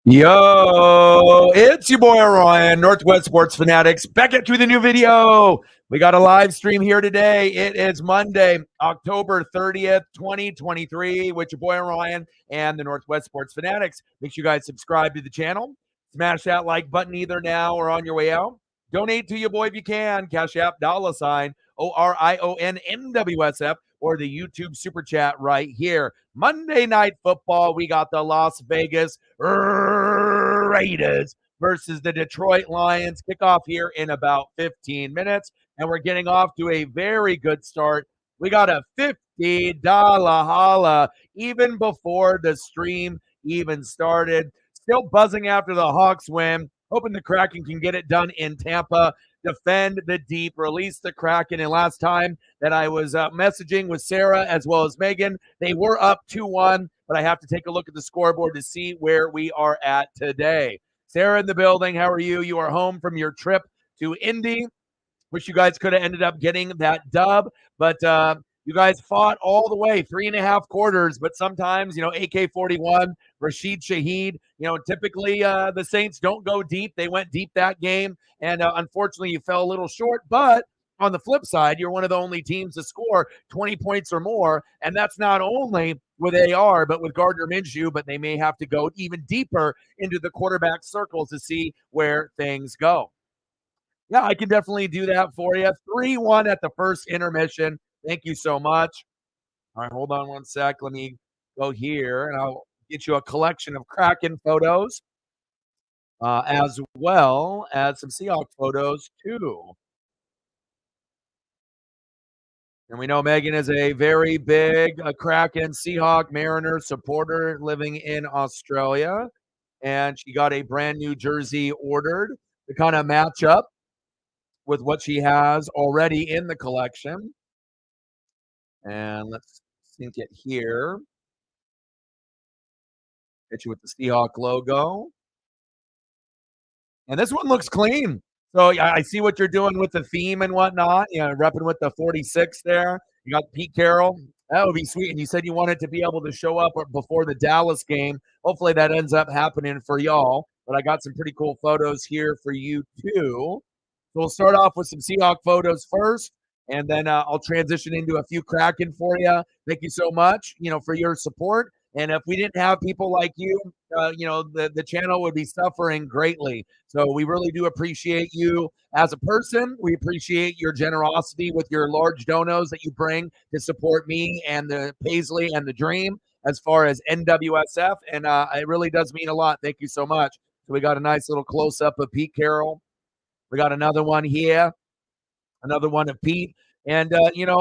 Yo, it's your boy Ryan, Northwest Sports Fanatics, back at you with a new video. We got a live stream here today. It is Monday, October 30th, 2023, with your boy Ryan and the Northwest Sports Fanatics. Make sure you guys subscribe to the channel. Smash that like button either now or on your way out. Donate to your boy if you can. Cash App, $ ORIONNWSF, or the YouTube Super Chat right here. Monday Night Football, we got the Las Vegas Raiders versus the Detroit Lions. Kickoff here in about 15 minutes, and we're getting off to a very good start. We got a $50 holla even before the stream even started. Still buzzing after the Hawks win. Hoping the Kraken can get it done in Tampa. Defend the deep, release the Kraken. And last time that I was messaging with Sarah as well as Megan, they were up 2-1, but I have to take a look at the scoreboard to see where we are at today. Sarah in the building, how are you? You are home from your trip to Indy. Wish you guys could have ended up getting that dub, but you guys fought all the way, 3.5 quarters, but sometimes, AK-41, Rashid Shaheed, typically the Saints don't go deep. They went deep that game, and unfortunately you fell a little short, but on the flip side, you're one of the only teams to score 20 points or more, and that's not only with AR, but with Gardner Minshew, but they may have to go even deeper into the quarterback circles to see where things go. Yeah, I can definitely do that for you. 3-1 at the first intermission. Thank you so much. All right, hold on one sec. Let me go here, and I'll get you a collection of Kraken photos, as well as some Seahawks photos, too. And we know Megan is a very big Kraken, Seahawk, Mariners supporter living in Australia, and she got a brand new jersey ordered to kind of match up with what she has already in the collection. And let's sync it here. Hit you with the Seahawk logo. And this one looks clean. So I see what you're doing with the theme and whatnot. Repping with the 46 there. You got Pete Carroll. That would be sweet. And you said you wanted to be able to show up before the Dallas game. Hopefully that ends up happening for y'all. But I got some pretty cool photos here for you too. So we'll start off with some Seahawk photos first, and then I'll transition into a few Kraken for you. Thank you so much, for your support. And if we didn't have people like you, the channel would be suffering greatly. So we really do appreciate you as a person. We appreciate your generosity with your large donos that you bring to support me and the Paisley and the Dream as far as NWSF. And it really does mean a lot. Thank you so much. So we got a nice little close-up of Pete Carroll. We got another one here, another one of Pete. And,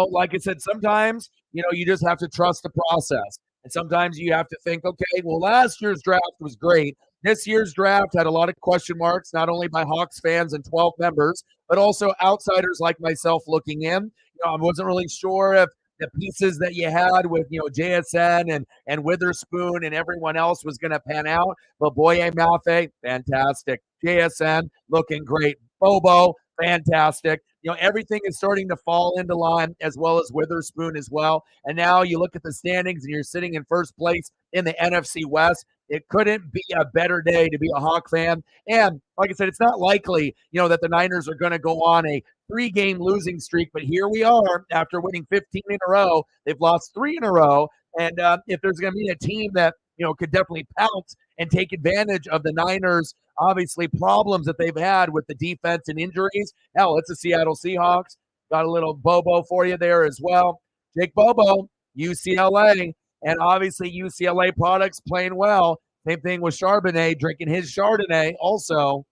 like I said, sometimes, you just have to trust the process. And sometimes you have to think, okay, well, last year's draft was great. This year's draft had a lot of question marks, not only by Hawks fans and 12 members, but also outsiders like myself looking in. I wasn't really sure if the pieces that you had with, JSN and Witherspoon and everyone else was going to pan out. But Boye Mafe, fantastic. JSN, looking great. Bobo, fantastic. Everything is starting to fall into line, as well as Witherspoon as well. And now you look at the standings and you're sitting in first place in the NFC West. It couldn't be a better day to be a Hawk fan. And like I said, it's not likely, that the Niners are going to go on a 3-game losing streak. But here we are after winning 15 in a row. They've lost 3 in a row. And if there's going to be a team that, could definitely pounce and take advantage of the Niners, obviously, problems that they've had with the defense and injuries. Hell, it's the Seattle Seahawks. Got a little Bobo for you there as well. Jake Bobo, UCLA, and obviously UCLA products playing well. Same thing with Charbonnet, drinking his Chardonnay also.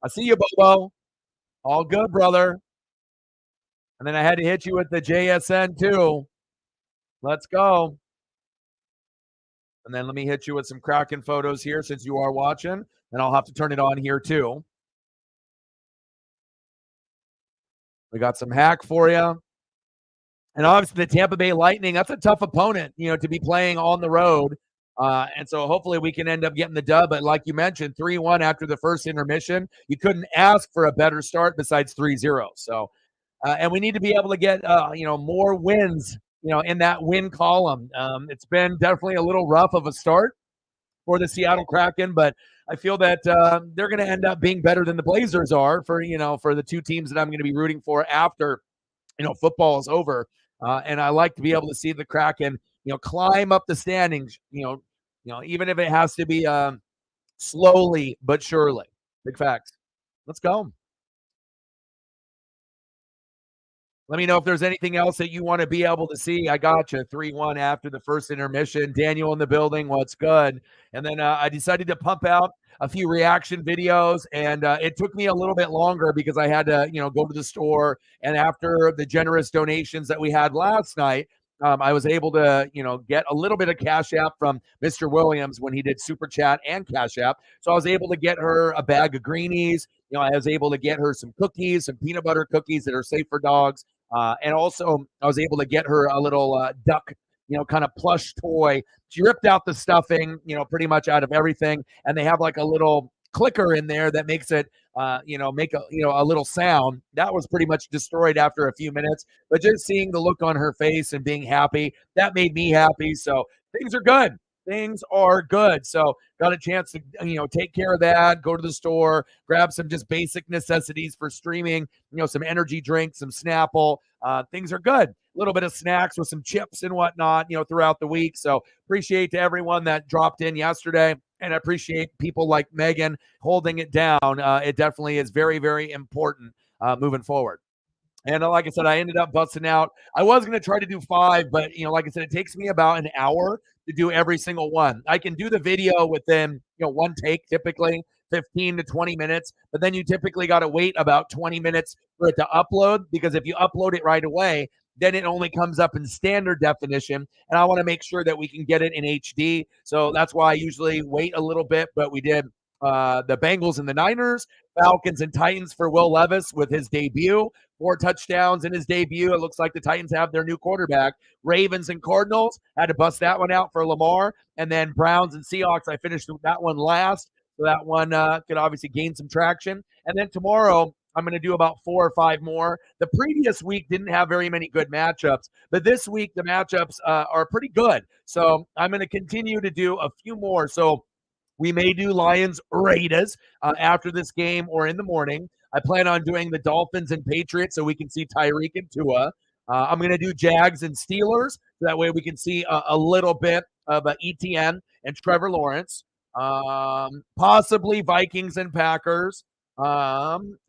I see you, Bobo. All good, brother. And then I had to hit you with the JSN too. Let's go. And then let me hit you with some Kraken photos here since you are watching. And I'll have to turn it on here too. We got some hack for you. And obviously the Tampa Bay Lightning, that's a tough opponent, to be playing on the road. And so hopefully we can end up getting the dub. But like you mentioned, 3-1 after the first intermission. You couldn't ask for a better start besides 3-0. So, and we need to be able to get, more wins, in that win column. It's been definitely a little rough of a start. for the Seattle Kraken, but I feel that they're going to end up being better than the Blazers are for the two teams that I'm going to be rooting for after football is over. And I like to be able to see the Kraken, climb up the standings. Even if it has to be slowly but surely. Big facts. Let's go. Let me know if there's anything else that you want to be able to see. I got you 3-1 after the first intermission. Daniel in the building. What's good? And then I decided to pump out a few reaction videos, and it took me a little bit longer because I had to, go to the store. And after the generous donations that we had last night, I was able to, get a little bit of Cash App from Mr. Williams when he did Super Chat and Cash App. So I was able to get her a bag of greenies. I was able to get her some cookies, some peanut butter cookies that are safe for dogs. And also, I was able to get her a little duck, kind of plush toy. She ripped out the stuffing, pretty much out of everything. And they have like a little clicker in there that makes it, make a little sound. That was pretty much destroyed after a few minutes. But just seeing the look on her face and being happy, that made me happy. So things are good. Things are good. So got a chance to, take care of that, go to the store, grab some just basic necessities for streaming, some energy drinks, some Snapple. Things are good. A little bit of snacks with some chips and whatnot, throughout the week. So appreciate to everyone that dropped in yesterday. And I appreciate people like Megan holding it down. It definitely is very, very important moving forward. And like I said, I ended up busting out. I was going to try to do 5, but, like I said, it takes me about an hour to do every single one. I can do the video within, one take, typically 15 to 20 minutes, but then you typically got to wait about 20 minutes for it to upload, because if you upload it right away, then it only comes up in standard definition. And I want to make sure that we can get it in HD. So that's why I usually wait a little bit, but we did the Bengals and the Niners, Falcons and Titans for Will Levis with his debut. 4 touchdowns in his debut. It looks like the Titans have their new quarterback. Ravens and Cardinals, had to bust that one out for Lamar. And then Browns and Seahawks, I finished that one last. So that one could obviously gain some traction. And then tomorrow, I'm going to do about 4 or 5 more. The previous week didn't have very many good matchups, but this week the matchups are pretty good. So I'm going to continue to do a few more. So we may do Lions Raiders after this game or in the morning. I plan on doing the Dolphins and Patriots so we can see Tyreek and Tua. I'm going to do Jags and Steelers. So that way we can see a little bit of ETN and Trevor Lawrence. Possibly Vikings and Packers.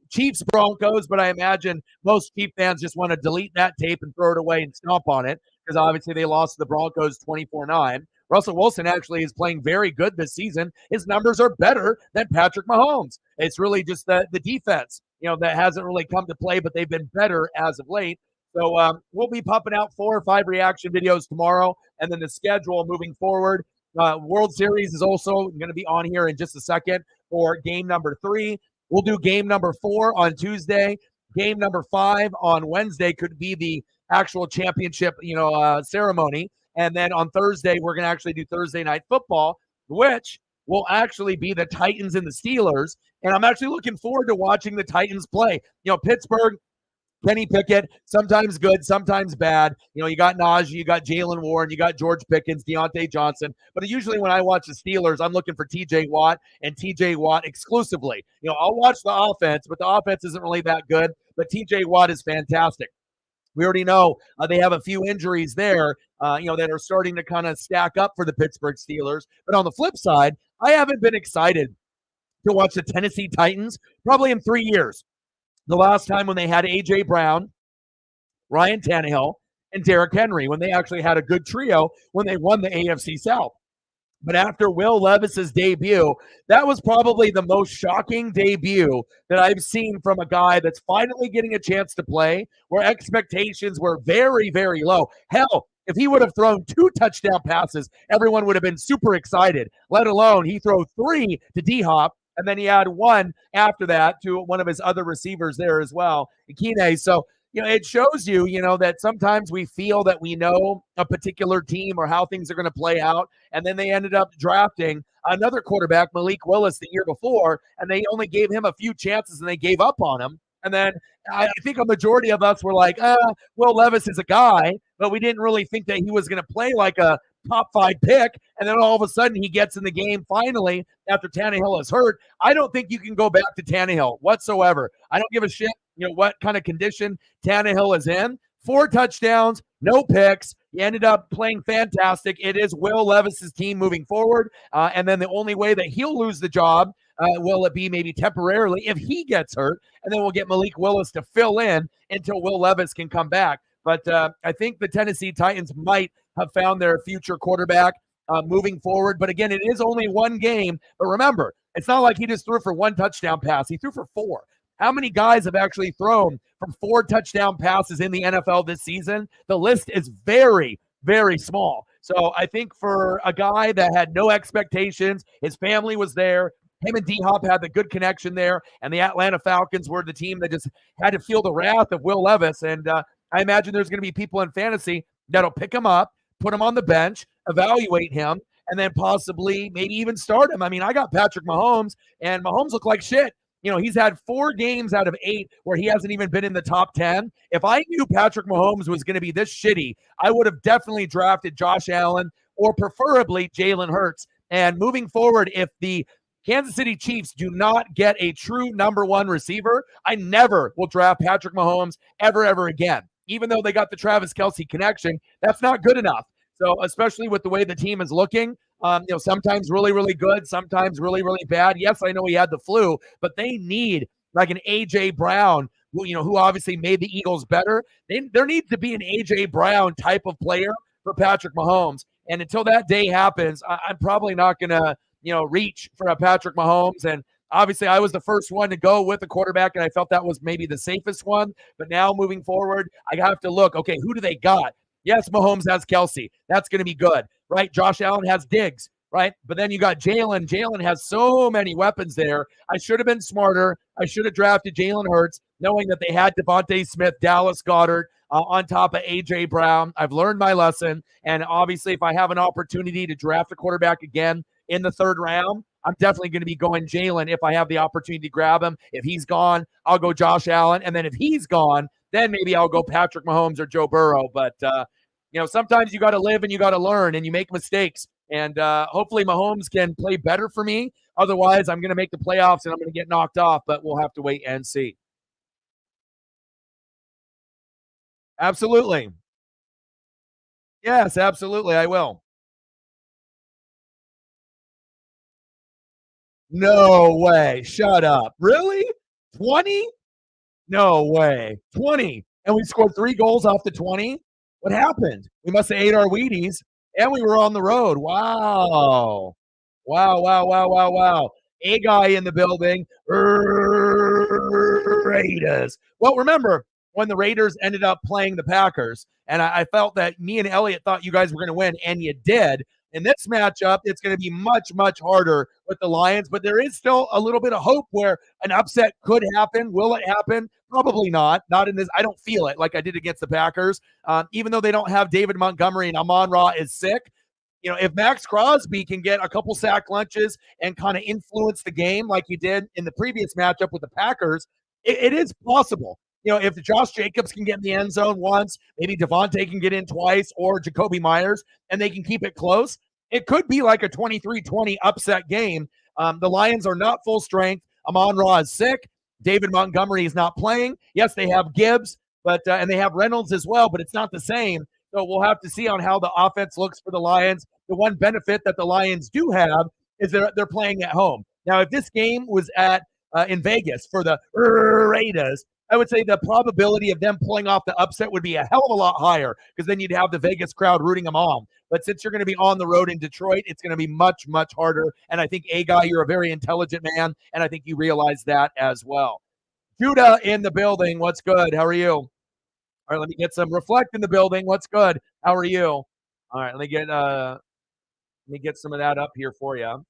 Chiefs Broncos, but I imagine most Chief fans just want to delete that tape and throw it away and stomp on it, because obviously they lost to the Broncos 24-9. Russell Wilson actually is playing very good this season. His numbers are better than Patrick Mahomes. It's really just the defense, that hasn't really come to play, but they've been better as of late. So we'll be pumping out 4 or 5 reaction videos tomorrow, and then the schedule moving forward. World Series is also going to be on here in just a second for game number 3. We'll do game number 4 on Tuesday. Game number 5 on Wednesday could be the actual championship, ceremony. And then on Thursday, we're going to actually do Thursday Night Football, which will actually be the Titans and the Steelers. And I'm actually looking forward to watching the Titans play. Pittsburgh, Kenny Pickett, sometimes good, sometimes bad. You got Najee, you got Jalen Warren, you got George Pickens, Deontay Johnson. But usually when I watch the Steelers, I'm looking for TJ Watt and TJ Watt exclusively. I'll watch the offense, but the offense isn't really that good. But TJ Watt is fantastic. We already know they have a few injuries there, that are starting to kind of stack up for the Pittsburgh Steelers. But on the flip side, I haven't been excited to watch the Tennessee Titans probably in 3 years. The last time when they had A.J. Brown, Ryan Tannehill, and Derrick Henry, when they actually had a good trio when they won the AFC South. But after Will Levis's debut, that was probably the most shocking debut that I've seen from a guy that's finally getting a chance to play, where expectations were very, very low. Hell, if he would have thrown 2 touchdown passes, everyone would have been super excited, let alone he threw 3 to D-Hop, and then he had 1 after that to one of his other receivers there as well, Ikine. So, it shows you, that sometimes we feel that we know a particular team or how things are going to play out. And then they ended up drafting another quarterback, Malik Willis, the year before, and they only gave him a few chances and they gave up on him. And then I think a majority of us were like, Will Levis is a guy, but we didn't really think that he was going to play like a top 5 pick, and then all of a sudden he gets in the game finally after Tannehill is hurt. I don't think you can go back to Tannehill whatsoever. I don't give a shit, what kind of condition Tannehill is in. 4 touchdowns, no picks. He ended up playing fantastic. It is Will Levis's team moving forward, and then the only way that he'll lose the job will it be maybe temporarily if he gets hurt, and then we'll get Malik Willis to fill in until Will Levis can come back. But I think the Tennessee Titans might have found their future quarterback moving forward. But again, it is only one game. But remember, it's not like he just threw for 1 touchdown pass. He threw for 4. How many guys have actually thrown for 4 touchdown passes in the NFL this season? The list is very, very small. So I think for a guy that had no expectations, his family was there. Him and D-Hop had the good connection there, and the Atlanta Falcons were the team that just had to feel the wrath of Will Levis. And I imagine there's going to be people in fantasy that'll pick him up, put him on the bench, evaluate him, and then possibly maybe even start him. I mean, I got Patrick Mahomes, and Mahomes looked like shit. He's had 4 games out of 8 where he hasn't even been in the top 10. If I knew Patrick Mahomes was going to be this shitty, I would have definitely drafted Josh Allen or preferably Jalen Hurts. And moving forward, if the Kansas City Chiefs do not get a true number 1 receiver, I never will draft Patrick Mahomes ever again. Even though they got the Travis Kelce connection, that's not good enough. So especially with the way the team is looking, sometimes really, really good, sometimes really, really bad. Yes, I know he had the flu, but they need like an A.J. Brown, who obviously made the Eagles better. There needs to be an A.J. Brown type of player for Patrick Mahomes. And until that day happens, I'm probably not going to, reach for a Patrick Mahomes. And obviously, I was the first one to go with the quarterback, and I felt that was maybe the safest one. But now moving forward, I have to look, okay, who do they got? Yes, Mahomes has Kelce. That's going to be good, right? Josh Allen has Diggs, right? But then you got Jalen. Jalen has so many weapons there. I should have been smarter. I should have drafted Jalen Hurts, knowing that they had Devontae Smith, Dallas Goedert on top of A.J. Brown. I've learned my lesson. And obviously, if I have an opportunity to draft a quarterback again in the 3rd round, I'm definitely going to be going Jalen if I have the opportunity to grab him. If he's gone, I'll go Josh Allen. And then if he's gone, then maybe I'll go Patrick Mahomes or Joe Burrow. But, sometimes you got to live and you got to learn and you make mistakes. And hopefully Mahomes can play better for me. Otherwise, I'm going to make the playoffs and I'm going to get knocked off, but we'll have to wait and see. Absolutely. Yes, absolutely. I will. No way. Shut up. Really? 20? No way. 20. And we scored 3 goals off the 20? What happened? We must have ate our Wheaties and we were on the road. Wow. Wow, wow, wow, wow, wow. A guy in the building. Raiders. Well, remember when the Raiders ended up playing the Packers, and I felt that me and Elliot thought you guys were going to win, and you did. In this matchup, it's going to be much, much harder with the Lions, but there is still a little bit of hope where an upset could happen. Will it happen? Probably not. Not in this. I don't feel it like I did against the Packers. Even though they don't have David Montgomery and Amon-Ra is sick, if Max Crosby can get a couple sack lunches and kind of influence the game like he did in the previous matchup with the Packers, it is possible. If Josh Jacobs can get in the end zone once, maybe Devontae can get in twice, or Jacoby Myers, and they can keep it close, it could be like a 23-20 upset game. The Lions are not full strength. Amon-Ra is sick. David Montgomery is not playing. Yes, they have Gibbs, but and they have Reynolds as well, but it's not the same. So we'll have to see on how the offense looks for the Lions. The one benefit that the Lions do have is they're playing at home. Now, if this game was at in Vegas for the Raiders, I would say the probability of them pulling off the upset would be a hell of a lot higher because then you'd have the Vegas crowd rooting them on. But since you're going to be on the road in Detroit, it's going to be much, much harder. And I think, A-Guy, you're a very intelligent man, and I think you realize that as well. Judah in the building. What's good? How are you? All right, let me get some Reflect in the building. What's good? How are you? All right, let me get some of that up here for you.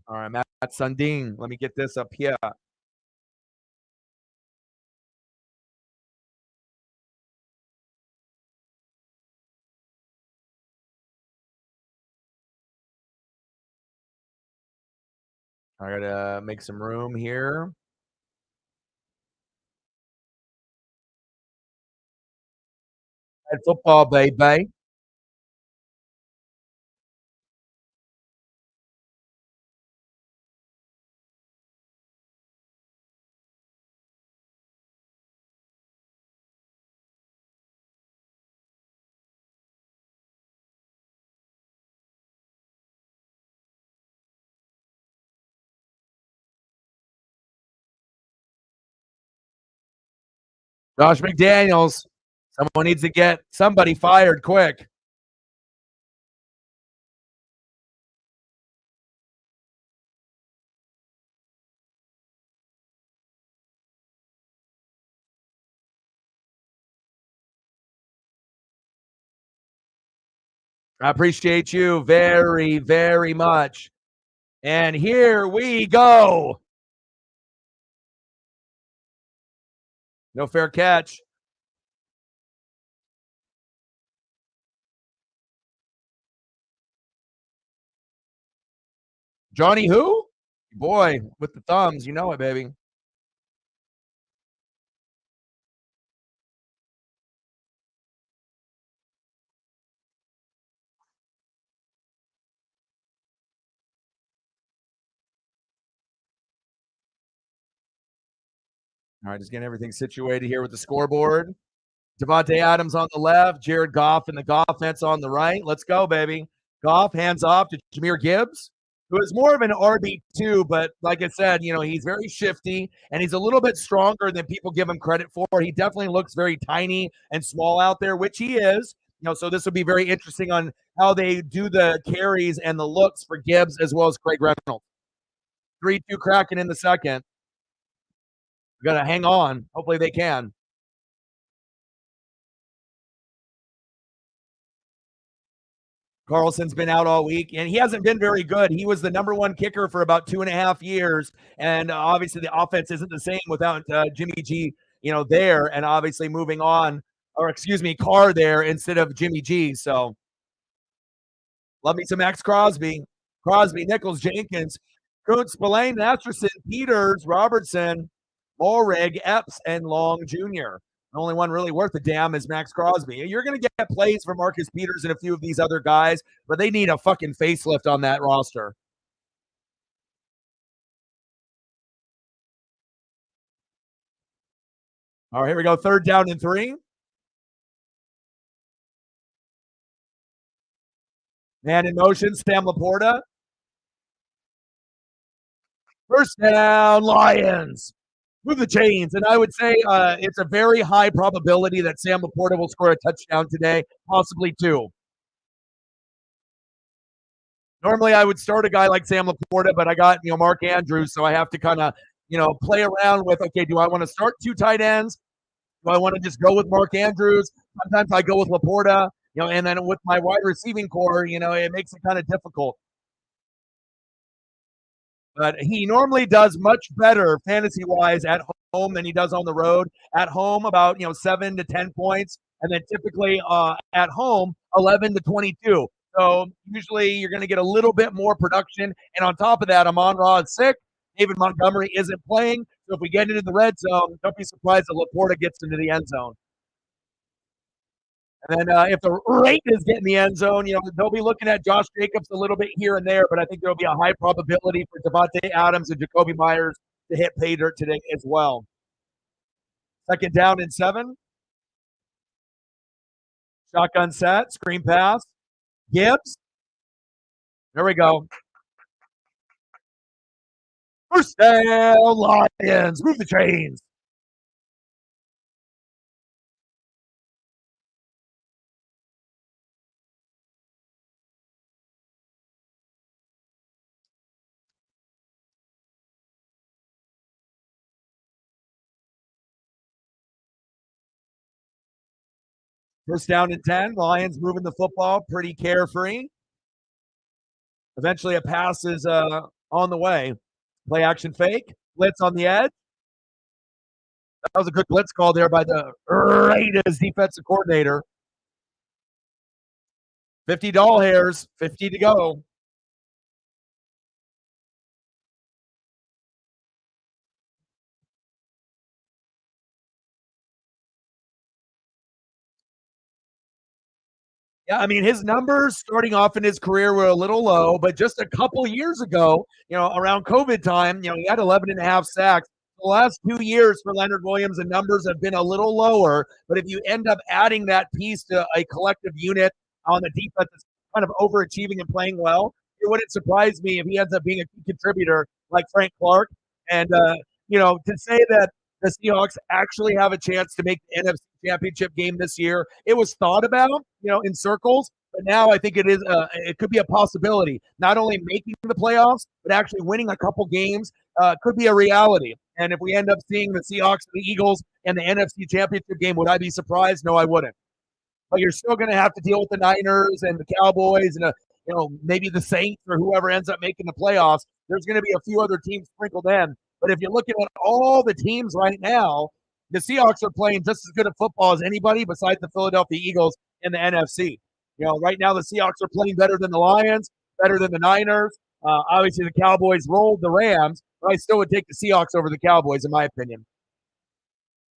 All right, Matt Sundin. Let me get this up here. I gotta make some room here. At football, baby. Josh McDaniels. Someone needs to get somebody fired quick. I appreciate you very, very much. And here we go. No fair catch. Johnny who? Boy, with the thumbs, you know it, baby. All right, just getting everything situated here with the scoreboard. Davante Adams on the left, Jared Goff and the Goffense on the right. Let's go, baby. Goff hands off to Jahmyr Gibbs, who is more of an RB2, but like I said, he's very shifty and he's a little bit stronger than people give him credit for. He definitely looks very tiny and small out there, which he is. So this will be very interesting on how they do the carries and the looks for Gibbs as well as Craig Reynolds. 3-2 cracking in the second. We got to hang on. Hopefully they can. Carlson's been out all week, and he hasn't been very good. He was the number one kicker for about 2.5 years, and obviously the offense isn't the same without Jimmy G, there, and obviously moving on, or excuse me, Carr there instead of Jimmy G. So love me some Max Crosby, Nichols, Jenkins, Kuntz, Spillane, Masterson, Peters, Robertson, Ulrich, Epps, and Long Jr. The only one really worth a damn is Max Crosby. You're going to get plays for Marcus Peters and a few of these other guys, but they need a fucking facelift on that roster. All right, here we go. 3rd down and 3. Man in motion, Sam Laporta. First down, Lions. Move the chains. And I would say it's a very high probability that Sam Laporta will score a touchdown today, possibly 2. Normally, I would start a guy like Sam Laporta, but I got Mark Andrews, so I have to kind of play around with. Okay, do I want to start 2 tight ends? Do I want to just go with Mark Andrews? Sometimes I go with Laporta, and then with my wide receiving core, it makes it kind of difficult. But he normally does much better fantasy wise at home than he does on the road. At home, about 7 to 10 points, and then typically at home 11 to 22. So usually you're going to get a little bit more production. And on top of that, Amon-Ra is sick. David Montgomery isn't playing. So if we get into the red zone, don't be surprised if Laporta gets into the end zone. And then if the Raiders get in the end zone, they'll be looking at Josh Jacobs a little bit here and there, but I think there'll be a high probability for Davante Adams and Jacoby Myers to hit pay dirt today as well. 2nd down and 7. Shotgun set, screen pass. Gibbs. There we go. First down, Lions. Move the chains. First down and 10. Lions moving the football pretty carefree. Eventually a pass is on the way. Play action fake. Blitz on the edge. That was a good blitz call there by the Raiders defensive coordinator. 50 doll hairs, 50 to go. Yeah, I mean, his numbers starting off in his career were a little low, but just a couple years ago, around COVID time, he had 11 and a half sacks. The last 2 years for Leonard Williams, the numbers have been a little lower. But if you end up adding that piece to a collective unit on the defense that's kind of overachieving and playing well, it wouldn't surprise me if he ends up being a key contributor like Frank Clark. And, to say that the Seahawks actually have a chance to make the NFC Championship game this year. It was thought about, in circles, but now I think it is. It could be a possibility. Not only making the playoffs, but actually winning a couple games could be a reality. And if we end up seeing the Seahawks, the Eagles, and the NFC Championship game, would I be surprised? No, I wouldn't. But you're still going to have to deal with the Niners and the Cowboys and maybe the Saints or whoever ends up making the playoffs. There's going to be a few other teams sprinkled in. But if you're looking at all the teams right now, the Seahawks are playing just as good at football as anybody besides the Philadelphia Eagles in the NFC. Right now the Seahawks are playing better than the Lions, better than the Niners. Obviously, the Cowboys rolled the Rams, but I still would take the Seahawks over the Cowboys, in my opinion.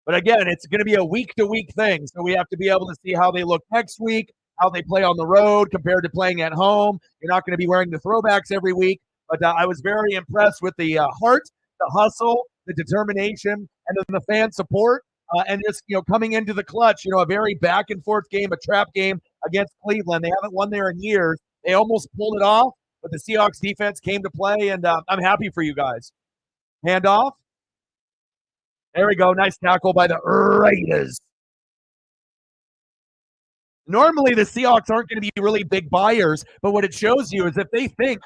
But again, it's going to be a week-to-week thing, so we have to be able to see how they look next week, how they play on the road compared to playing at home. You're not going to be wearing the throwbacks every week, but I was very impressed with the heart, the hustle, the determination, and then the fan support. And just coming into the clutch, a very back and forth game, a trap game against Cleveland. They haven't won there in years. They almost pulled it off, but the Seahawks defense came to play, and I'm happy for you guys. Handoff. There we go. Nice tackle by the Raiders. Normally, the Seahawks aren't going to be really big buyers, but what it shows you is if they think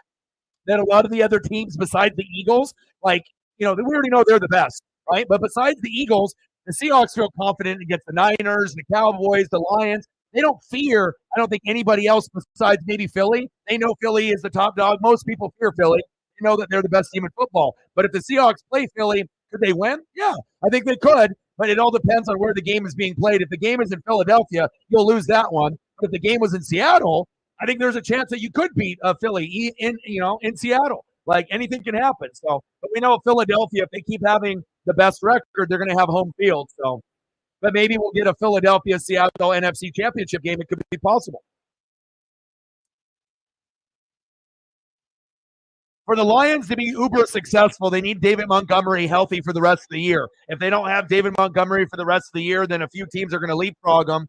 that a lot of the other teams besides the Eagles, like, we already know they're the best, right? But besides the Eagles, the Seahawks feel confident against the Niners, the Cowboys, the Lions. They don't fear, I don't think, anybody else besides maybe Philly. They know Philly is the top dog. Most people fear Philly. They know that they're the best team in football. But if the Seahawks play Philly, could they win? Yeah, I think they could, but it all depends on where the game is being played. If the game is in Philadelphia, you'll lose that one. But if the game was in Seattle, I think there's a chance that you could beat Philly in Seattle. Like anything can happen. So, but we know Philadelphia, if they keep having the best record, they're going to have home field. So, but maybe we'll get a Philadelphia Seattle NFC Championship game. It could be possible. For the Lions to be uber successful, they need David Montgomery healthy for the rest of the year. If they don't have David Montgomery for the rest of the year, then a few teams are going to leapfrog them.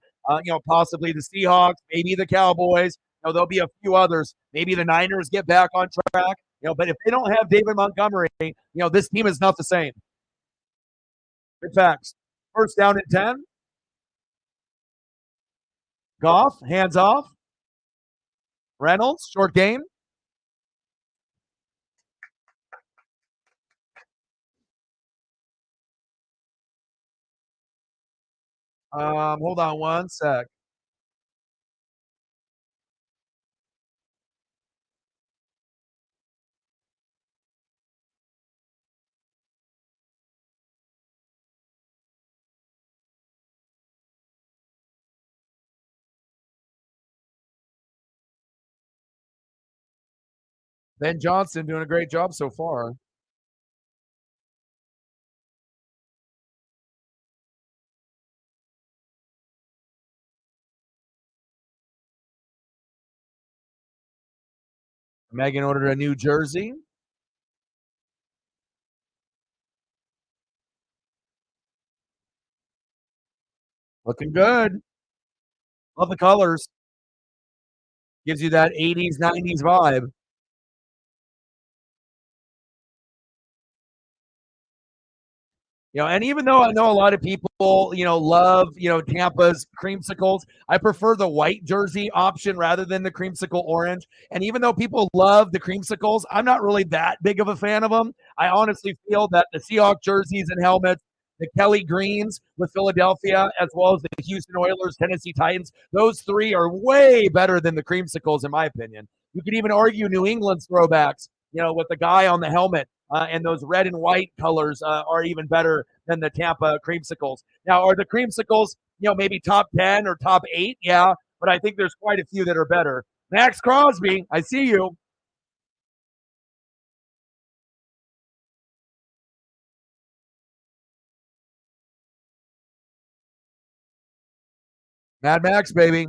Possibly the Seahawks, maybe the Cowboys. There'll be a few others. Maybe the Niners get back on track. But if they don't have David Montgomery, this team is not the same. Good facts. First down and 10. Goff, hands off. Reynolds, short game. Hold on one sec. Ben Johnson doing a great job so far. Megan ordered a new jersey. Looking good. Love the colors. Gives you that 80s, 90s vibe. And even though I know a lot of people, love, Tampa's creamsicles, I prefer the white jersey option rather than the creamsicle orange. And even though people love the creamsicles, I'm not really that big of a fan of them. I honestly feel that the Seahawks jerseys and helmets, the Kelly Greens with Philadelphia, as well as the Houston Oilers, Tennessee Titans, those three are way better than the creamsicles, in my opinion. You could even argue New England's throwbacks, with the guy on the helmet and those red and white colors are even better than the Tampa creamsicles. Now, are the creamsicles, maybe top 10 or top 8? Yeah, but I think there's quite a few that are better. Max Crosby, I see you. Mad Max, baby.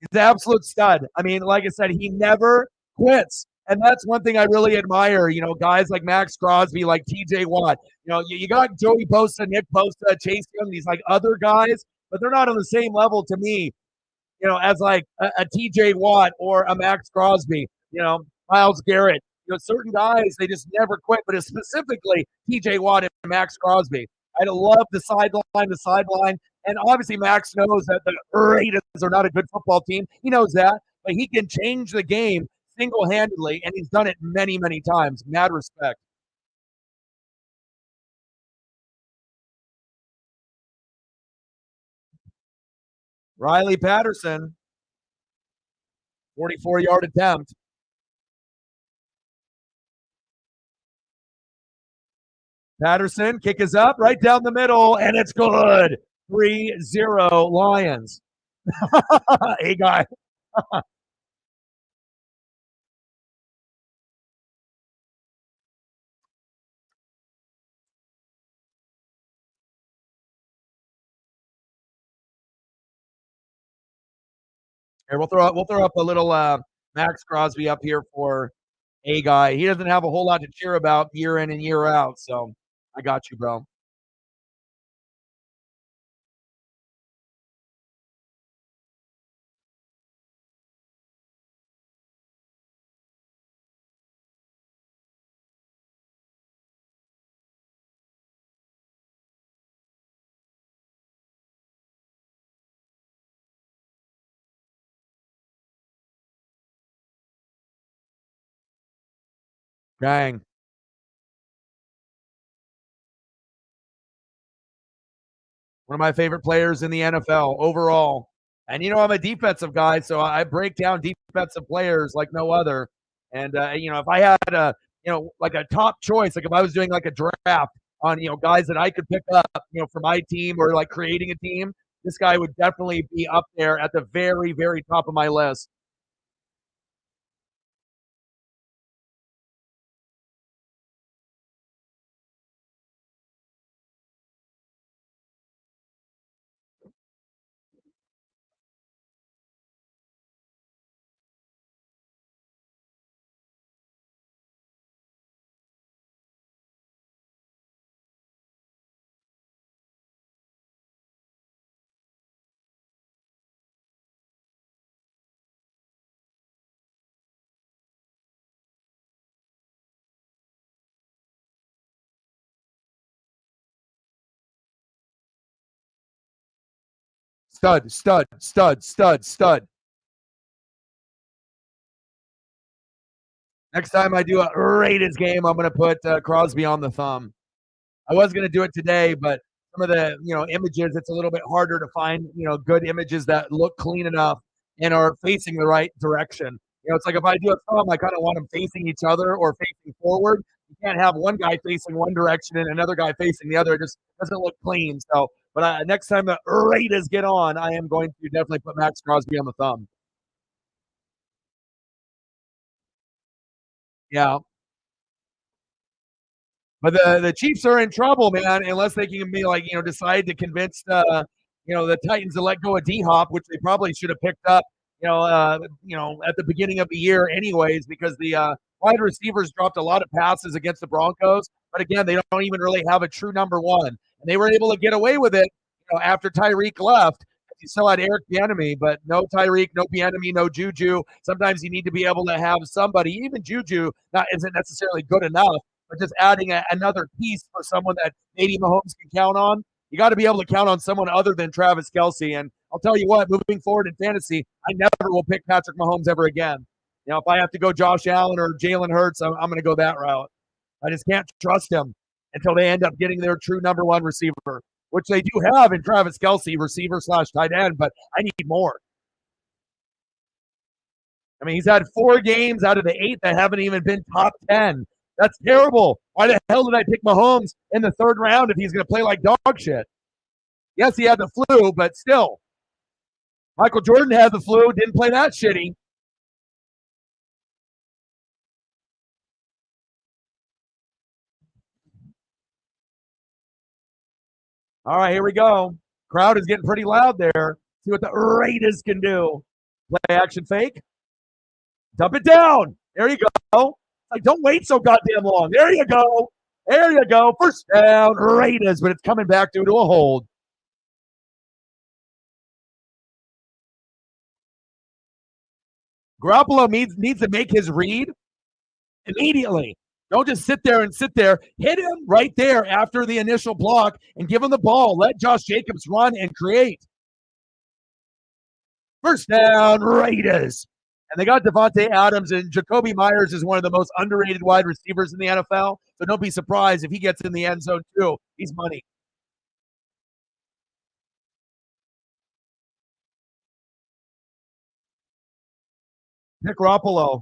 He's an absolute stud. I mean, like I said, he never quits. And that's one thing I really admire. You know, guys like Max Crosby, like TJ Watt. You know, you got Joey Bosa, Nick Bosa, Chase Young, these like other guys, but they're not on the same level to me, you know, as like a TJ Watt or a Max Crosby, you know, Myles Garrett. You know, certain guys, they just never quit, but it's specifically TJ Watt and Max Crosby. I love the sideline to sideline. And obviously, Max knows that the Raiders are not a good football team. He knows that, but he can change the game single handedly, and he's done it many, many times. Mad respect. Riley Patterson, 44-yard attempt. Patterson, kick is up right down the middle, and it's good. 3-0 Lions. A guy. Here, we'll throw up a little Max Crosby up here for A guy. He doesn't have a whole lot to cheer about year in and year out. So I got you, bro. Dang. One of my favorite players in the NFL overall. And you know, I'm a defensive guy, so I break down defensive players like no other. And you know, if I had a like a top choice, like if I was doing like a draft on guys that I could pick up, for my team or like creating a team, this guy would definitely be up there at the very, very top of my list. Stud, stud, stud, stud, stud. Next time I do a Raiders game, I'm going to put Crosby on the thumb. I was going to do it today, but some of the images, it's a little bit harder to find good images that look clean enough and are facing the right direction. It's like if I do a thumb, I kind of want them facing each other or facing forward. You can't have one guy facing one direction and another guy facing the other. It just doesn't look clean. So, but next time the Raiders get on, I am going to definitely put Max Crosby on the thumb. Yeah, but the Chiefs are in trouble, man, unless they can be like, decide to convince the Titans to let go of D Hop, which they probably should have picked up, at the beginning of the year, anyways, because the wide receivers dropped a lot of passes against the Broncos. But again, they don't even really have a true number one, and they were able to get away with it, after Tyreek left. You still had Eric Bieniemy, but no Tyreek, no Bieniemy, no Juju. Sometimes you need to be able to have somebody, even Juju, not isn't necessarily good enough, but just adding another piece for someone that maybe Mahomes can count on. You got to be able to count on someone other than Travis Kelce. And I'll tell you what, moving forward in fantasy, I never will pick Patrick Mahomes ever again. If I have to go Josh Allen or Jalen Hurts, I'm going to go that route. I just can't trust him until they end up getting their true number one receiver, which they do have in Travis Kelce, receiver slash tight end, but I need more. I mean, he's had 4 games out of the 8 that haven't even been top 10. That's terrible. Why the hell did I pick Mahomes in the 3rd round if he's going to play like dog shit? Yes, he had the flu, but still. Michael Jordan had the flu, didn't play that shitty. All right, here we go. Crowd is getting pretty loud there. See what the Raiders can do. Play action fake. Dump it down. There you go. Like, don't wait so goddamn long. There you go. There you go. First down, Raiders, but it's coming back due to a hold. Garoppolo needs to make his read immediately. Don't just sit there. Hit him right there after the initial block and give him the ball. Let Josh Jacobs run and create. First down, Raiders. And they got Davante Adams, and Jakobi Meyers is one of the most underrated wide receivers in the NFL. So don't be surprised if he gets in the end zone too. He's money. Nick Garoppolo.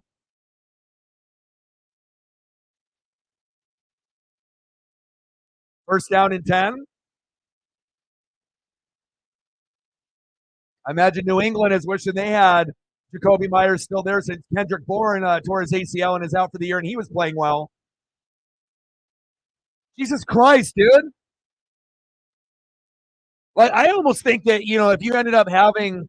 First down and 10. I imagine New England is wishing they had Jakobi Meyers still there since Kendrick Bourne tore his ACL and is out for the year, and he was playing well. Jesus Christ, dude. Like, I almost think that, if you ended up having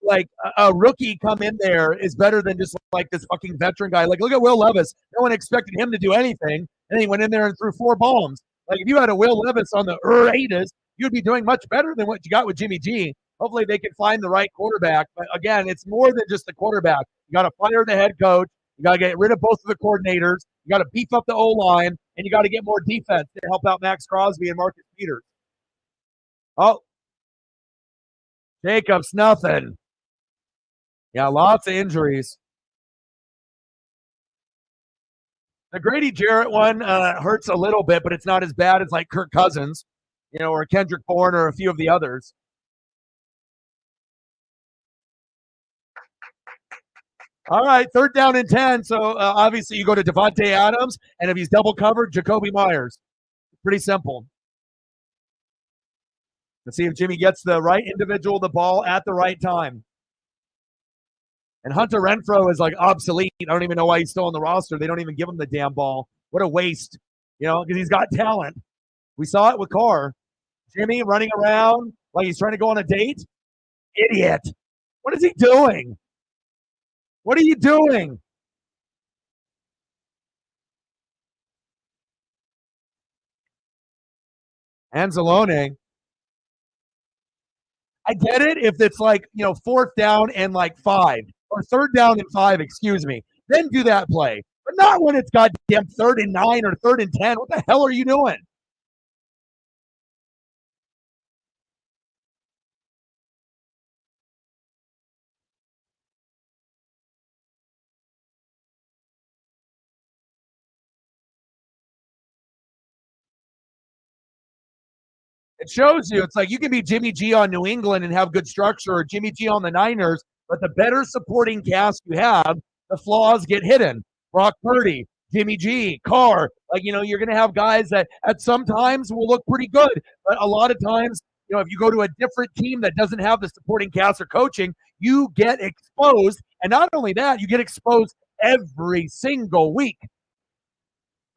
like a rookie come in there is better than just like this fucking veteran guy. Like, look at Will Levis. No one expected him to do anything, and he went in there and threw 4 bombs. Like, if you had a Will Levis on the Raiders, you'd be doing much better than what you got with Jimmy G. Hopefully they can find the right quarterback. But again, it's more than just the quarterback. You got to fire the head coach. You got to get rid of both of the coordinators. You got to beef up the O-line, and you got to get more defense to help out Max Crosby and Marcus Peters. Oh, Jacobs, nothing. Yeah, lots of injuries. The Grady Jarrett one hurts a little bit, but it's not as bad as like Kirk Cousins, or Kendrick Bourne or a few of the others. All right, third down and 10. So obviously you go to Davante Adams, and if he's double covered, Jakobi Meyers. Pretty simple. Let's see if Jimmy gets the right individual the ball at the right time. And Hunter Renfrow is like obsolete. I don't even know why he's still on the roster. They don't even give him the damn ball. What a waste, because he's got talent. We saw it with Carr. Jimmy running around like he's trying to go on a date. Idiot. What is he doing? What are you doing? Anzalone. I get it if it's like, fourth down and like 5 or third down and 5, excuse me. Then do that play. But not when it's goddamn 3rd and 9 or 3rd and 10. What the hell are you doing? It shows you. It's like you can be Jimmy G on New England and have good structure, or Jimmy G on the Niners, but the better supporting cast you have, the flaws get hidden. Brock Purdy, Jimmy G, Carr. Like, you're going to have guys that at some times will look pretty good, but a lot of times, if you go to a different team that doesn't have the supporting cast or coaching, you get exposed. And not only that, you get exposed every single week.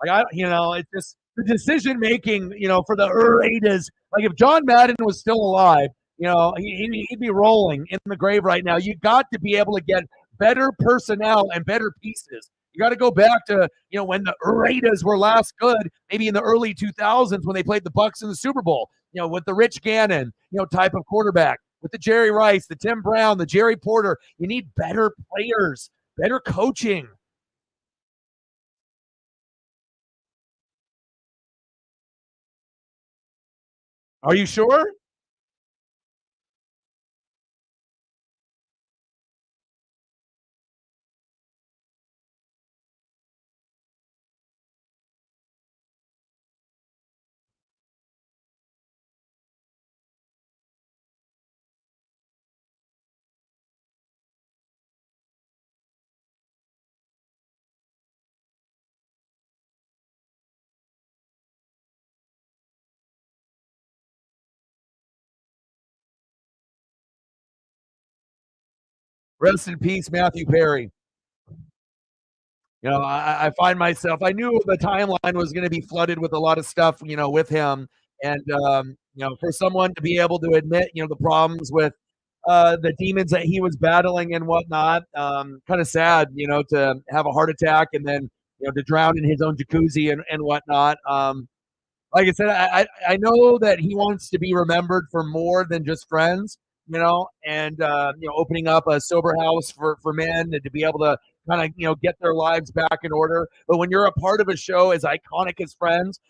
Like, it's just the decision making, for the Raiders. Like, if John Madden was still alive, he'd be rolling in the grave right now. You got to be able to get better personnel and better pieces. You got to go back to, when the Raiders were last good, maybe in the early 2000s when they played the Bucs in the Super Bowl, with the Rich Gannon, type of quarterback, with the Jerry Rice, the Tim Brown, the Jerry Porter. You need better players, better coaching. Are you sure? Rest in peace, Matthew Perry. I find myself, I knew the timeline was going to be flooded with a lot of stuff, with him. And, for someone to be able to admit, the problems with the demons that he was battling and whatnot. Kind of sad, to have a heart attack and then to drown in his own jacuzzi and whatnot. Like I said, I know that he wants to be remembered for more than just friends, and opening up a sober house for men and to be able to kind of get their lives back in order. But when you're a part of a show as iconic as Friends,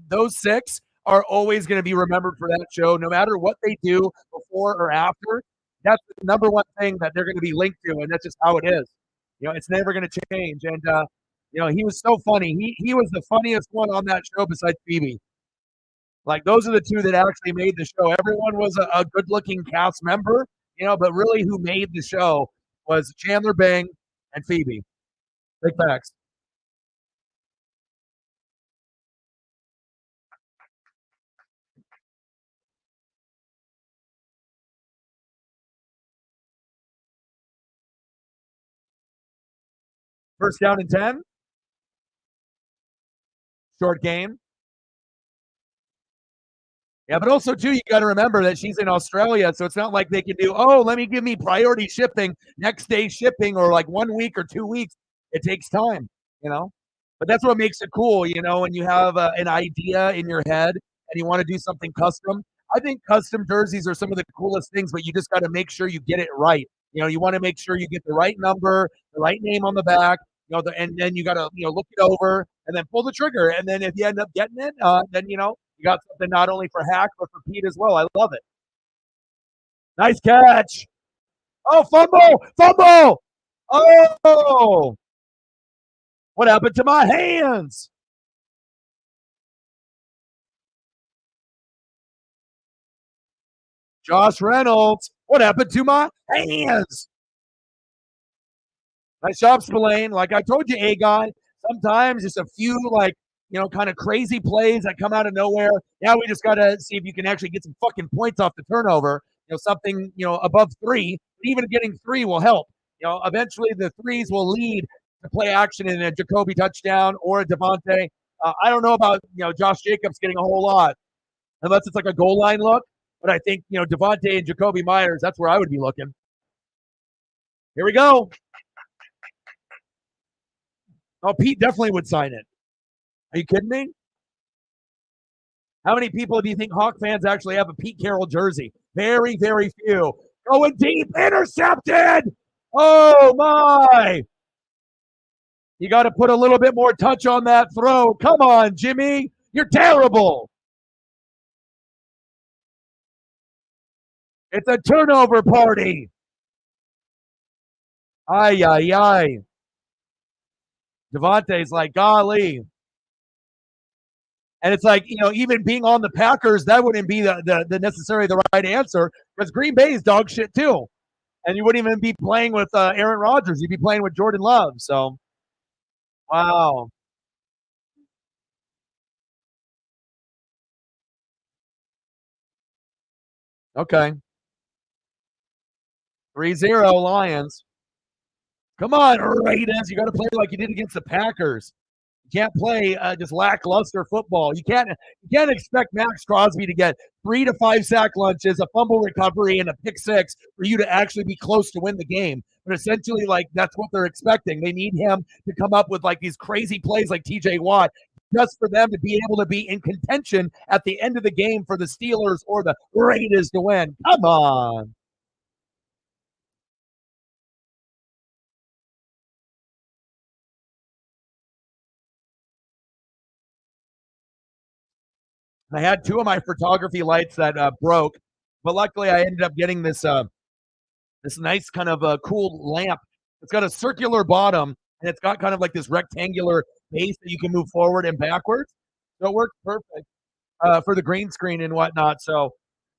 those six are always going to be remembered for that show, no matter what they do before or after. That's the number one thing that they're going to be linked to, and that's just how it is. It's never going to change. And he was so funny. He was the funniest one on that show besides Phoebe. Like those are the two that actually made the show. Everyone was a good-looking cast member, but really who made the show was Chandler Bing and Phoebe. Big facts. First down and 10. Short game. Yeah, but also too, you got to remember that she's in Australia, so it's not like they can do, let me give me priority shipping, next day shipping, or like 1 week or 2 weeks. It takes time, But that's what makes it cool, when you have an idea in your head and you want to do something custom. I think custom jerseys are some of the coolest things, but you just got to make sure you get it right. You want to make sure you get the right number, the right name on the back, and then you got to look it over and then pull the trigger. And then if you end up getting it, then you got something not only for Hack, but for Pete as well. I love it. Nice catch. Oh, fumble. Fumble. Oh. What happened to my hands? Josh Reynolds. What happened to my hands? Nice job, Spillane. Like I told you, A-Guy, sometimes just a few, kind of crazy plays that come out of nowhere. Now we just got to see if you can actually get some fucking points off the turnover. Something, above 3. Even getting 3 will help. Eventually the 3s will lead to play action in a Jacoby touchdown or a Devontae. I don't know about, Josh Jacobs getting a whole lot unless it's like a goal line look. But I think, Devontae and Jacoby Myers, that's where I would be looking. Here we go. Oh, Pete definitely would sign it. Are you kidding me? How many people do you think Hawk fans actually have a Pete Carroll jersey? Very, very few. Going deep, intercepted. Oh, my. You got to put a little bit more touch on that throw. Come on, Jimmy. You're terrible. It's a turnover party. Ay, ay, ay. Devontae's like, golly. And it's like, even being on the Packers, that wouldn't be the necessarily the right answer because Green Bay is dog shit too. And you wouldn't even be playing with Aaron Rodgers. You'd be playing with Jordan Love. So, wow. Okay. 3-0 Lions. Come on, Raiders. You got to play like you did against the Packers. You can't play just lackluster football. You can't expect Max Crosby to get 3 to 5 sack lunches, a fumble recovery, and a pick six for you to actually be close to win the game. But essentially, that's what they're expecting. They need him to come up with these crazy plays like TJ Watt just for them to be able to be in contention at the end of the game for the Steelers or the Raiders to win. Come on. I had 2 of my photography lights that broke, but luckily I ended up getting this nice kind of cool lamp. It's got a circular bottom and it's got kind of like this rectangular base that you can move forward and backwards. So it works perfect for the green screen and whatnot. So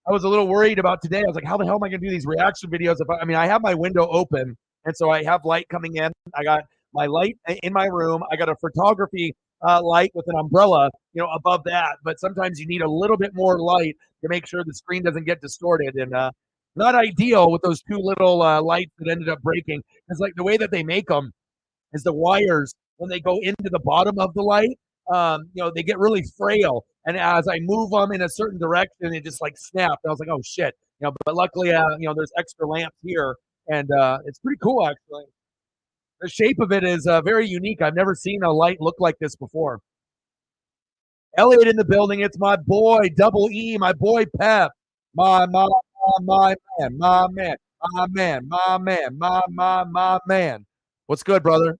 I was a little worried about today. I was like, how the hell am I going to do these reaction videos? I have my window open, and so I have light coming in. I got my light in my room. I got a photography light with an umbrella, above that. But sometimes you need a little bit more light to make sure the screen doesn't get distorted. And not ideal with those 2 little lights that ended up breaking. It's like the way that they make them is the wires, when they go into the bottom of the light, they get really frail. And as I move them in a certain direction, it just snapped. I was like, oh shit. But luckily, there's extra lamps here, and it's pretty cool actually. The shape of it is very unique. I've never seen a light look like this before. Elliot in the building. It's my boy, Double E, my boy Pep, my man, my man, my man, my man, my man. What's good, brother?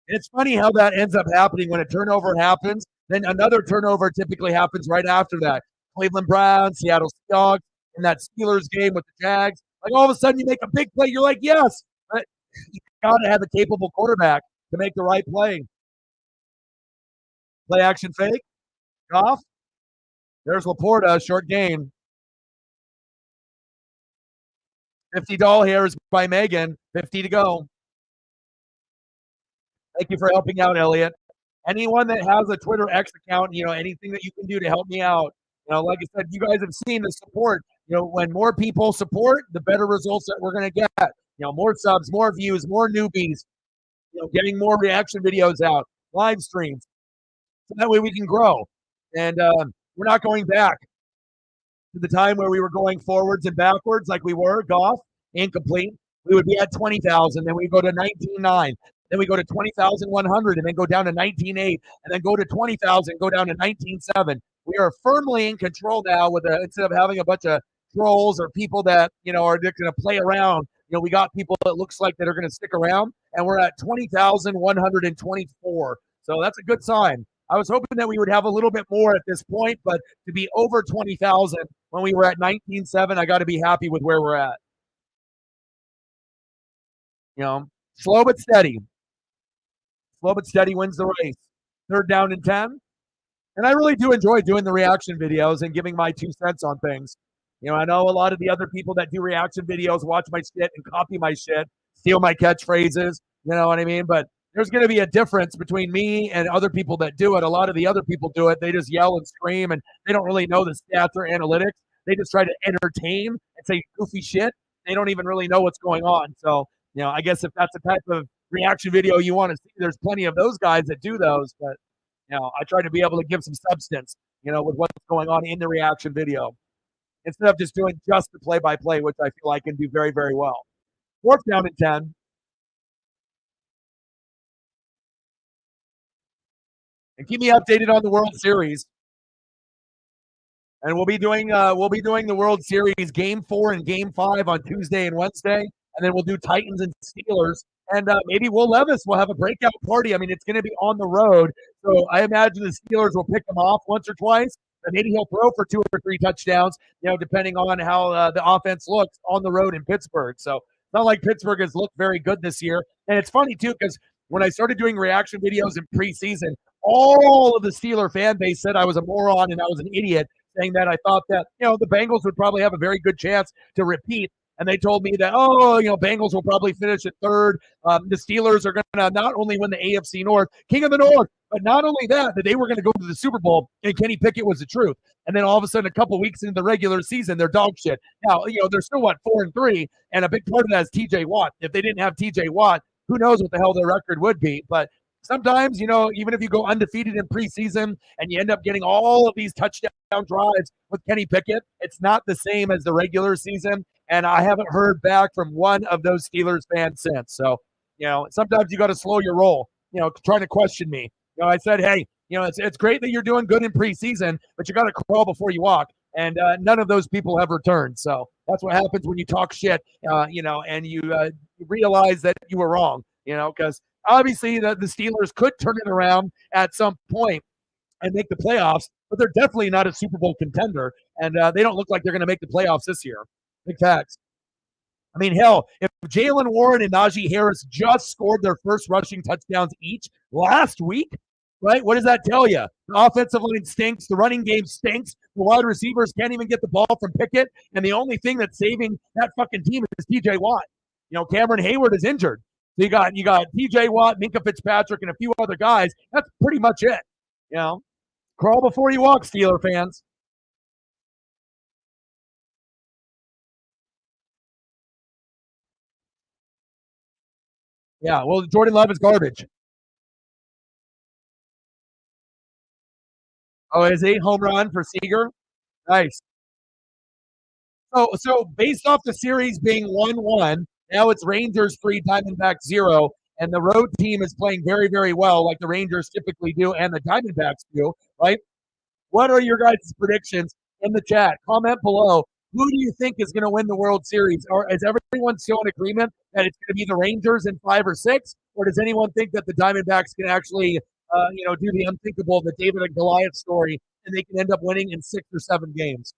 It's funny how that ends up happening when a turnover happens. Then another turnover typically happens right after that. Cleveland Browns, Seattle Seahawks, in that Steelers game with the Jags. Like all of a sudden, you make a big play. You're like, yes, but you got to have a capable quarterback to make the right play. Play action fake. Goff. There's Laporta, short gain. 50 doll hairs by Megan. 50 to go. Thank you for helping out, Elliot. Anyone that has a Twitter X account, anything that you can do to help me out. Like I said, you guys have seen the support. When more people support, the better results that we're going to get. More subs, more views, more newbies. Getting more reaction videos out, live streams, so that way we can grow. And we're not going back to the time where we were going forwards and backwards like we were. Golf incomplete. We would be at 20,000, then we go to 19.9. Then we go to 20,100 and then go down to 19.8 and then go to 20,000, go down to 19.7. We are firmly in control now instead of having a bunch of trolls or people that, are just going to play around. We got people that looks like that are going to stick around, and we're at 20,124. So that's a good sign. I was hoping that we would have a little bit more at this point, but to be over 20,000 when we were at 19.7, I got to be happy with where we're at. Slow but steady. Slow but steady wins the race. Third down and 10. And I really do enjoy doing the reaction videos and giving my 2 cents on things. I know a lot of the other people that do reaction videos watch my shit and copy my shit, steal my catchphrases. You know what I mean? But there's going to be a difference between me and other people that do it. A lot of the other people do it. They just yell and scream, and they don't really know the stats or analytics. They just try to entertain and say goofy shit. They don't even really know what's going on. So, I guess if that's the type of reaction video you want to see, there's plenty of those guys that do those. But, I try to be able to give some substance, with what's going on in the reaction video instead of just doing just the play-by-play, which I feel I can do very, very well. Fourth down and 10. And keep me updated on the World Series. And we'll be doing the World Series Game 4 and Game 5 on Tuesday and Wednesday, and then we'll do Titans and Steelers. And maybe Will Levis will have a breakout party. I mean, it's going to be on the road, so I imagine the Steelers will pick him off once or twice. And maybe he'll throw for 2 or 3 touchdowns, depending on how the offense looks on the road in Pittsburgh. So it's not like Pittsburgh has looked very good this year. And it's funny, too, because when I started doing reaction videos in preseason, all of the Steeler fan base said I was a moron and I was an idiot, saying that I thought that, the Bengals would probably have a very good chance to repeat. And they told me that, Bengals will probably finish at third. The Steelers are going to not only win the AFC North, King of the North, but not only that they were going to go to the Super Bowl, and Kenny Pickett was the truth. And then all of a sudden, a couple weeks into the regular season, they're dog shit. Now, they're still, 4-3, and a big part of that is TJ Watt. If they didn't have TJ Watt, who knows what the hell their record would be. But sometimes, even if you go undefeated in preseason and you end up getting all of these touchdown drives with Kenny Pickett, it's not the same as the regular season. And I haven't heard back from one of those Steelers fans since. So, sometimes you got to slow your roll, trying to question me. I said, hey, it's great that you're doing good in preseason, but you got to crawl before you walk. And none of those people have returned. So that's what happens when you talk shit, and you realize that you were wrong, because obviously the Steelers could turn it around at some point and make the playoffs, but they're definitely not a Super Bowl contender, and they don't look like they're going to make the playoffs this year. Big facts. I mean, hell, if Jaylen Warren and Najee Harris just scored their first rushing touchdowns each last week, right? What does that tell you? The offensive line stinks. The running game stinks. The wide receivers can't even get the ball from Pickett. And the only thing that's saving that fucking team is TJ Watt. Cameron Hayward is injured. So you got TJ Watt, Minkah Fitzpatrick, and a few other guys. That's pretty much it. Crawl before you walk, Steeler fans. Yeah, well, Jordan Love is garbage. Oh, is he home run for Seager? Nice. So based off the series being 1-1, now it's Rangers 3, Diamondbacks 0, and the road team is playing very, very well, like the Rangers typically do, and the Diamondbacks do, right? What are your guys' predictions in the chat? Comment below. Who do you think is going to win the World Series? Or is everyone still in agreement that it's going to be the Rangers in 5 or 6? Or does anyone think that the Diamondbacks can actually, do the unthinkable, the David and Goliath story, and they can end up winning in 6 or 7 games?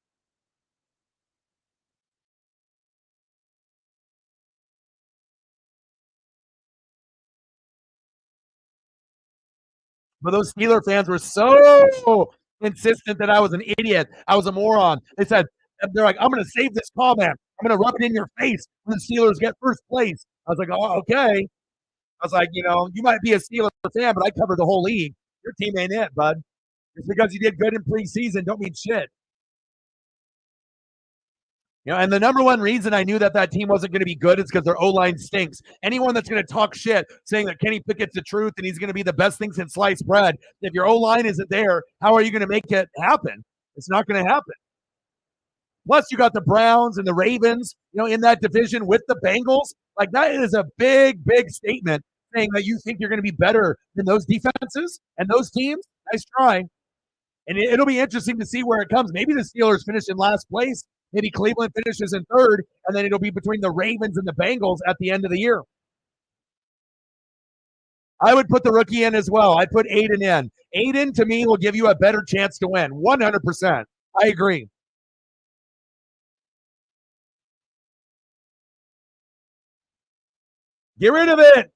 But those Steeler fans were so insistent that I was an idiot. I was a moron. They're like, I'm going to save this comment. I'm going to rub it in your face when the Steelers get first place. I was like, oh, okay. I was like, you might be a Steelers fan, but I cover the whole league. Your team ain't it, bud. Just because you did good in preseason don't mean shit. And the number one reason I knew that team wasn't going to be good is because their O-line stinks. Anyone that's going to talk shit saying that Kenny Pickett's the truth and he's going to be the best thing since sliced bread, if your O-line isn't there, how are you going to make it happen? It's not going to happen. Plus, you got the Browns and the Ravens, in that division with the Bengals. Like, that is a big, big statement saying that you think you're going to be better than those defenses and those teams. Nice try. And it'll be interesting to see where it comes. Maybe the Steelers finish in last place. Maybe Cleveland finishes in third, and then it'll be between the Ravens and the Bengals at the end of the year. I would put the rookie in as well. I'd put Aiden in. Aiden, to me, will give you a better chance to win. 100%. I agree. Get rid of it.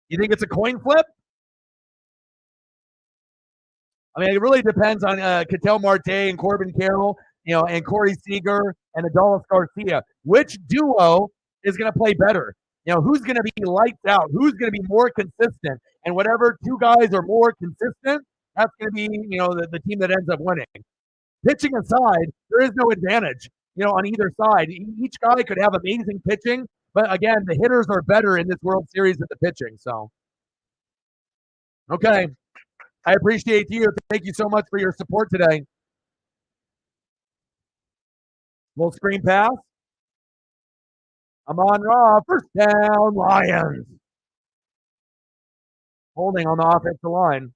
You think it's a coin flip? I mean, it really depends on Ketel Marte and Corbin Carroll, and Corey Seager and Adolis Garcia. Which duo is going to play better? Who's going to be lights out? Who's going to be more consistent? And whatever two guys are more consistent, that's going to be, the team that ends up winning. Pitching aside, there is no advantage, on either side. Each guy could have amazing pitching, but again, the hitters are better in this World Series than the pitching. So, okay. I appreciate you. Thank you so much for your support today. Little screen pass. Amon-Ra, first down, Lions. Holding on the offensive line.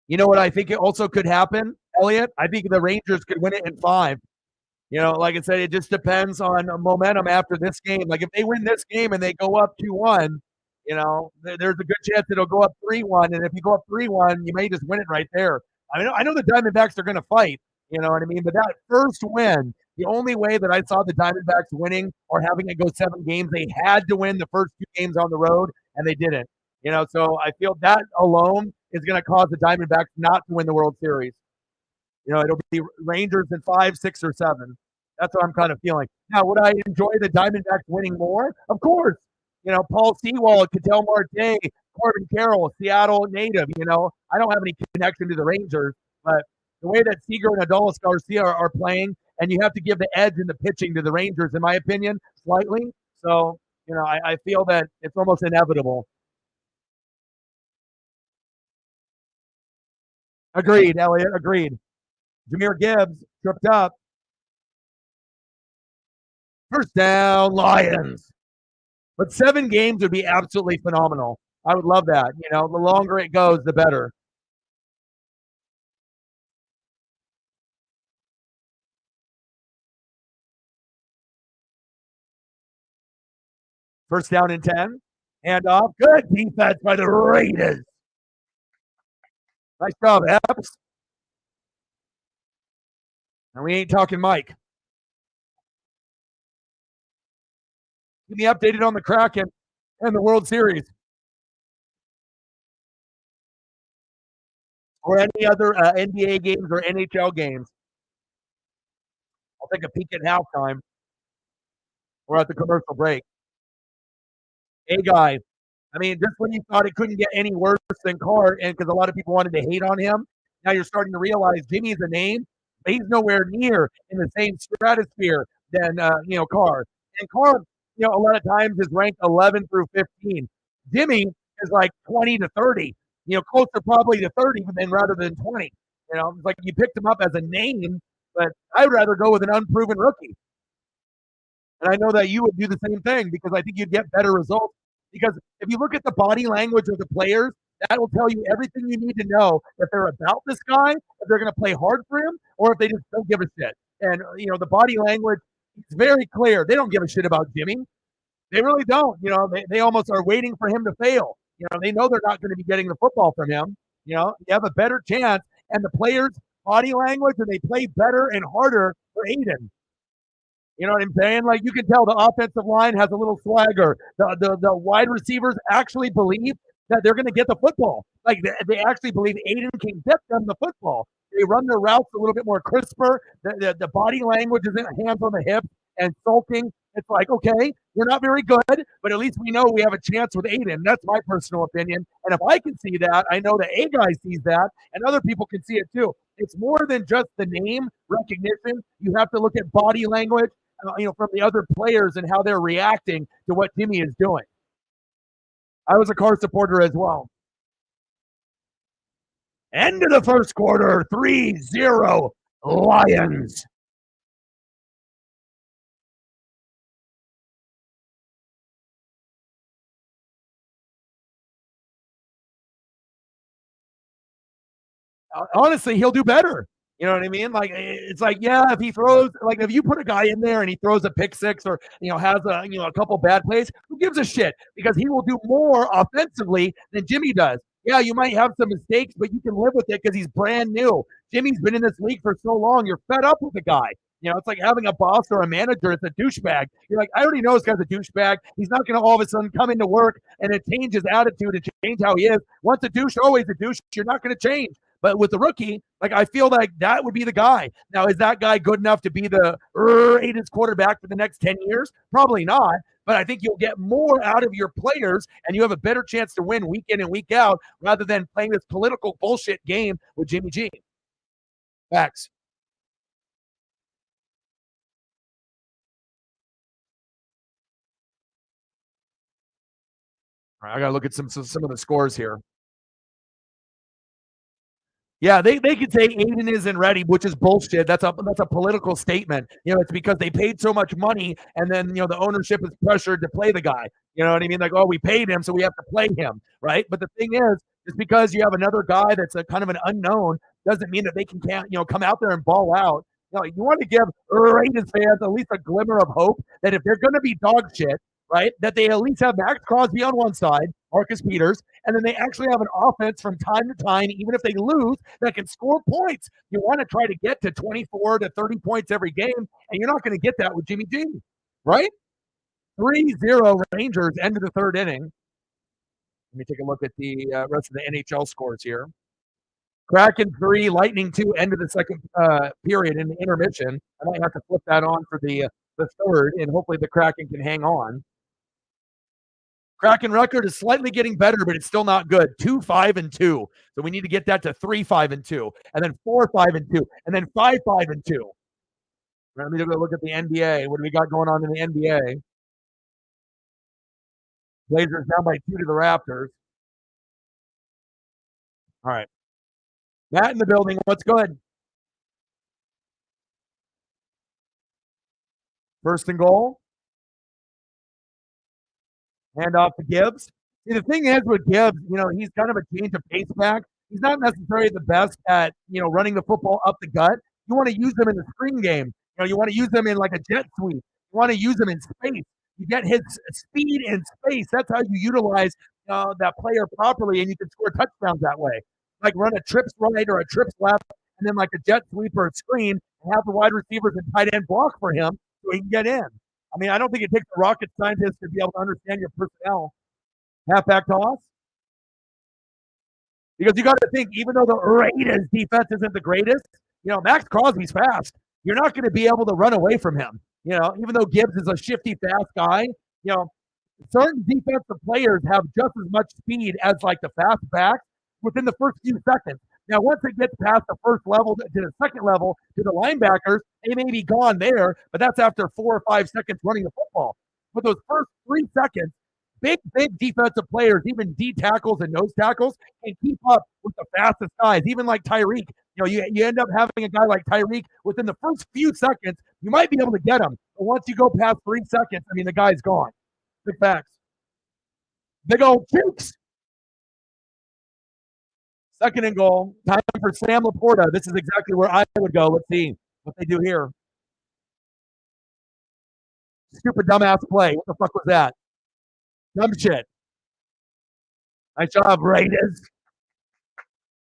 You know what I think it also could happen, Elliot? I think the Rangers could win it in 5. Like I said, it just depends on momentum after this game. Like if they win this game and they go up 2-1, there's a good chance it'll go up 3-1. And if you go up 3-1, you may just win it right there. I know the Diamondbacks are going to fight, you know what I mean? But that first win, the only way that I saw the Diamondbacks winning or having it go 7 games, they had to win the first 2 games on the road, and they didn't. So I feel that alone is going to cause the Diamondbacks not to win the World Series. It'll be Rangers in 5, 6, or 7. That's what I'm kind of feeling. Now, would I enjoy the Diamondbacks winning more? Of course. Paul Sewald, Ketel Marte, Corbin Carroll, Seattle native. I don't have any connection to the Rangers, but the way that Seager and Adolis Garcia are playing, and you have to give the edge in the pitching to the Rangers, in my opinion, slightly. So, I feel that it's almost inevitable. Agreed, Elliot. Agreed. Jahmyr Gibbs tripped up. First down, Lions. But 7 games would be absolutely phenomenal. I would love that. The longer it goes, the better. First down and 10. Hand off. Good defense by the Raiders. Nice job, Epps. And we ain't talking Mike. Keep me updated on the Kraken and the World Series or any other NBA games or NHL games. I'll take a peek at halftime or at the commercial break. Hey, guy. I mean, just when you thought it couldn't get any worse than Carr, and because a lot of people wanted to hate on him, now you're starting to realize Jimmy's a name, but he's nowhere near in the same stratosphere than Carr. And Carr, a lot of times is ranked 11 through 15. Jimmy is like 20 to 30, closer probably to 30 than rather than 20. It's like you picked him up as a name, but I'd rather go with an unproven rookie. And I know that you would do the same thing because I think you'd get better results. Because if you look at the body language of the players, that will tell you everything you need to know if they're about this guy, if they're going to play hard for him, or if they just don't give a shit. And, the body language is very clear. They don't give a shit about Jimmy. They really don't. They almost are waiting for him to fail. They know they're not going to be getting the football from him. You have a better chance. And the players' body language, and they play better and harder for Aiden. You know what I'm saying? Like, you can tell the offensive line has a little swagger. The wide receivers actually believe that they're going to get the football. Like, they actually believe Aiden can get them the football. They run their routes a little bit more crisper. The body language isn't hands on the hip and sulking. It's like, okay, we're not very good, but at least we know we have a chance with Aiden. That's my personal opinion. And if I can see that, I know that A guy sees that, and other people can see it too. It's more than just the name recognition. You have to look at body language, from the other players and how they're reacting to what Jimmy is doing. I was a Carr supporter as well. End of the first quarter, 3-0 Lions. Honestly, he'll do better. You know what I mean? Like, it's like, yeah, if he throws, like, if you put a guy in there and he throws a pick six or, has a couple bad plays, who gives a shit? Because he will do more offensively than Jimmy does. Yeah, you might have some mistakes, but you can live with it because he's brand new. Jimmy's been in this league for so long. You're fed up with the guy. It's like having a boss or a manager. It's a douchebag. You're like, I already know this guy's a douchebag. He's not going to all of a sudden come into work and it change his attitude and change how he is. Once a douche, always a douche. You're not going to change. But with the rookie, like, I feel like that would be the guy. Now, is that guy good enough to be the Aiden's quarterback for the next 10 years? Probably not. But I think you'll get more out of your players, and you have a better chance to win week in and week out rather than playing this political bullshit game with Jimmy G. Facts. All right, I got to look at some of the scores here. Yeah, they could say Aiden isn't ready, which is bullshit. That's a political statement. It's because they paid so much money, and then the ownership is pressured to play the guy. You know what I mean? Like, oh, we paid him, so we have to play him, right? But the thing is, just because you have another guy that's a kind of an unknown doesn't mean that they can't come out there and ball out. You want to give Raiders fans at least a glimmer of hope that if they're going to be dog shit, right, that they at least have Max Crosby on one side, Marcus Peters, and then they actually have an offense from time to time, even if they lose, that can score points. You want to try to get to 24 to 30 points every game, and you're not going to get that with Jimmy G, right? 3-0 Rangers, end of the third inning. Let me take a look at the rest of the NHL scores here. Kraken 3, Lightning 2, end of the second period in the intermission. I might have to flip that on for the third, and hopefully the Kraken can hang on. Kraken record is slightly getting better, but it's still not good. 2-5-2. So we need to get that to 3-5-2, and then 4-5-2, and then 5-5-2. Let me look at the NBA. What do we got going on in the NBA? Blazers down by 2 to the Raptors. All right. Matt in the building. What's good? First and goal. Hand off to Gibbs. See, the thing is with Gibbs, he's kind of a change of pace back. He's not necessarily the best at, running the football up the gut. You want to use him in the screen game. You want to use him in like a jet sweep. You want to use him in space. You get his speed in space. That's how you utilize that player properly, and you can score touchdowns that way. Like run a trips right or a trips left, and then like a jet sweep or a screen, and have the wide receivers and tight end block for him so he can get in. I mean, I don't think it takes a rocket scientist to be able to understand your personnel. Halfback toss. Because you got to think, even though the Raiders defense isn't the greatest, Max Crosby's fast. You're not going to be able to run away from him. Even though Gibbs is a shifty, fast guy, certain defensive players have just as much speed as like the fast backs within the first few seconds. Now, once it gets past the first level to the second level to the linebackers, they may be gone there, but that's after 4 or 5 seconds running the football. But those first 3 seconds, big defensive players, even D tackles and nose tackles, can keep up with the fastest guys, even like Tyreek. You end up having a guy like Tyreek within the first few seconds, you might be able to get him. But once you go past 3 seconds, I mean, the guy's gone. Big facts. Big old Jukes. Second and goal. Time for Sam Laporta. This is exactly where I would go. Let's see what they do here. Stupid dumbass play. What the fuck was that? Dumb shit. Nice job, Raiders.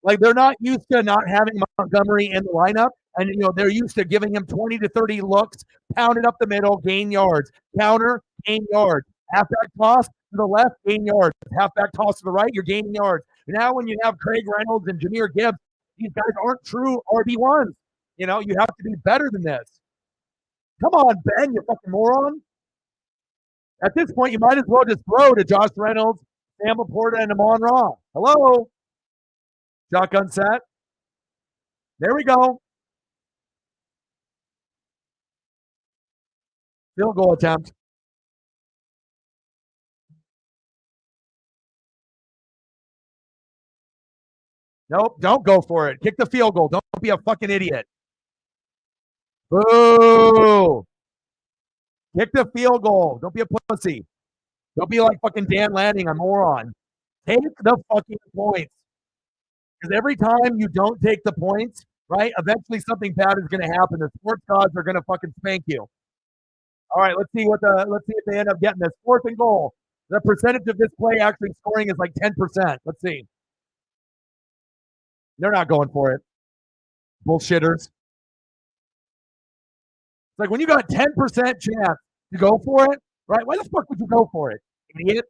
Like, they're not used to not having Montgomery in the lineup, and they're used to giving him 20 to 30 looks, pounded up the middle, gain yards, counter, gain yards, halfback toss to the left, gain yards, halfback toss to the right, you're gaining yards. Now, when you have Craig Reynolds and Jahmyr Gibbs, these guys aren't true RB1s. You have to be better than this. Come on, Ben, you fucking moron. At this point, you might as well just throw to Josh Reynolds, Sam Laporta, and Amon-Ra. Hello? Shotgun set. There we go. Field goal attempt. Nope, don't go for it. Kick the field goal. Don't be a fucking idiot. Boo! Kick the field goal. Don't be a pussy. Don't be like fucking Dan Lanning, a moron. Take the fucking points. Because every time you don't take the points, right, eventually something bad is going to happen. The sports gods are going to fucking spank you. All right, let's see if they end up getting this. 4th and goal. The percentage of this play actually scoring is like 10%. Let's see. They're not going for it. Bullshitters. It's like when you got 10% chance to go for it, right? Why the fuck would you go for it, idiot?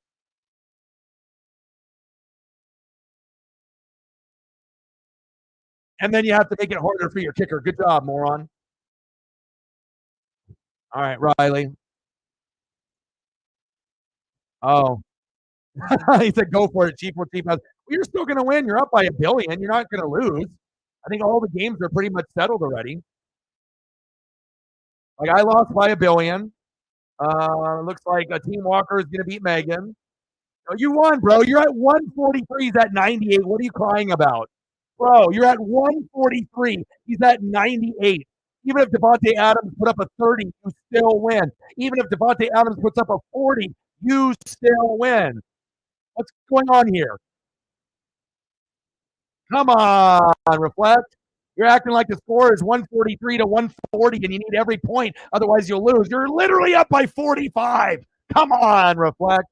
And then you have to make it harder for your kicker. Good job, moron. All right, Riley. Oh. He said, go for it, Chief. What Chief has. Well, you're still going to win. You're up by $1 billion. You're not going to lose. I think all the games are pretty much settled already. Like, I lost by $1 billion. Looks like Team Walker is going to beat Megan. Oh, you won, bro. You're at 143. He's at 98. What are you crying about? Bro, you're at 143. He's at 98. Even if Davante Adams put up a 30, you still win. Even if Davante Adams puts up a 40, you still win. What's going on here? Come on, reflect. You're acting like the score is 143 to 140 and you need every point. Otherwise, you'll lose. You're literally up by 45. Come on, reflect.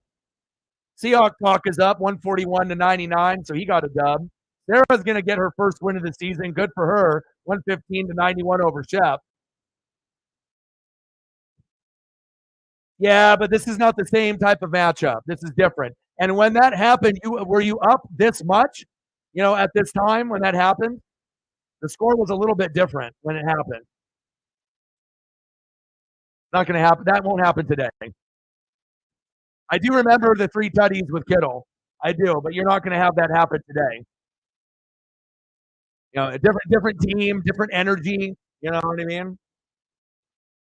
Seahawk talk is up 141 to 99, so he got a dub. Sarah's going to get her first win of the season. Good for her. 115 to 91 over Shep. Yeah, but this is not the same type of matchup. This is different. And when that happened, were you up this much? At this time when that happened, the score was a little bit different when it happened. Not going to happen. That won't happen today. I do remember the 3 tutties with Kittle. I do, but you're not going to have that happen today. A different team, different energy. You know what I mean?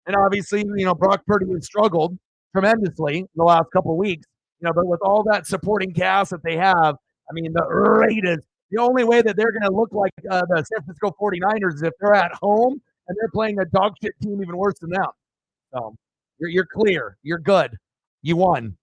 And obviously, Brock Purdy has struggled tremendously the last couple of weeks. But with all that supporting cast that they have, I mean, the Raiders, the only way that they're going to look like the San Francisco 49ers is if they're at home and they're playing a dog shit team even worse than them. So you're clear. You're good. You won.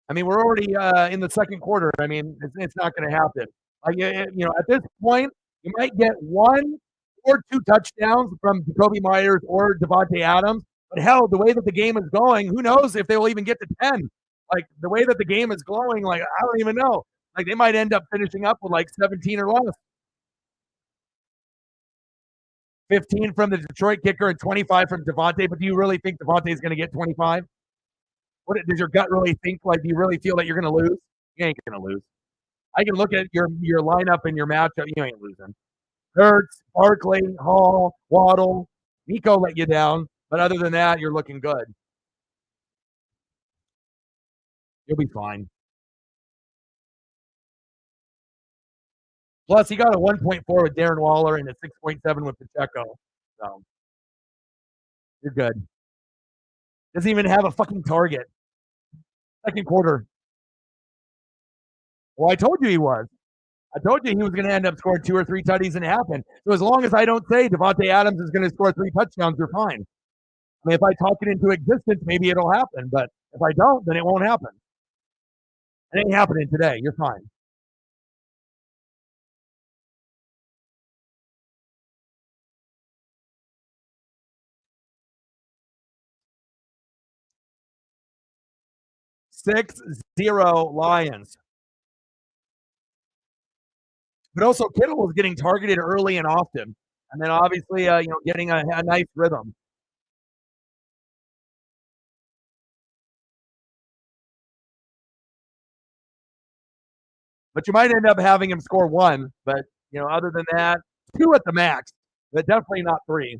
I mean, we're already in the second quarter. I mean, it's not going to happen. Like, at this point, you might get 1 or 2 touchdowns from Jacoby Myers or Davante Adams. But hell, the way that the game is going, who knows if they will even get to 10. Like, the way that the game is going, like, I don't even know. Like, they might end up finishing up with, like, 17 or less. 15 from the Detroit kicker and 25 from Devontae. But do you really think Devontae is going to get 25? What does your gut really think? Like, do you really feel that you're going to lose? You ain't going to lose. I can look at your lineup and your matchup. You ain't losing. Hurts, Barkley, Hall, Waddle, Nico let you down, but other than that, you're looking good. You'll be fine. Plus, he got a 1.4 with Darren Waller and a 6.7 with Pacheco. So you're good. Doesn't even have a fucking target. Second quarter. Well, I told you he was. I told you he was going to end up scoring 2 or 3 tutties and it happened. So as long as I don't say Devontae Adams is going to score 3 touchdowns, you're fine. I mean, if I talk it into existence, maybe it'll happen. But if I don't, then it won't happen. It ain't happening today. You're fine. Six zero Lions. But also Kittle was getting targeted early and often, and then obviously, getting a nice rhythm. But you might end up having him score 1, but other than that, 2 at the max, but definitely not 3.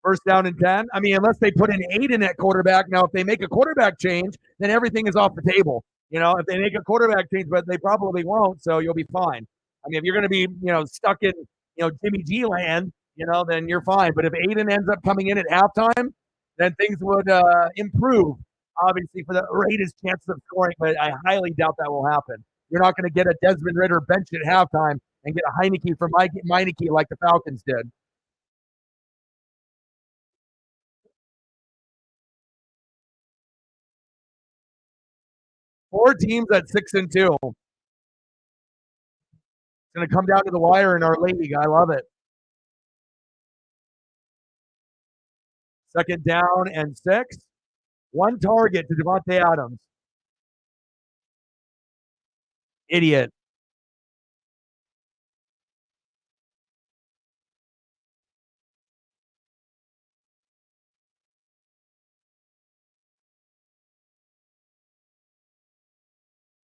First down and 10. I mean, unless they put an 8 in at quarterback. Now, if they make a quarterback change, then everything is off the table. If they make a quarterback change, but they probably won't, so you'll be fine. I mean, if you're going to be, stuck in, Jimmy G land, then you're fine. But if Aiden ends up coming in at halftime, then things would improve, obviously, for the Raiders' chances of scoring. But I highly doubt that will happen. You're not going to get a Desmond Ridder bench at halftime and get a Heineke from Meineke like the Falcons did. 4 teams at 6-2. It's going to come down to the wire in our league. I love it. Second down and 6. 1 target to Devontae Adams. Idiot.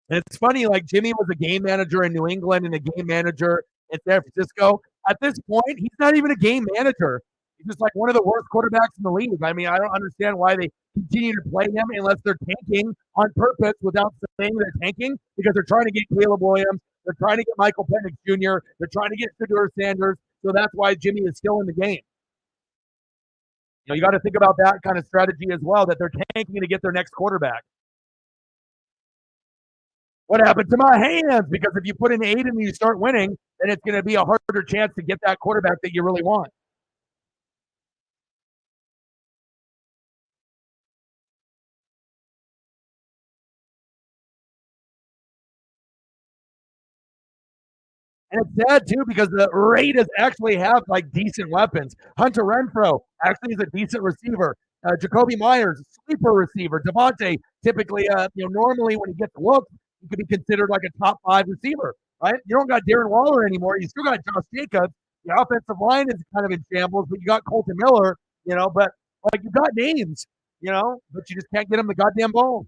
And it's funny, like Jimmy was a game manager in New England and a game manager in San Francisco. At this point, he's not even a game manager. He's just like one of the worst quarterbacks in the league. I mean, I don't understand why they continue to play him unless they're tanking on purpose without saying they're tanking because they're trying to get Caleb Williams. They're trying to get Michael Penix Jr. They're trying to get Shedeur Sanders. So that's why Jimmy is still in the game. You got to think about that kind of strategy as well, that they're tanking to get their next quarterback. What happened to my hands? Because if you put an 8 and you start winning, then it's going to be a harder chance to get that quarterback that you really want. And it's sad too because the Raiders actually have like decent weapons. Hunter Renfrow actually is a decent receiver. Jacoby Myers, sleeper receiver. Devontae, typically, normally when he gets looked, he could be considered like a top 5 receiver, right? You don't got Darren Waller anymore. You still got Josh Jacobs. The offensive line is kind of in shambles, but you got Colton Miller, but like you got names, but you just can't get him the goddamn ball.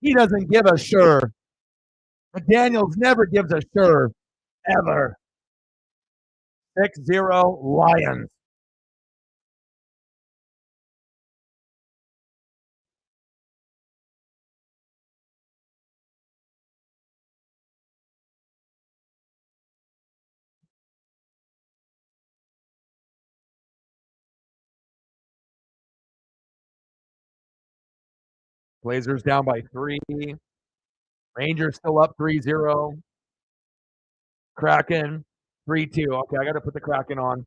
He doesn't give a sure. McDaniels never gives a sure, ever. 6-0 Lions. Blazers down by 3. Rangers still up 3-0. Kraken 3-2. Okay, I got to put the Kraken on.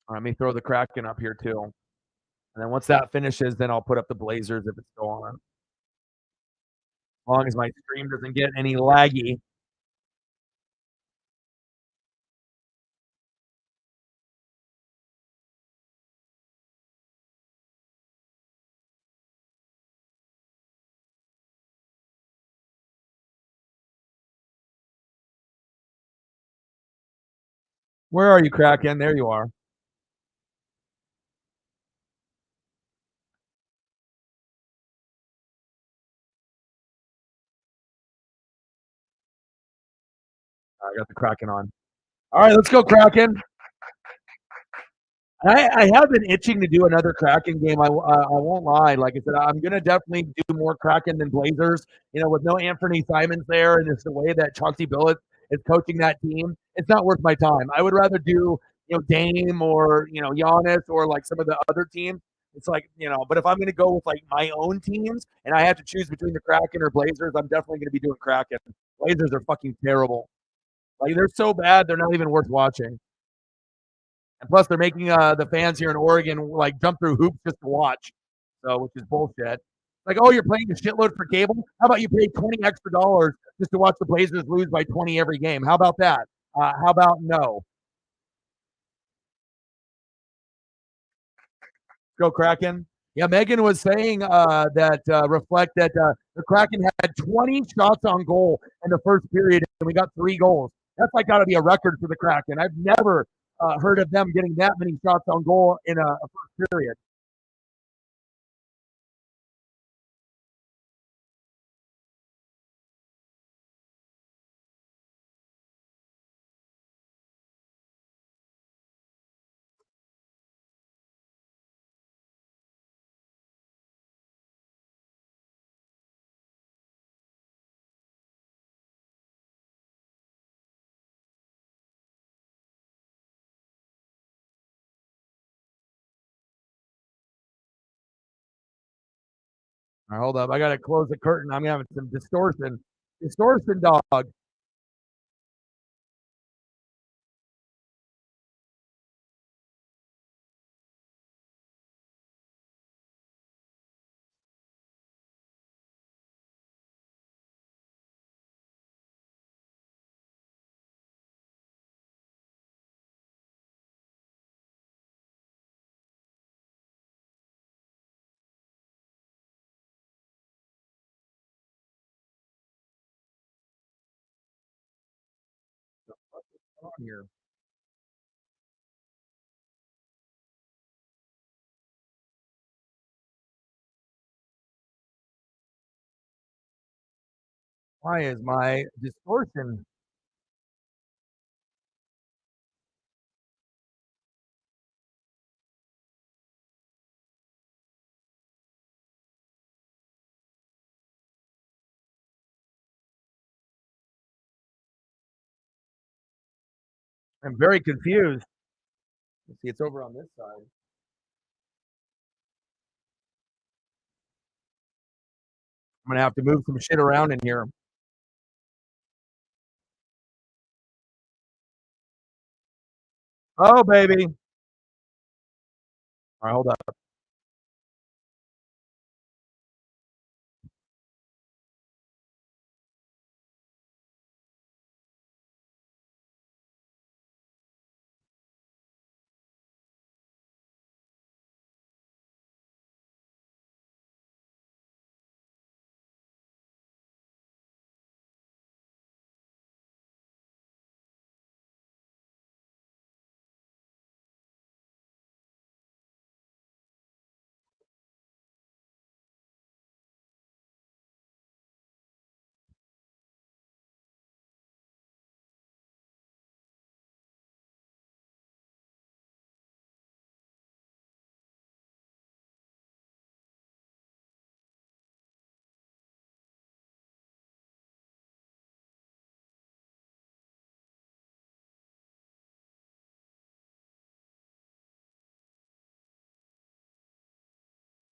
Let me throw the Kraken up here too. And then once that finishes, then I'll put up the Blazers if it's still on. As long as my stream doesn't get any laggy. Where are you, Kraken? There you are. I got the Kraken on. All right, let's go, Kraken. I have been itching to do another Kraken game. I won't lie. Like I said, I'm gonna definitely do more Kraken than Blazers. You know, with no Anthony Simons there, and it's the way that Chauncey Billups is coaching that team. It's not worth my time. I would rather do Dame or Giannis or like some of the other teams. It's like but if I'm gonna go with like my own teams and I have to choose between the Kraken or Blazers, I'm definitely gonna be doing Kraken. Blazers are fucking terrible. Like they're so bad, they're not even worth watching. And plus, they're making the fans here in Oregon like jump through hoops just to watch, so which is bullshit. Like, oh, you're paying a shitload for cable? How about you pay $20 extra just to watch the Blazers lose by 20 every game? How about that? How about no? Go Kraken. Yeah, Megan was saying that reflect that the Kraken had 20 shots on goal in the first period, and we got 3 goals. That's like got to be a record for the Kraken. I've never heard of them getting that many shots on goal in a first period. All right, hold up. I got to close the curtain. I'm having some distortion. Distortion, dog. Come on here. Why is my distortion? I'm very confused. Let's see, it's over on this side. I'm gonna have to move some shit around in here. Oh, baby. All right, hold up.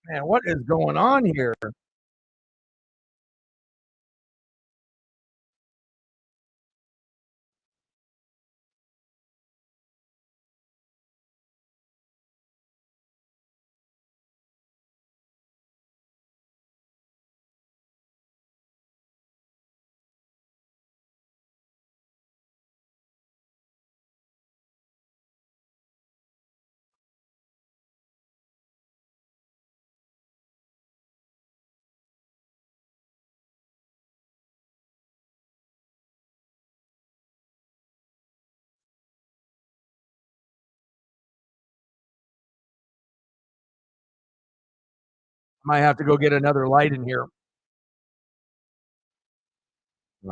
Man, what is going on here? Might have to go get another light in here. All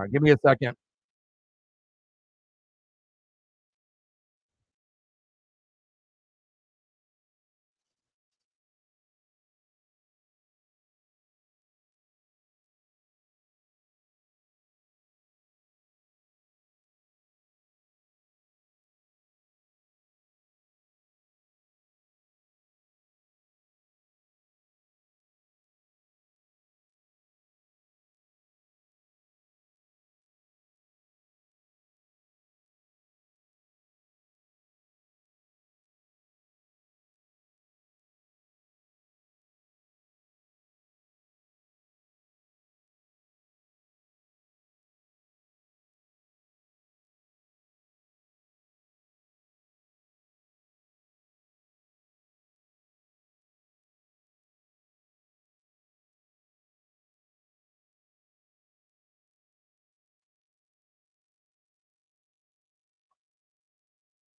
right, give me a second.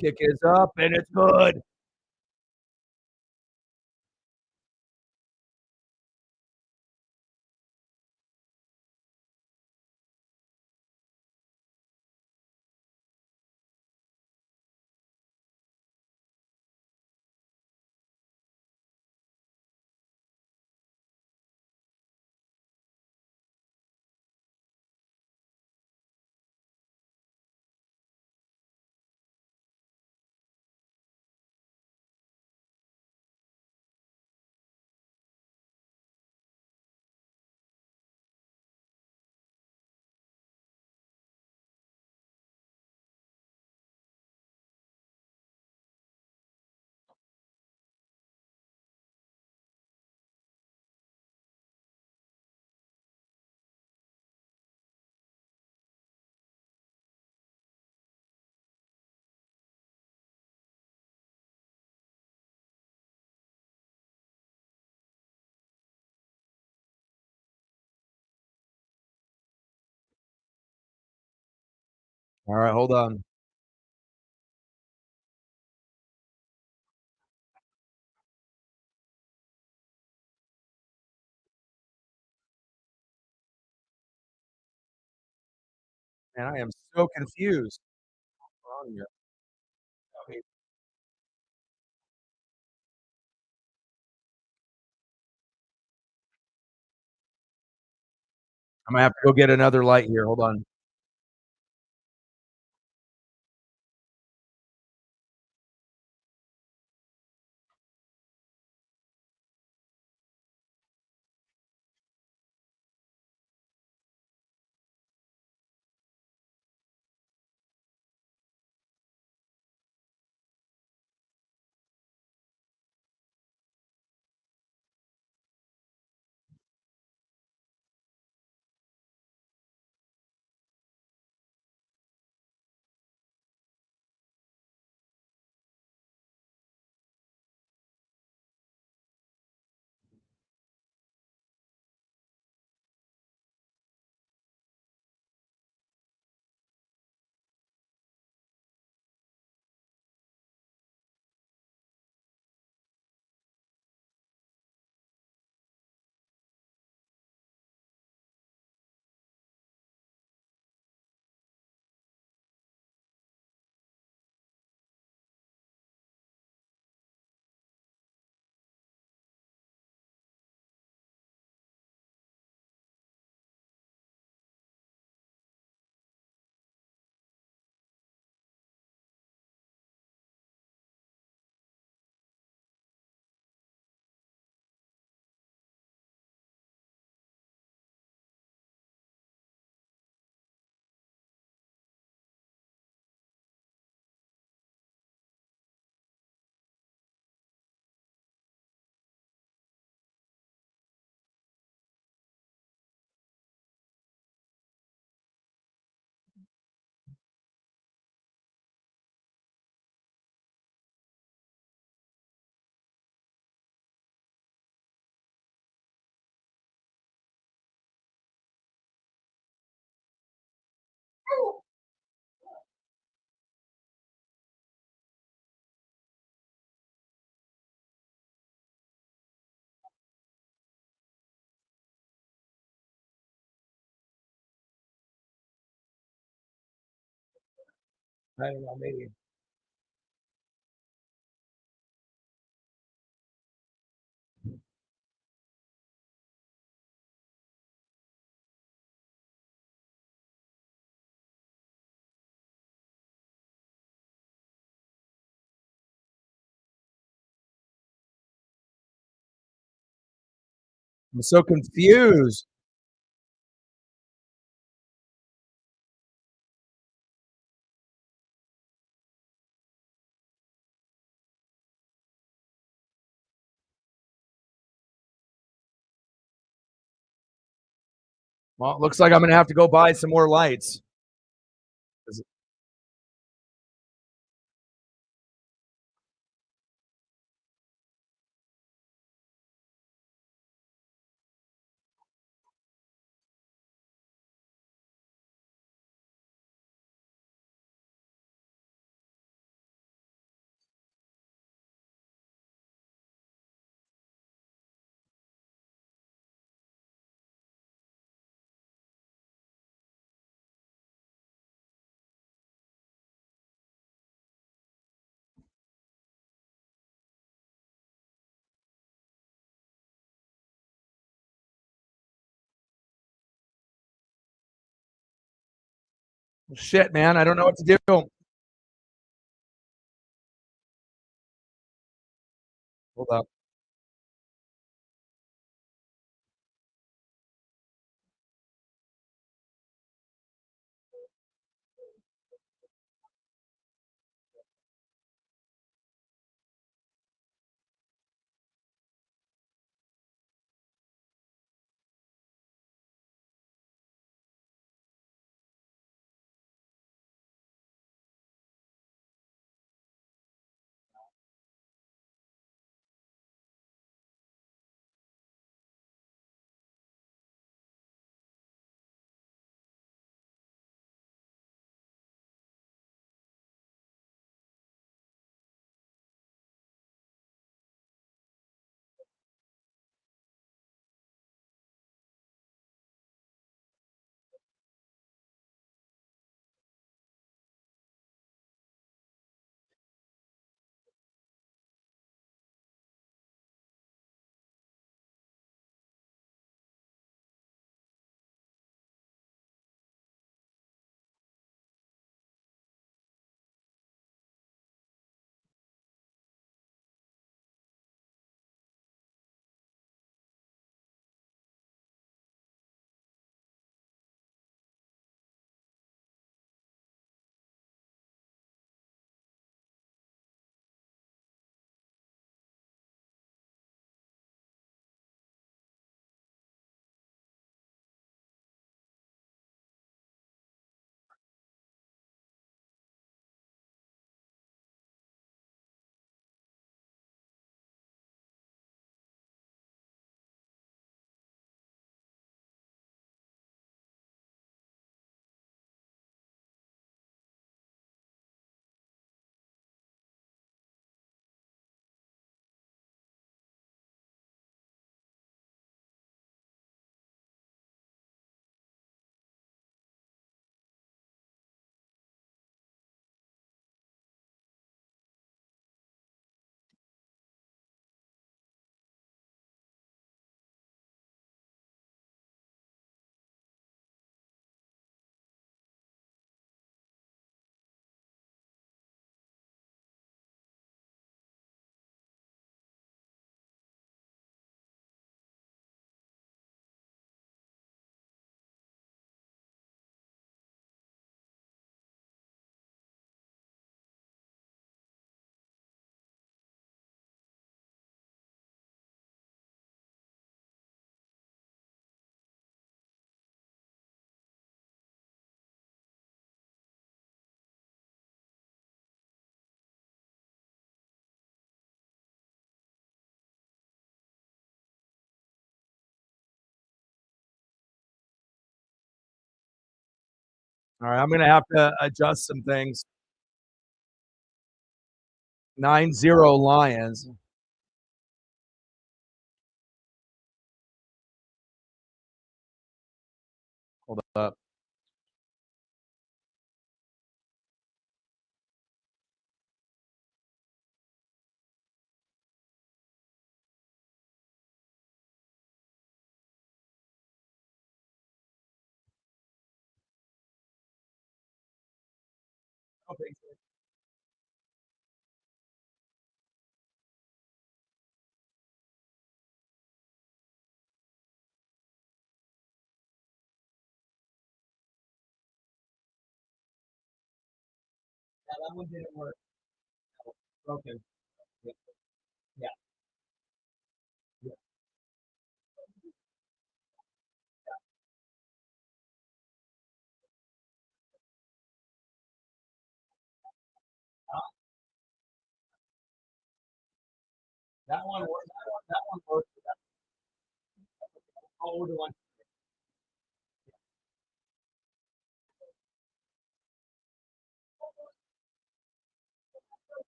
Kick is up and it's good. All right, hold on. Man, I am so confused. What's wrong here? Okay, I'm gonna have to go get another light here. Hold on. Depending on me. I'm so confused. Well, it looks like I'm gonna have to go buy some more lights. Shit, man, I don't know what to do. Hold up. All right, I'm gonna have to adjust some things. 9-0 Lions. Hold up. Okay. Yeah, that one didn't work. Broken. Yeah, yeah, yeah. That one worked. That one worked. Oh, the one.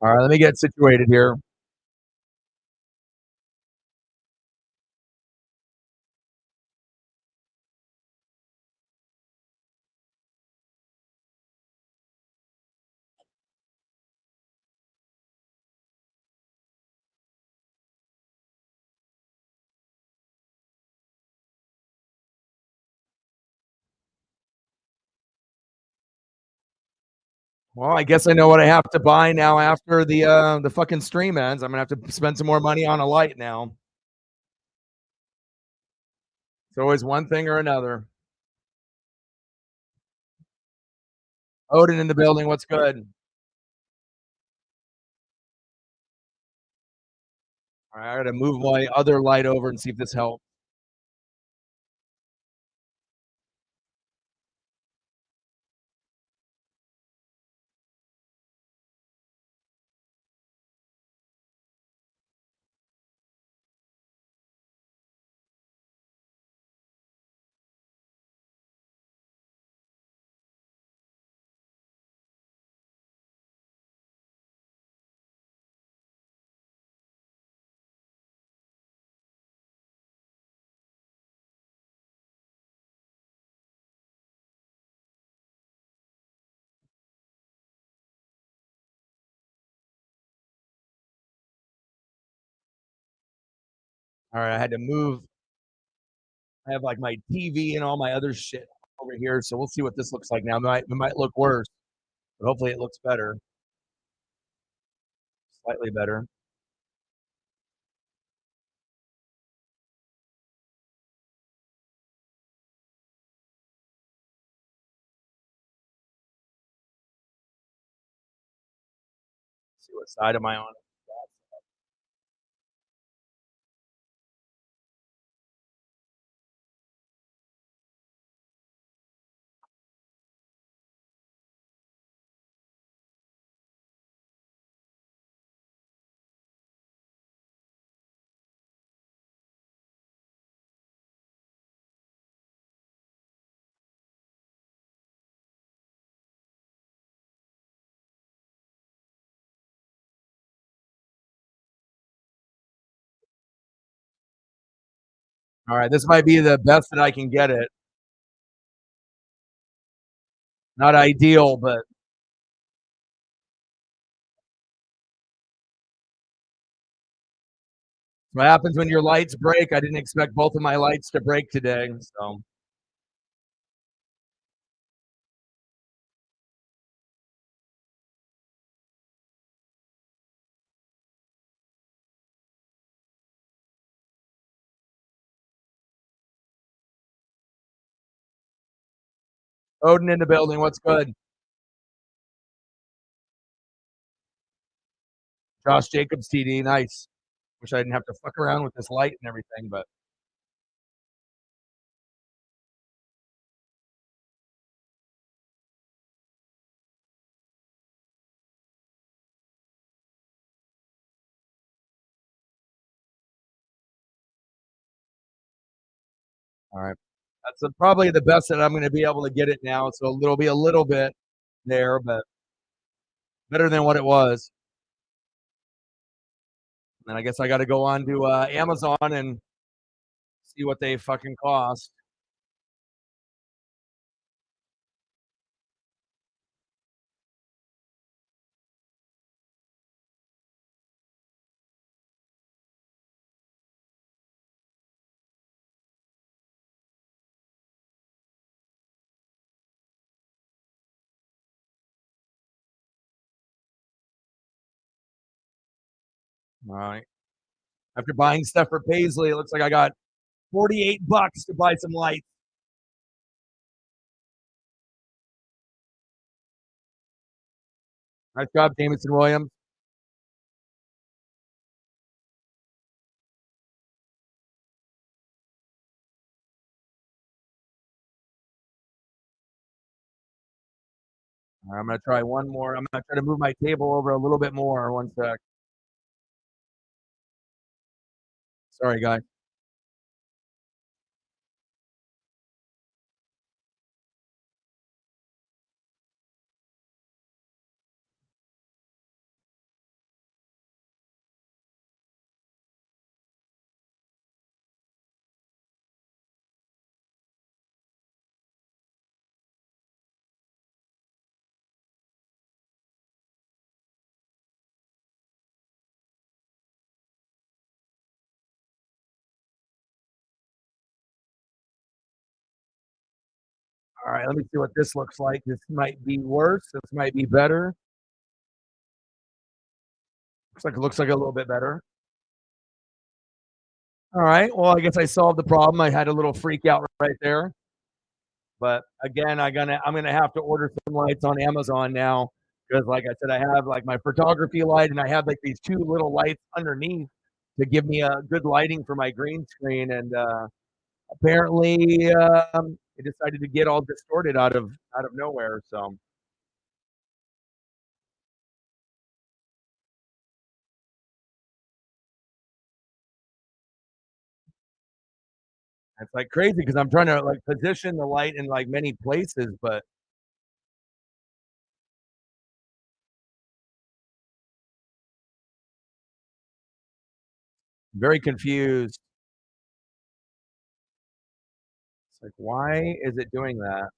All right, let me get situated here. Well, I guess I know what I have to buy now after the fucking stream ends. I'm gonna have to spend some more money on a light now. It's always one thing or another. Odin in the building. What's good? All right, I gotta move my other light over and see if this helps. All right, I had to move. I have like my TV and all my other shit over here, so we'll see what this looks like now. It might look worse, but hopefully it looks better, slightly better. See what side am I on? All right, this might be the best that I can get it. Not ideal, but what happens when your lights break. I didn't expect both of my lights to break today. So Odin in the building. What's good? Josh Jacobs TD. Nice. Wish I didn't have to fuck around with this light and everything, but all right. That's probably the best that I'm going to be able to get it now. So it'll be a little bit there, but better than what it was. And I guess I got to go on to Amazon and see what they fucking cost. All right. After buying stuff for Paisley, it looks like I got $48 to buy some lights. Nice job, Jameson Williams. I'm gonna try one more. I'm gonna try to move my table over a little bit more. One sec. Sorry, guys. All right, let me see what this looks like. This might be worse. This might be better. Looks like a little bit better. All right. Well, I guess I solved the problem. I had a little freak out right there. But again, I'm gonna have to order some lights on Amazon now because, like I said, I have like my photography light, and I have like these two little lights underneath to give me a good lighting for my green screen. And apparently, it decided to get all distorted out of nowhere. So it's like crazy because I'm trying to like position the light in like many places, but very confused. It's like, why is it doing that?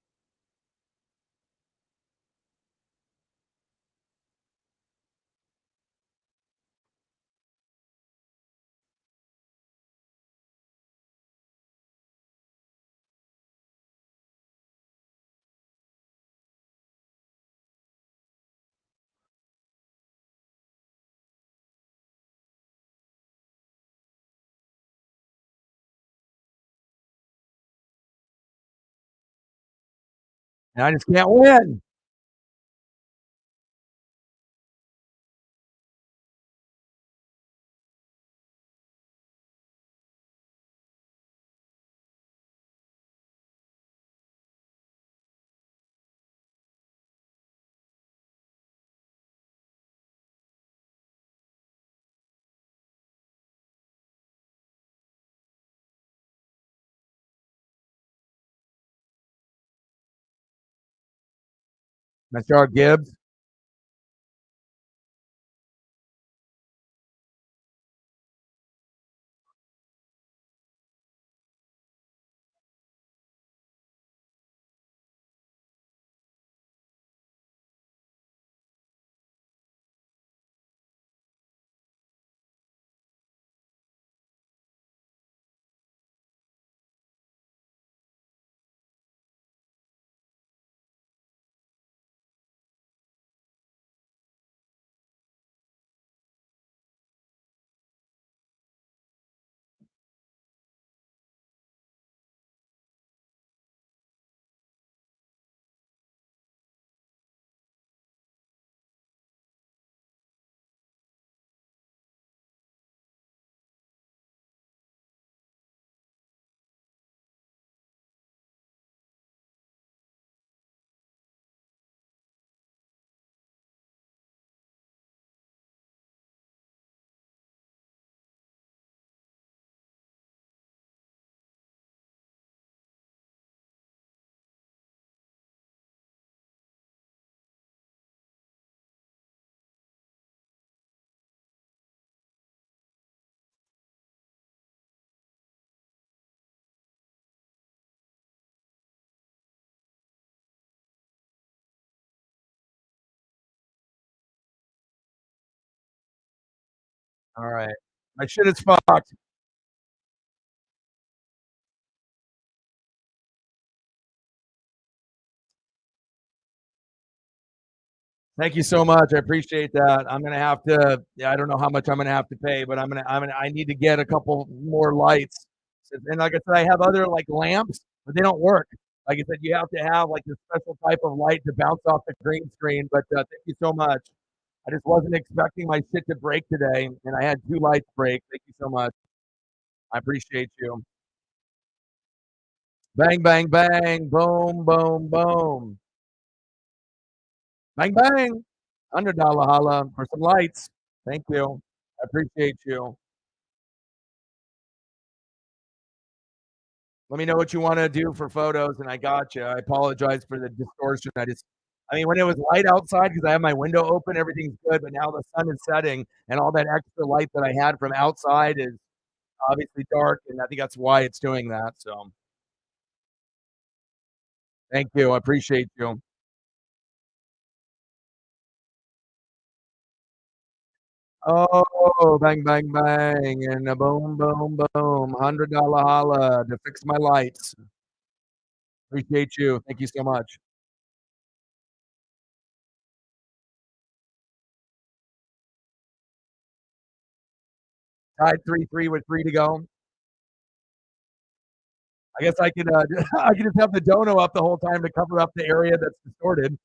And I just can't win. Nice job, Gibbs. All right. My shit is fucked. Thank you so much. I appreciate that. I'm gonna have to. Yeah, I don't know how much I'm gonna have to pay, but I need to get a couple more lights. And like I said, I have other like lamps, but they don't work. Like I said, you have to have like this special type of light to bounce off the green screen. But thank you so much. I just wasn't expecting my shit to break today, and I had two lights break. Thank you so much. I appreciate you. Bang, bang, bang, boom, boom, boom. Bang, bang. $100 holla for some lights. Thank you. I appreciate you. Let me know what you want to do for photos, and I got you. I apologize for the distortion. I mean, when it was light outside because I have my window open, everything's good. But now the sun is setting, and all that extra light that I had from outside is obviously dark, and I think that's why it's doing that. So, thank you. I appreciate you. Oh, bang, bang, bang, and a boom, boom, boom. $100 holla to fix my lights. Appreciate you. Thank you so much. Tied 3-3 with 3 to go. I guess I could, I could just have the dono up the whole time to cover up the area that's distorted.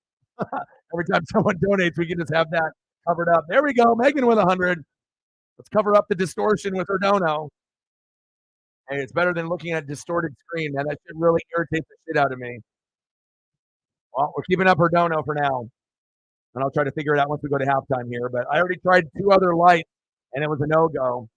Every time someone donates, we can just have that covered up. There we go. Megan with 100. Let's cover up the distortion with her dono. Hey, it's better than looking at a distorted screen, man. That shit really irritates the shit out of me. Well, we're keeping up her dono for now, and I'll try to figure it out once we go to halftime here. But I already tried two other lights, and it was a no go.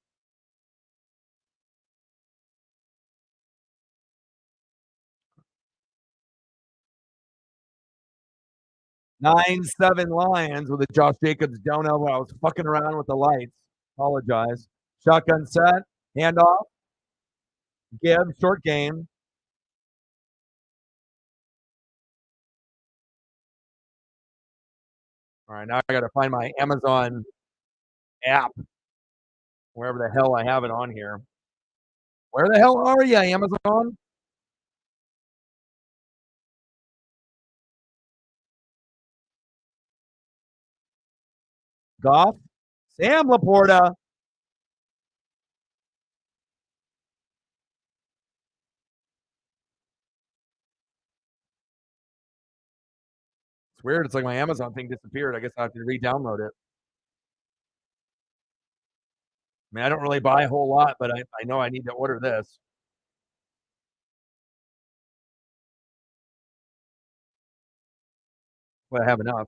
9-7 Lions with a Josh Jacobs dono when I was fucking around with the lights. Apologize. Shotgun set, handoff, give, short game. All right, now I got to find my Amazon app, wherever the hell I have it on here. Where the hell are you, Amazon? Goff, Sam Laporta. It's weird. It's like my Amazon thing disappeared. I guess I have to re-download it. I mean, I don't really buy a whole lot, but I know I need to order this. Well, I have enough.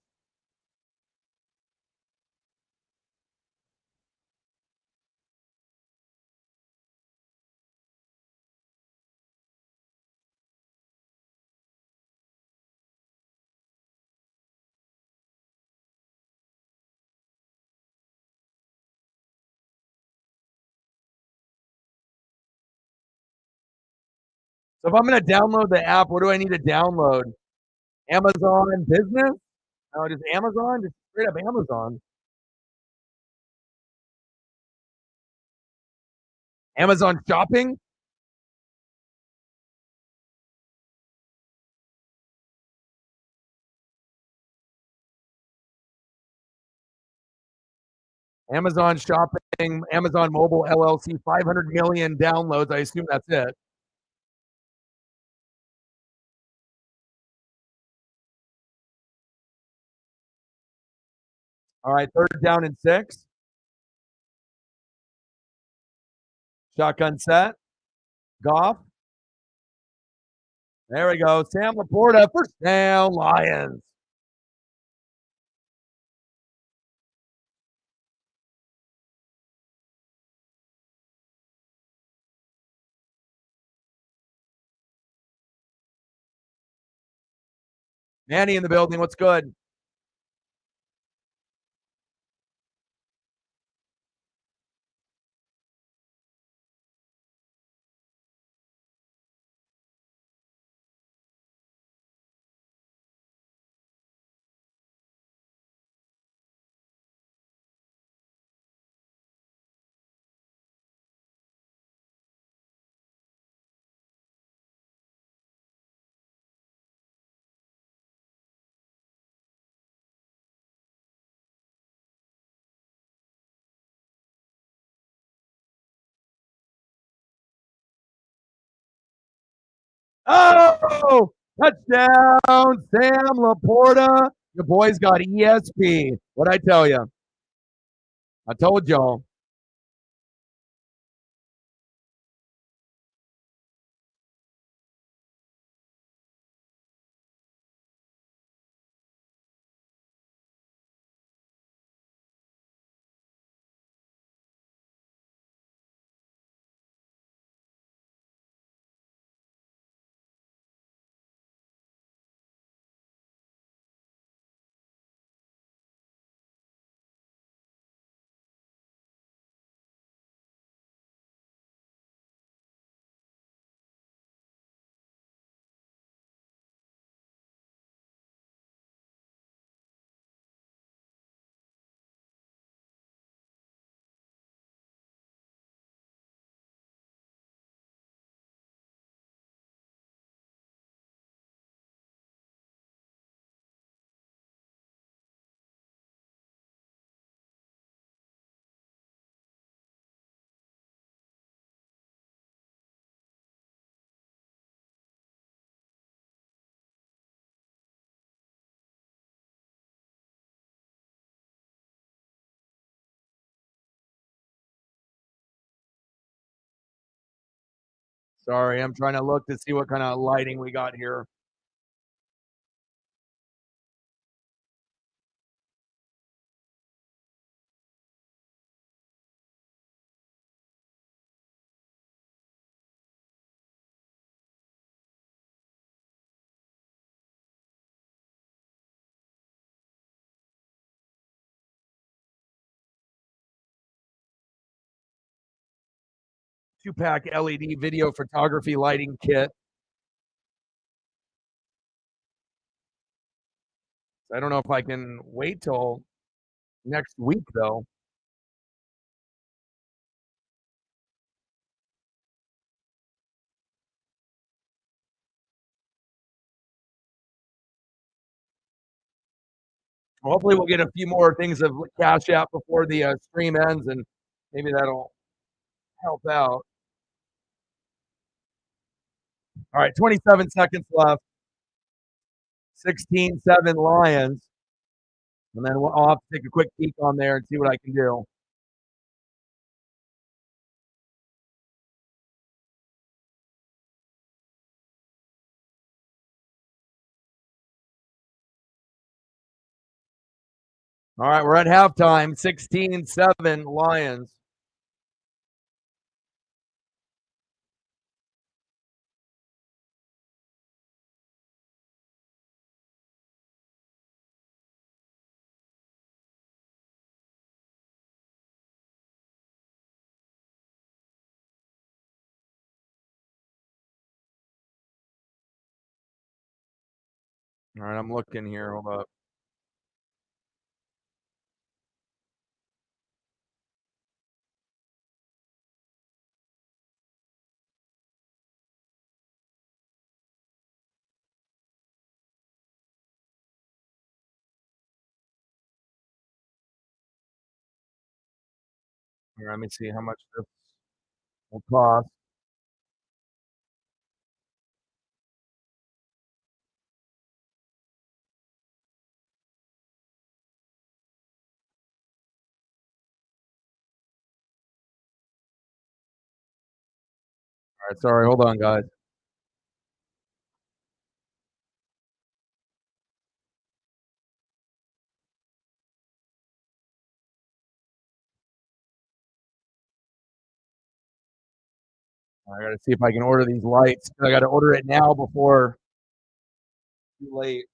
So if I'm going to download the app, what do I need to download? Amazon Business? No, just Amazon? Just straight up Amazon. Amazon Shopping? Amazon Shopping, Amazon Mobile LLC, 500 million downloads. I assume that's it. All right, third down and 6. Shotgun set. Goff. There we go. Sam Laporta, first down, Lions. Manny in the building. What's good? Oh, touchdown, Sam Laporta. Your boy's got ESP. What'd I tell you? I told y'all. Sorry, I'm trying to look to see what kind of lighting we got here. Two-pack LED video photography lighting kit. I don't know if I can wait till next week though. Hopefully, we'll get a few more things of Cash App before the stream ends, and maybe that'll help out. All right, 27 seconds left. 16-7 Lions. And then I'll have to take a quick peek on there and see what I can do. All right, we're at halftime. 16-7 Lions. All right, I'm looking here. Hold up. Here, let me see how much this will cost. All right, sorry. Hold on, guys. I got to see if I can order these lights. I got to order it now before too late.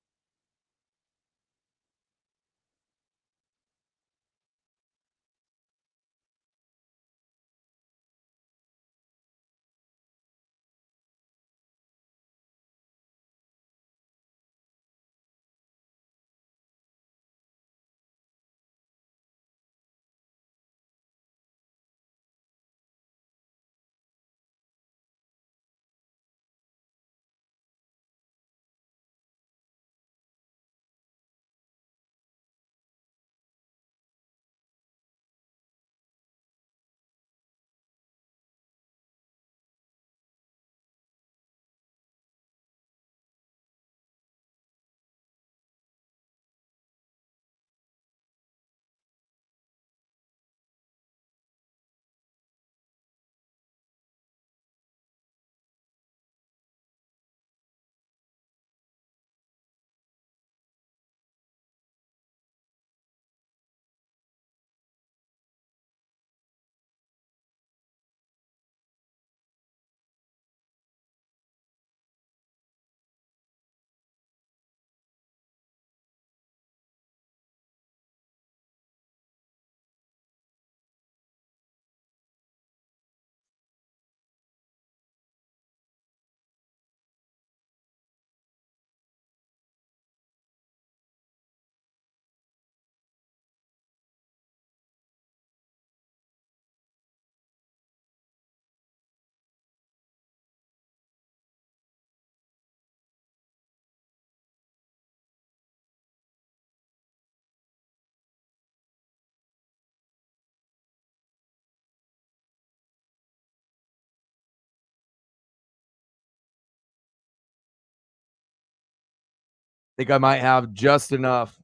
Think I might have just enough,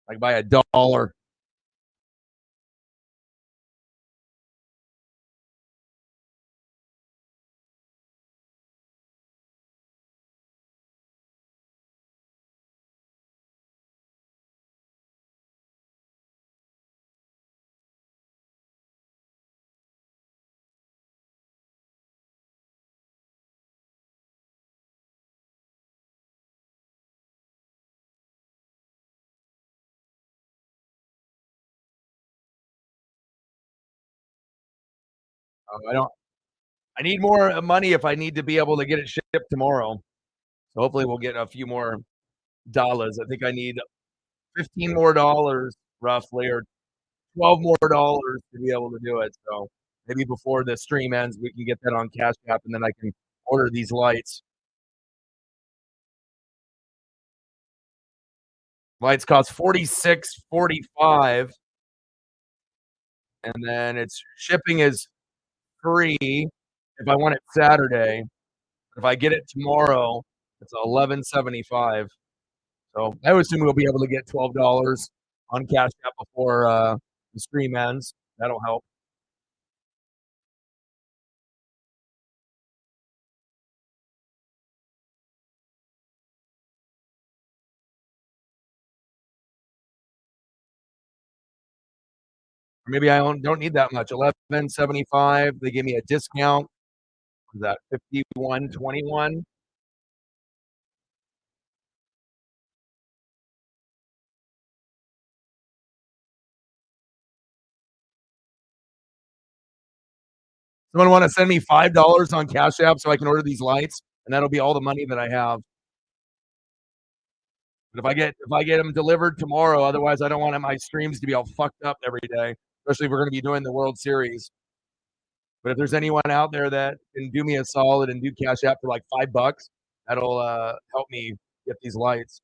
like by $1. I don't. I need more money if I need to be able to get it shipped tomorrow. So hopefully we'll get a few more dollars. I think I need 15 more dollars roughly, or 12 more dollars to be able to do it. So maybe before the stream ends, we can get that on Cash App, and then I can order these lights. Lights cost 46.45, and then it's shipping is free if I want it Saturday. If I get it tomorrow, it's 11.75. So I would assume we'll be able to get $12 on Cash App before the stream ends. That'll help. Or maybe I don't need that much. 11.75. They gave me a discount. Was that 51.21? Someone want to send me $5 on Cash App so I can order these lights, and that'll be all the money that I have. But if I get them delivered tomorrow, otherwise I don't want my streams to be all fucked up every day, especially if we're going to be doing the World Series. But if there's anyone out there that can do me a solid and do Cash App for like $5, that'll help me get these lights.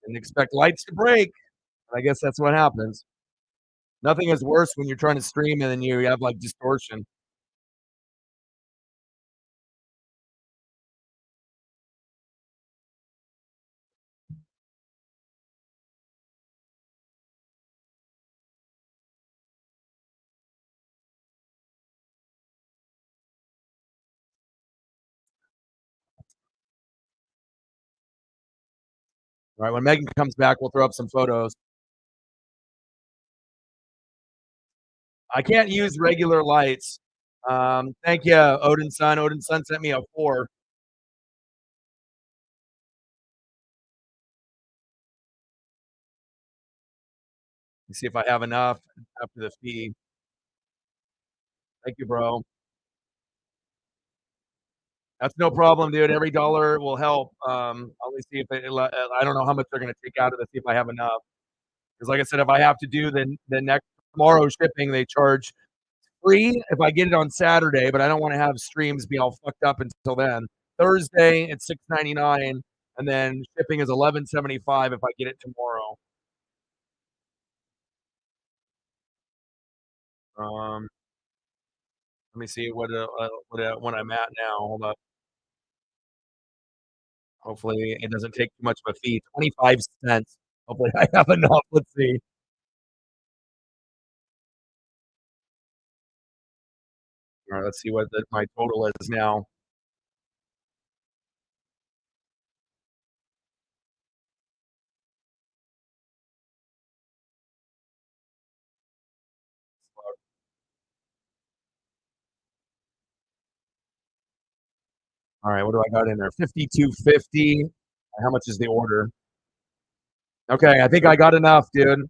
And expect lights to break. I guess that's what happens. Nothing is worse when you're trying to stream and then you have like distortion. All right, when Megan comes back, we'll throw up some photos. I can't use regular lights. Thank you, Odin Sun. Odin Sun sent me a 4. Let me see if I have enough after the fee. Thank you, bro. That's no problem, dude. Every dollar will help. Let me see if I don't know how much they're going to take out of this. See if I have enough. Because, like I said, if I have to do the next tomorrow shipping, they charge free if I get it on Saturday, but I don't want to have streams be all fucked up until then. Thursday it's $6.99, and then shipping is $11.75 if I get it tomorrow. Let me see what I'm at now. Hold up. Hopefully, it doesn't take too much of a fee. 25 cents. Hopefully, I have enough. Let's see. All right, let's see what my total is now. All right, what do I got in there? 52.50. How much is the order? Okay, I think I got enough, dude.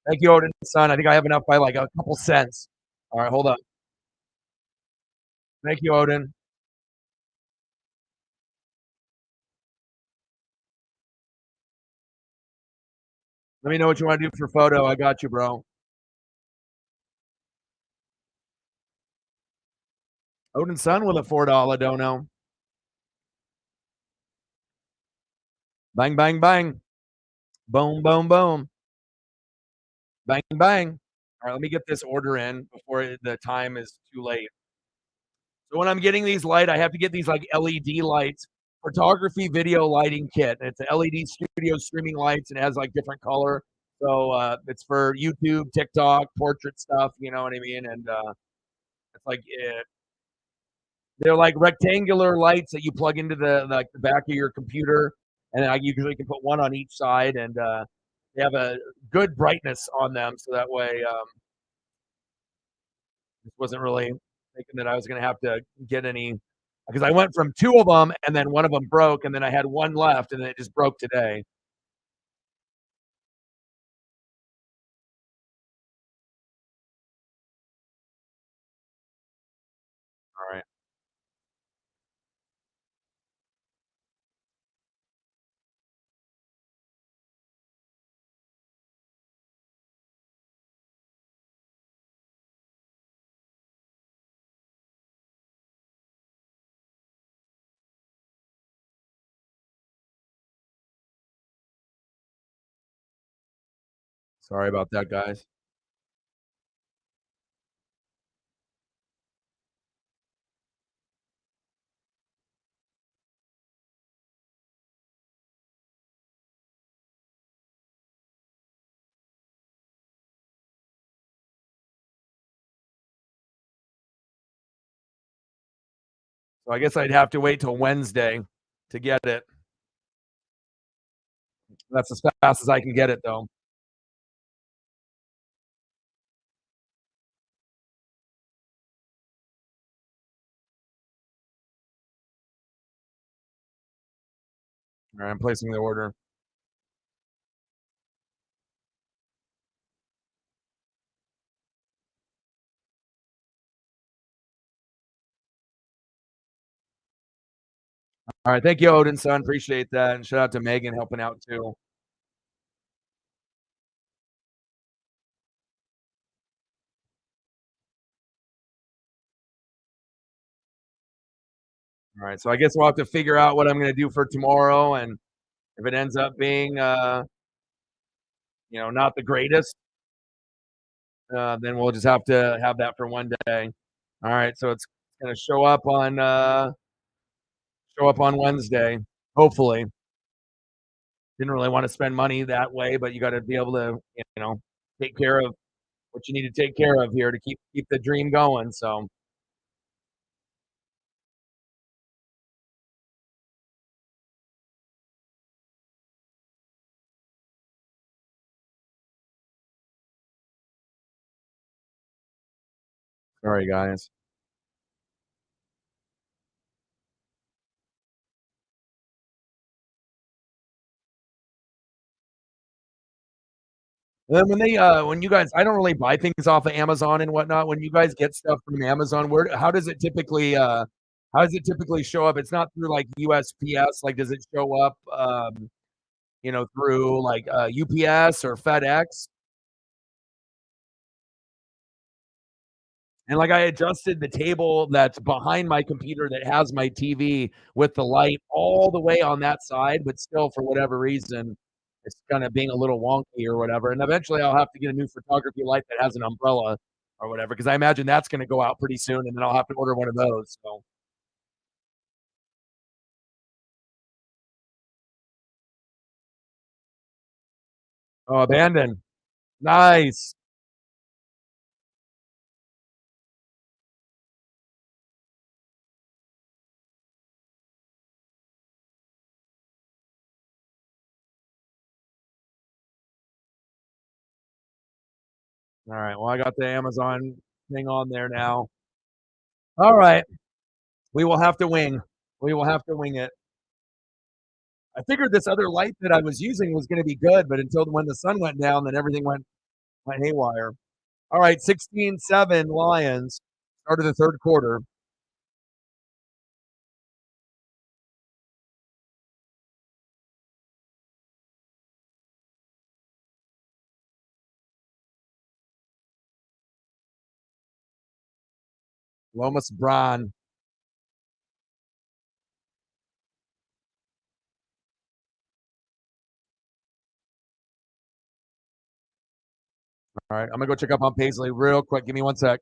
Thank you, Odin Son. I think I have enough by like a couple cents. All right, hold up. Thank you, Odin. Let me know what you want to do for photo. I got you, bro. Odin Son with a $4 dono. Bang, bang, bang. Boom, boom, boom. Bang, bang. All right, let me get this order in before the time is too late. So when I'm getting these light, I have to get these like LED lights, photography video lighting kit. It's a LED studio streaming lights and it has like different color. So it's for YouTube, TikTok, portrait stuff. You know what I mean? And it's like they're like rectangular lights that you plug into the back of your computer, and I usually can put one on each side, and they have a good brightness on them, so that way this wasn't really thinking that I was going to have to get any because I went from two of them, and then one of them broke, and then I had one left, and then it just broke today. All right. Sorry about that, guys. So I guess I'd have to wait till Wednesday to get it. That's as fast as I can get it, though. All right, I'm placing the order. All right, thank you, Odin son. Appreciate that, and shout out to Megan helping out too. All right, so I guess we'll have to figure out what I'm going to do for tomorrow, and if it ends up being, not the greatest, then we'll just have to have that for one day. All right, so it's going to show up on Wednesday, hopefully. Didn't really want to spend money that way, but you got to be able to, take care of what you need to take care of here to keep the dream going. So, sorry, guys. And then when you guys, I don't really buy things off of Amazon and whatnot. When you guys get stuff from Amazon, how does it typically show up? It's not through like USPS. Like, does it show up, through like UPS or FedEx? And like I adjusted the table that's behind my computer that has my TV with the light all the way on that side, but still for whatever reason, it's kind of being a little wonky or whatever. And eventually I'll have to get a new photography light that has an umbrella or whatever, because I imagine that's going to go out pretty soon and then I'll have to order one of those. So, oh, abandoned. Nice. All right. Well, I got the Amazon thing on there now. All right. We will have to wing. We will have to wing it. I figured this other light that I was using was going to be good, but until when the sun went down, then everything went haywire. All right, 16-7 Lions. Start of the third quarter. Lomas Braun. All right, I'm gonna go check up on Paisley real quick. Give me one sec.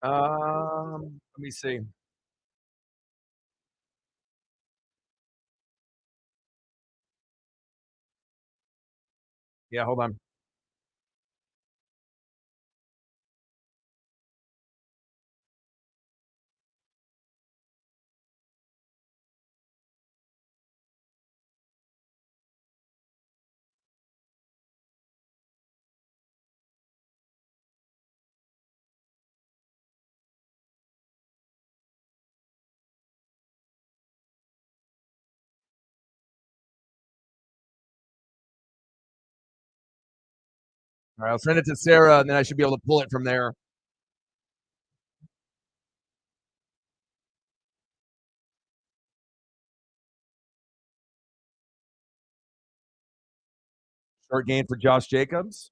Let me see. Yeah, hold on. All right, I'll send it to Sarah, and then I should be able to pull it from there. Short gain for Josh Jacobs.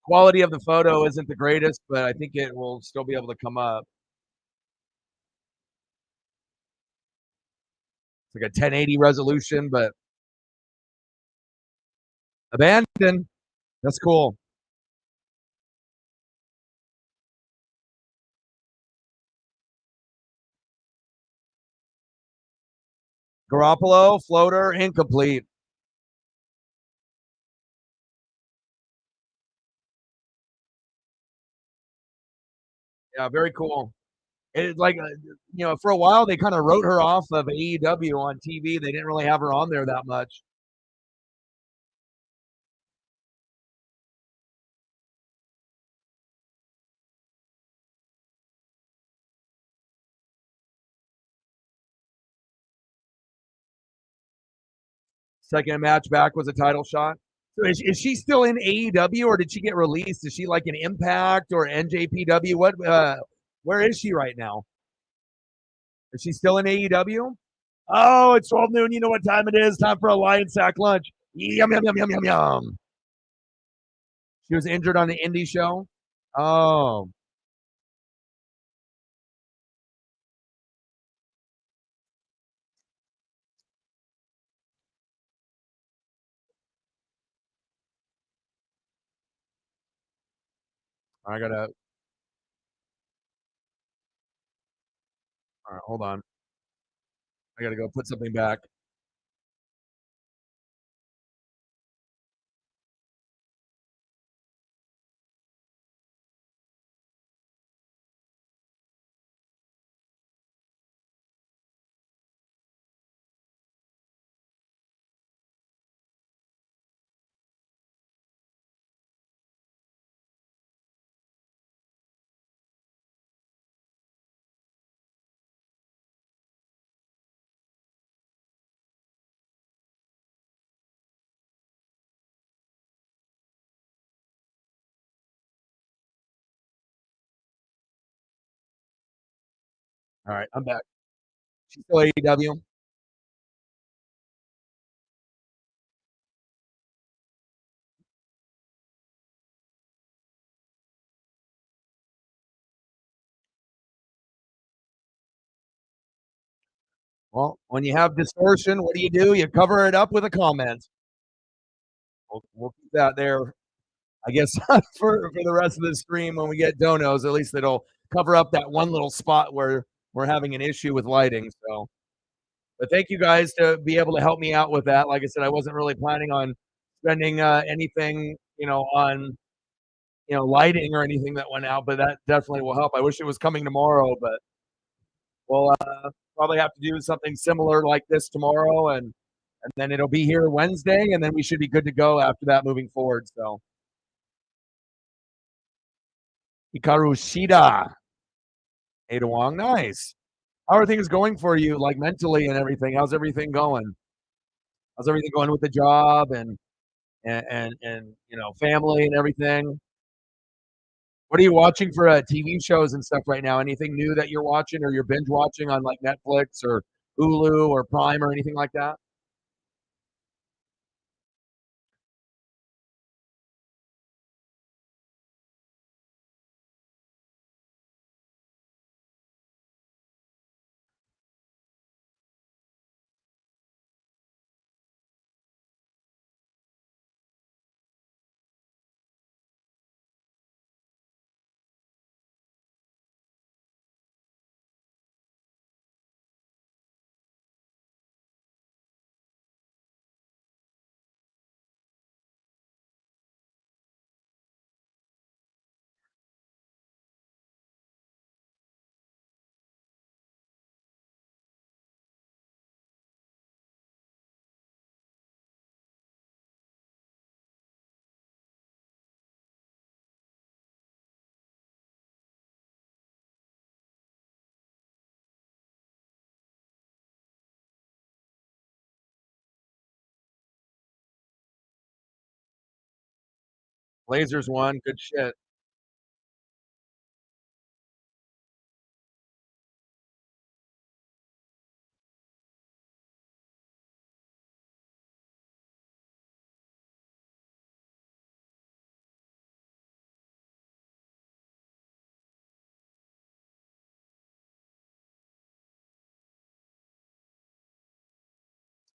Quality of the photo isn't the greatest, but I think it will still be able to come up. It's like a 1080 resolution, but abandoned. That's cool. Garoppolo, floater, incomplete. Yeah, very cool. It's like, for a while they kind of wrote her off of AEW on TV. They didn't really have her on there that much. Second match back was a title shot. So is she still in AEW or did she get released? Is she like an Impact or NJPW? Where is she right now? Is she still in AEW? Oh, it's 12 noon. You know what time it is? Time for a lion sack lunch. Yum yum yum yum yum yum. She was injured on the indie show. Oh, I gotta. All right, hold on. I gotta go put something back. All right, I'm back. She's still AEW. Well, when you have distortion, what do? You cover it up with a comment. We'll keep that there, I guess, for the rest of the stream. When we get donos, at least it'll cover up that one little spot where we're having an issue with lighting. So, but thank you guys to be able to help me out with that. Like I said, I wasn't really planning on spending anything, on lighting or anything that went out, but that definitely will help. I wish it was coming tomorrow, but we'll probably have to do something similar like this tomorrow, and then it'll be here Wednesday, and then we should be good to go after that moving forward. So Hikaru Shida, Ada Wong, nice. How are things going for you, like mentally and everything? How's everything going? How's everything going with the job and family and everything? What are you watching for TV shows and stuff right now? Anything new that you're watching or you're binge watching on like Netflix or Hulu or Prime or anything like that? Blazers won. Good shit.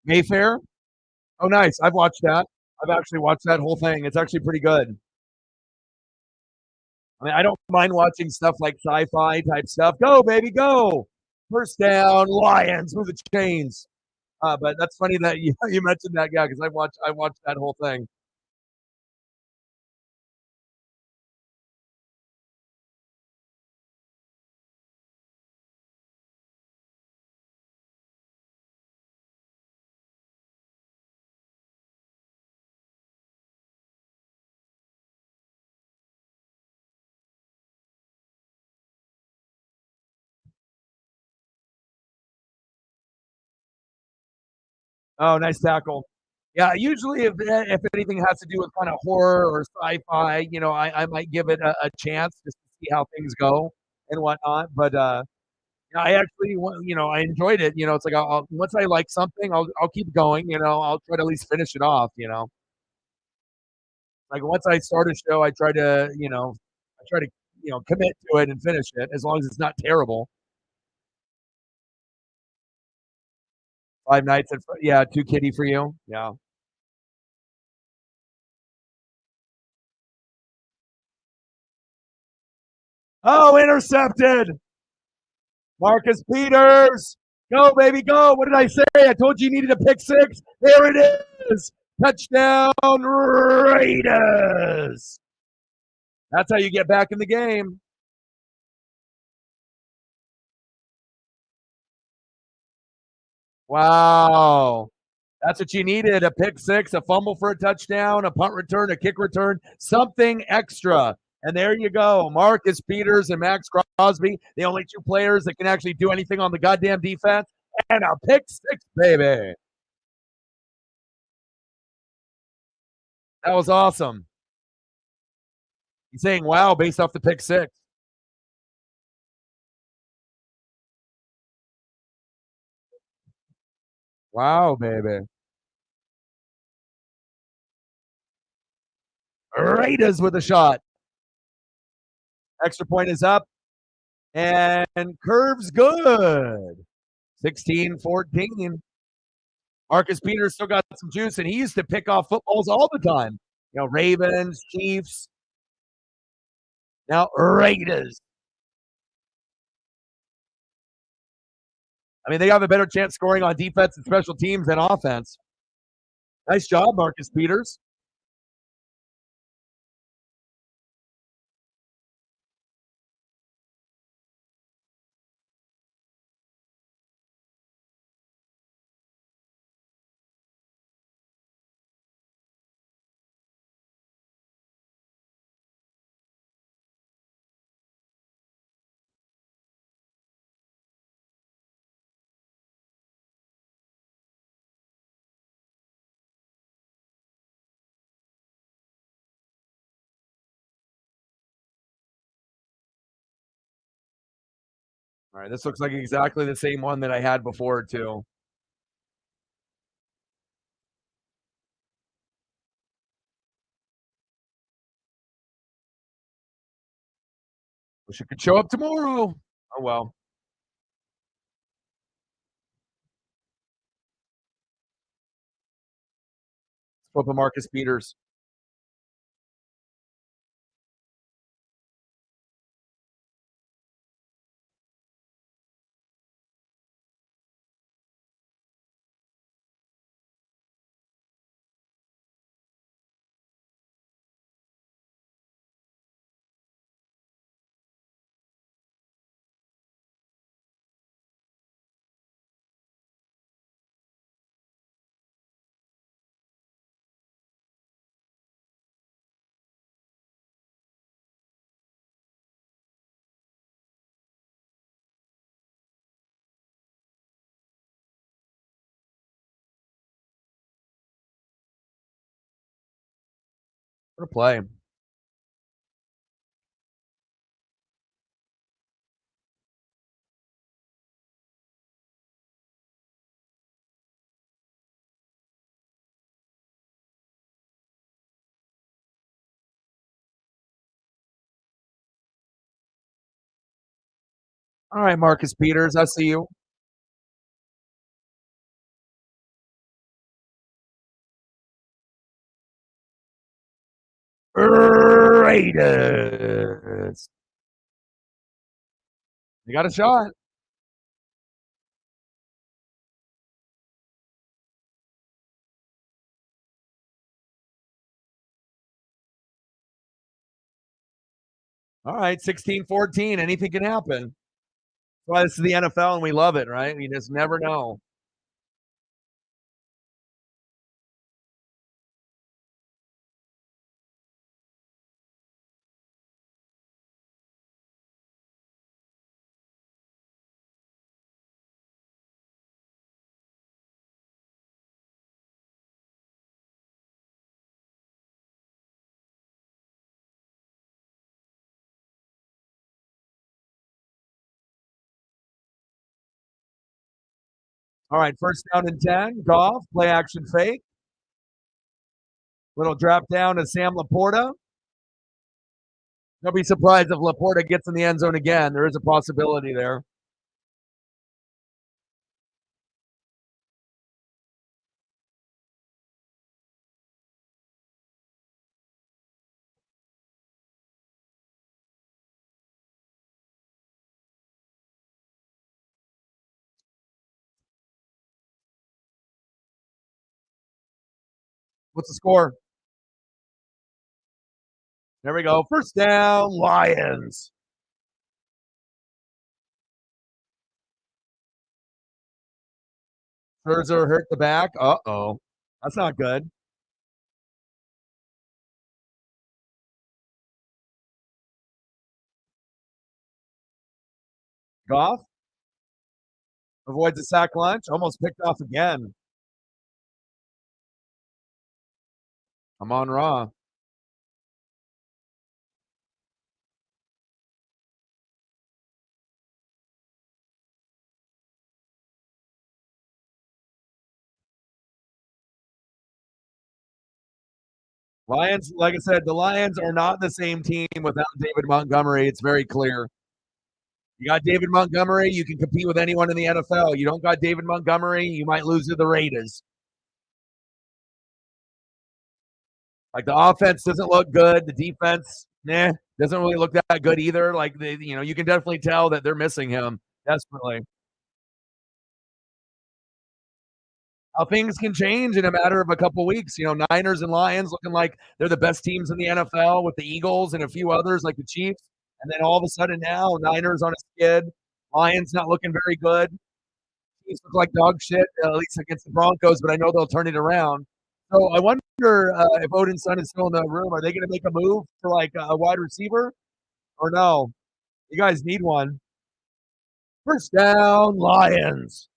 Mayfair? Oh, nice. I've watched that. I've actually watched that whole thing. It's actually pretty good. I mean, I don't mind watching stuff like sci-fi type stuff. Go, baby, go! First down, Lions with the chains. But that's funny that you you mentioned that, yeah, because I watched that whole thing. Oh, nice tackle. Yeah, usually if anything has to do with kind of horror or sci-fi, I might give it a chance just to see how things go and whatnot. But I actually, I enjoyed it. It's like once I like something, I'll keep going. I'll try to at least finish it off. Like once I start a show, I try to commit to it and finish it as long as it's not terrible. Five Nights at yeah, too kiddie for you. Yeah. Oh, intercepted. Marcus Peters. Go, baby, go. What did I say? I told you you needed a pick six. There it is. Touchdown, Raiders. That's how you get back in the game. Wow. That's what you needed, a pick six, a fumble for a touchdown, a punt return, a kick return, something extra. And there you go. Marcus Peters and Max Crosby, the only two players that can actually do anything on the goddamn defense. And a pick six, baby. That was awesome. He's saying wow based off the pick six. Wow, baby. Raiders with a shot. Extra point is up. And curves good. 16-14. Marcus Peters still got some juice, and he used to pick off footballs all the time. Ravens, Chiefs, now Raiders. I mean, they have a better chance scoring on defense and special teams than offense. Nice job, Marcus Peters. All right, this looks like exactly the same one that I had before too. Wish it could show up tomorrow. Oh well. Flip a Marcus Peters. What a play. All right, Marcus Peters, I see you. Raiders. You got a shot. All right, 16-14. Anything can happen. Well, this is the NFL and we love it, right? You just never know. All right, first down and 10. Goff, play action fake. Little drop down to Sam Laporta. Don't be surprised if Laporta gets in the end zone again. There is a possibility there. What's the score? There we go. First down, Lions. Scherzer hurt the back. Uh-oh. That's not good. Goff avoids a sack lunch. Almost picked off again. I'm on Raw. Lions, like I said, the Lions are not the same team without David Montgomery. It's very clear. You got David Montgomery, you can compete with anyone in the NFL. You don't got David Montgomery, you might lose to the Raiders. Like the offense doesn't look good. The defense, doesn't really look that good either. Like you can definitely tell that they're missing him desperately. How things can change in a matter of a couple weeks. Niners and Lions looking like they're the best teams in the NFL with the Eagles and a few others like the Chiefs. And then all of a sudden now, Niners on a skid. Lions not looking very good. Chiefs look like dog shit, at least against the Broncos, but I know they'll turn it around. So I wonder if Odin's son is still in the room. Are they going to make a move for like a wide receiver or no? You guys need one. First down, Lions.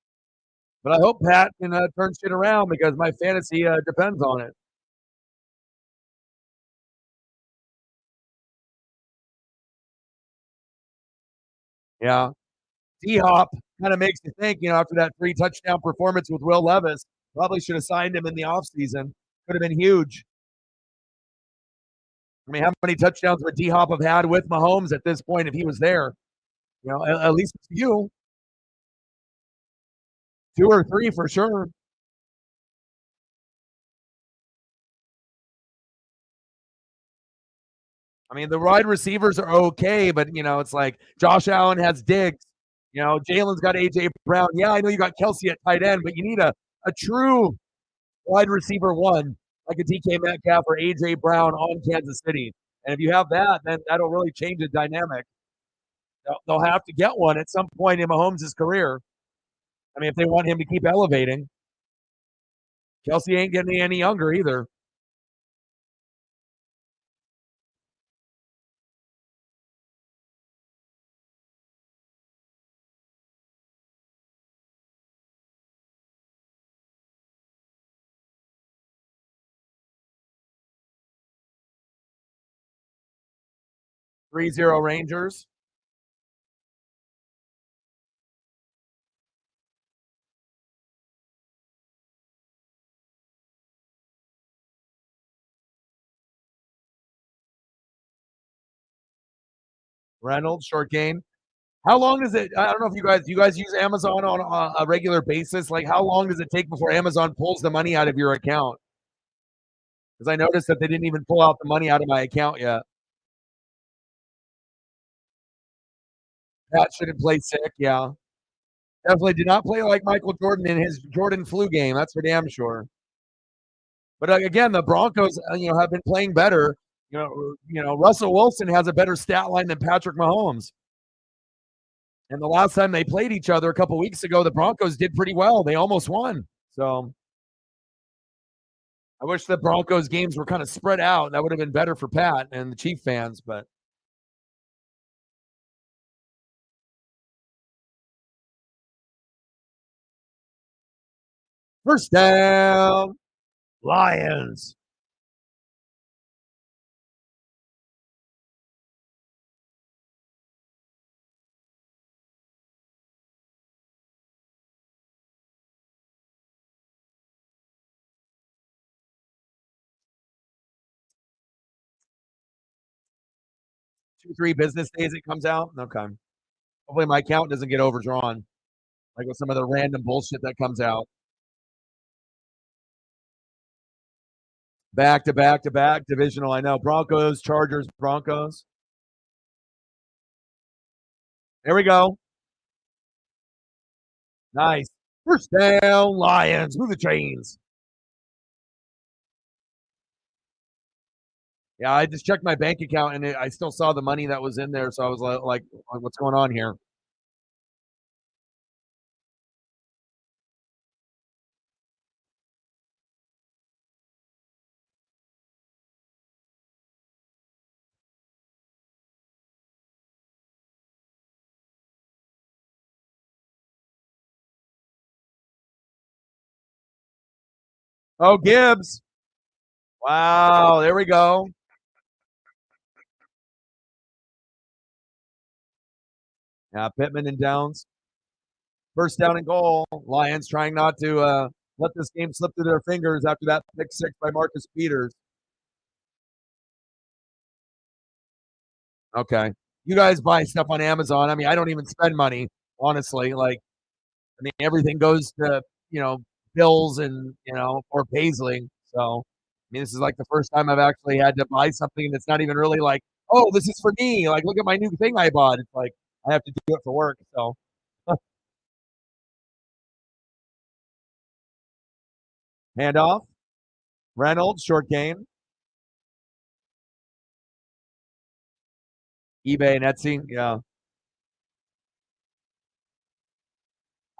But I hope Pat can turn shit around because my fantasy depends on it. Yeah. D-Hop kind of makes you think, after that 3-touchdown performance with Will Levis, probably should have signed him in the offseason. Could have been huge. I mean, how many touchdowns would D-Hop have had with Mahomes at this point if he was there? At least a few, 2 or 3 for sure. I mean, the wide receivers are okay, but it's like Josh Allen has Diggs. Jalen's got AJ Brown. Yeah, I know you got Kelsey at tight end, but you need a true wide receiver one, like a DK Metcalf or AJ Brown on Kansas City. And if you have that, then that'll really change the dynamic. They'll have to get one at some point in Mahomes' career. I mean, if they want him to keep elevating. Kelsey ain't getting any younger either. Three zero Rangers. Reynolds, short gain. How long does it? I don't know if you guys use Amazon on a regular basis. Like, how long does it take before Amazon pulls the money out of your account? Because I noticed that they didn't even pull out the money out of my account yet. That shouldn't play sick. Yeah, definitely did not play like Michael Jordan in his Jordan flu game. That's for damn sure. But again, the Broncos, have been playing better. Russell Wilson has a better stat line than Patrick Mahomes. And the last time they played each other a couple weeks ago, the Broncos did pretty well. They almost won. So I wish the Broncos games were kind of spread out. That would have been better for Pat and the Chief fans. But first down, Lions. Two, 3 business days it comes out. Okay. Hopefully my account doesn't get overdrawn, like with some of the random bullshit that comes out. Back to back to back divisional. I know. Broncos, Chargers, Broncos. There we go. Nice. First down, Lions. Move the chains. Yeah, I just checked my bank account and I still saw the money that was in there. So I was like, what's going on here? Oh, Gibbs. Wow. There we go. Yeah, Pittman and Downs. First down and goal. Lions trying not to let this game slip through their fingers after that pick 6 by Marcus Peters. Okay. You guys buy stuff on Amazon. I mean, I don't even spend money, honestly. Like, I mean, everything goes to, bills and, or Paisley. So, I mean, this is like the first time I've actually had to buy something that's not even really like, oh, this is for me. Like, look at my new thing I bought. It's like, I have to do it for work. So, handoff. Reynolds, short gain. eBay and Etsy. Yeah.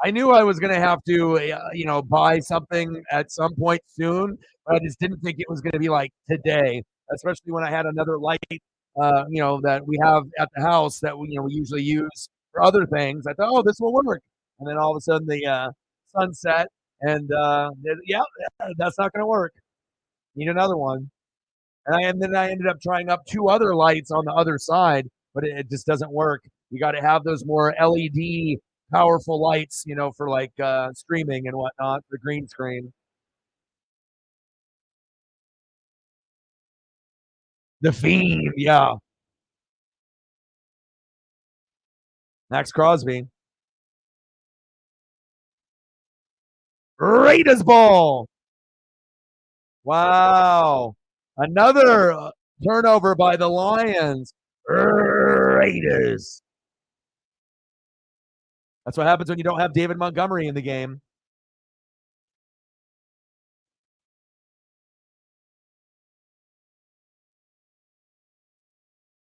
I knew I was going to have to, buy something at some point soon, but I just didn't think it was going to be like today, especially when I had another light, that we have at the house that we usually use for other things. I thought, oh, this will work. And then all of a sudden the sun set and yeah, that's not going to work. Need another one. And then I ended up trying up 2 other lights on the other side, but it just doesn't work. You got to have those more LED powerful lights, for like streaming and whatnot, the green screen. The Fiend, yeah. Max Crosby. Raiders ball. Wow. Another turnover by the Lions. Raiders. That's what happens when you don't have David Montgomery in the game.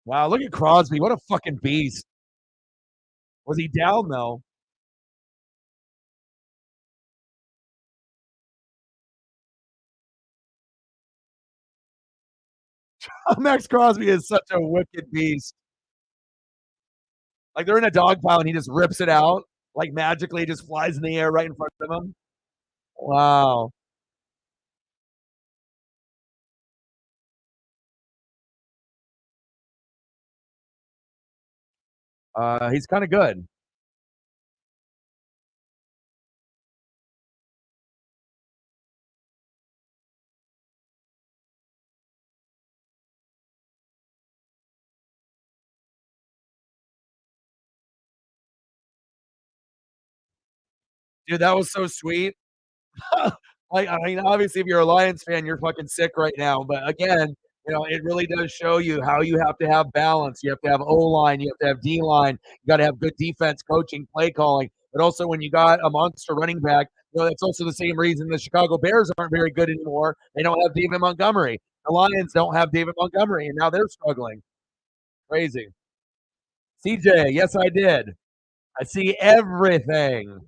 Wow, look at Crosby. What a fucking beast. Was he down though? Max Crosby is such a wicked beast. Like they're in a dog pile and he just rips it out. Like magically just flies in the air right in front of him. Wow. He's kind of good. Dude, that was so sweet. Like, I mean, obviously, if you're a Lions fan, you're fucking sick right now. But again, it really does show you how you have to have balance. You have to have O line, you have to have D line, you got to have good defense, coaching, play calling. But also, when you got a monster running back, that's also the same reason the Chicago Bears aren't very good anymore. They don't have David Montgomery. The Lions don't have David Montgomery, and now they're struggling. Crazy. CJ, yes, I did. I see everything.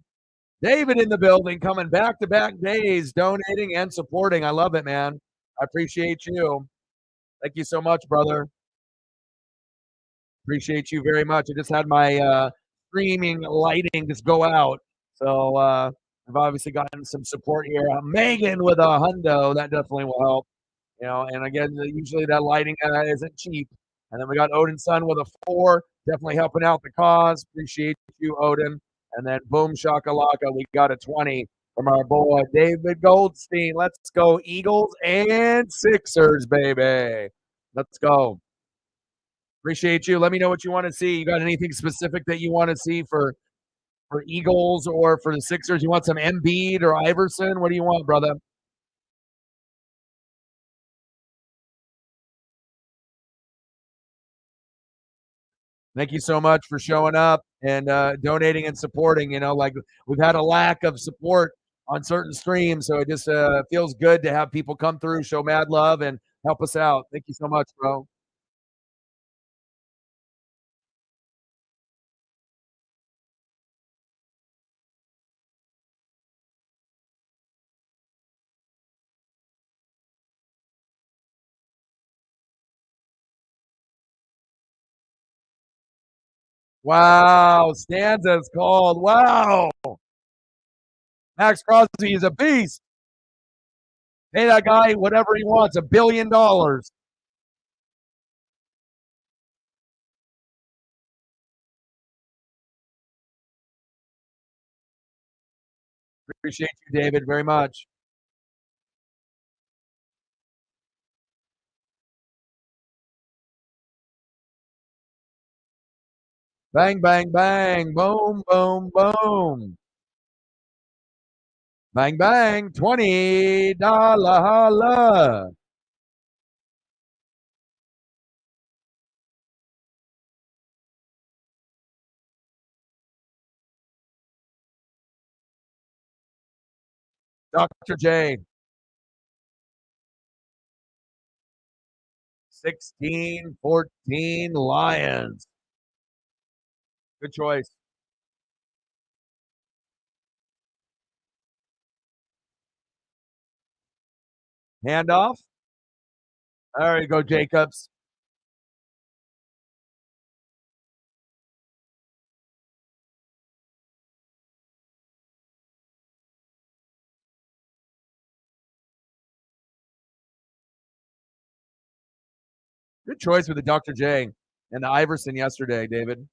David in the building, coming back to back days, donating and supporting. I love it, man. I appreciate you. Thank you so much, brother. Appreciate you very much. I just had my streaming lighting just go out. So I've obviously gotten some support here. Megan with a hundo, that definitely will help. And again, usually that lighting isn't cheap. And then we got Odin Sun with a 4, definitely helping out the cause. Appreciate you, Odin. And then boom shakalaka, we got a 20 from our boy David Goldstein. Let's go Eagles and Sixers, baby. Let's go. Appreciate you. Let me know what you want to see. You got anything specific that you want to see for Eagles or for the Sixers? You want some Embiid or Iverson? What do you want, brother? Thank you so much for showing up and donating and supporting. Like we've had a lack of support on certain streams, so it just feels good to have people come through, show mad love, and help us out. Thank you so much, bro. Wow, stanzas called. Wow, Max Crosby is a beast. Pay that guy whatever he wants, $1 billion. Appreciate you, David, very much. Bang, bang, bang. Boom, boom, boom. Bang, bang. $20 holla. Dr. J. 16-14 Lions. Good choice. Handoff. There you go, Jacobs. Good choice with the Dr. J and the Iverson yesterday, David.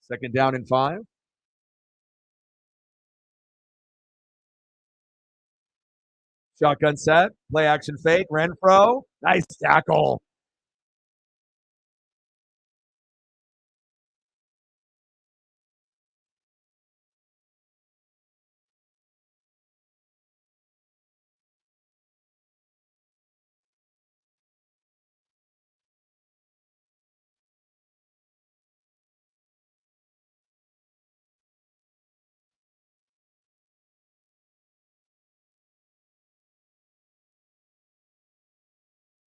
Second down and 5. Shotgun set. Play action fake. Renfro. Nice tackle.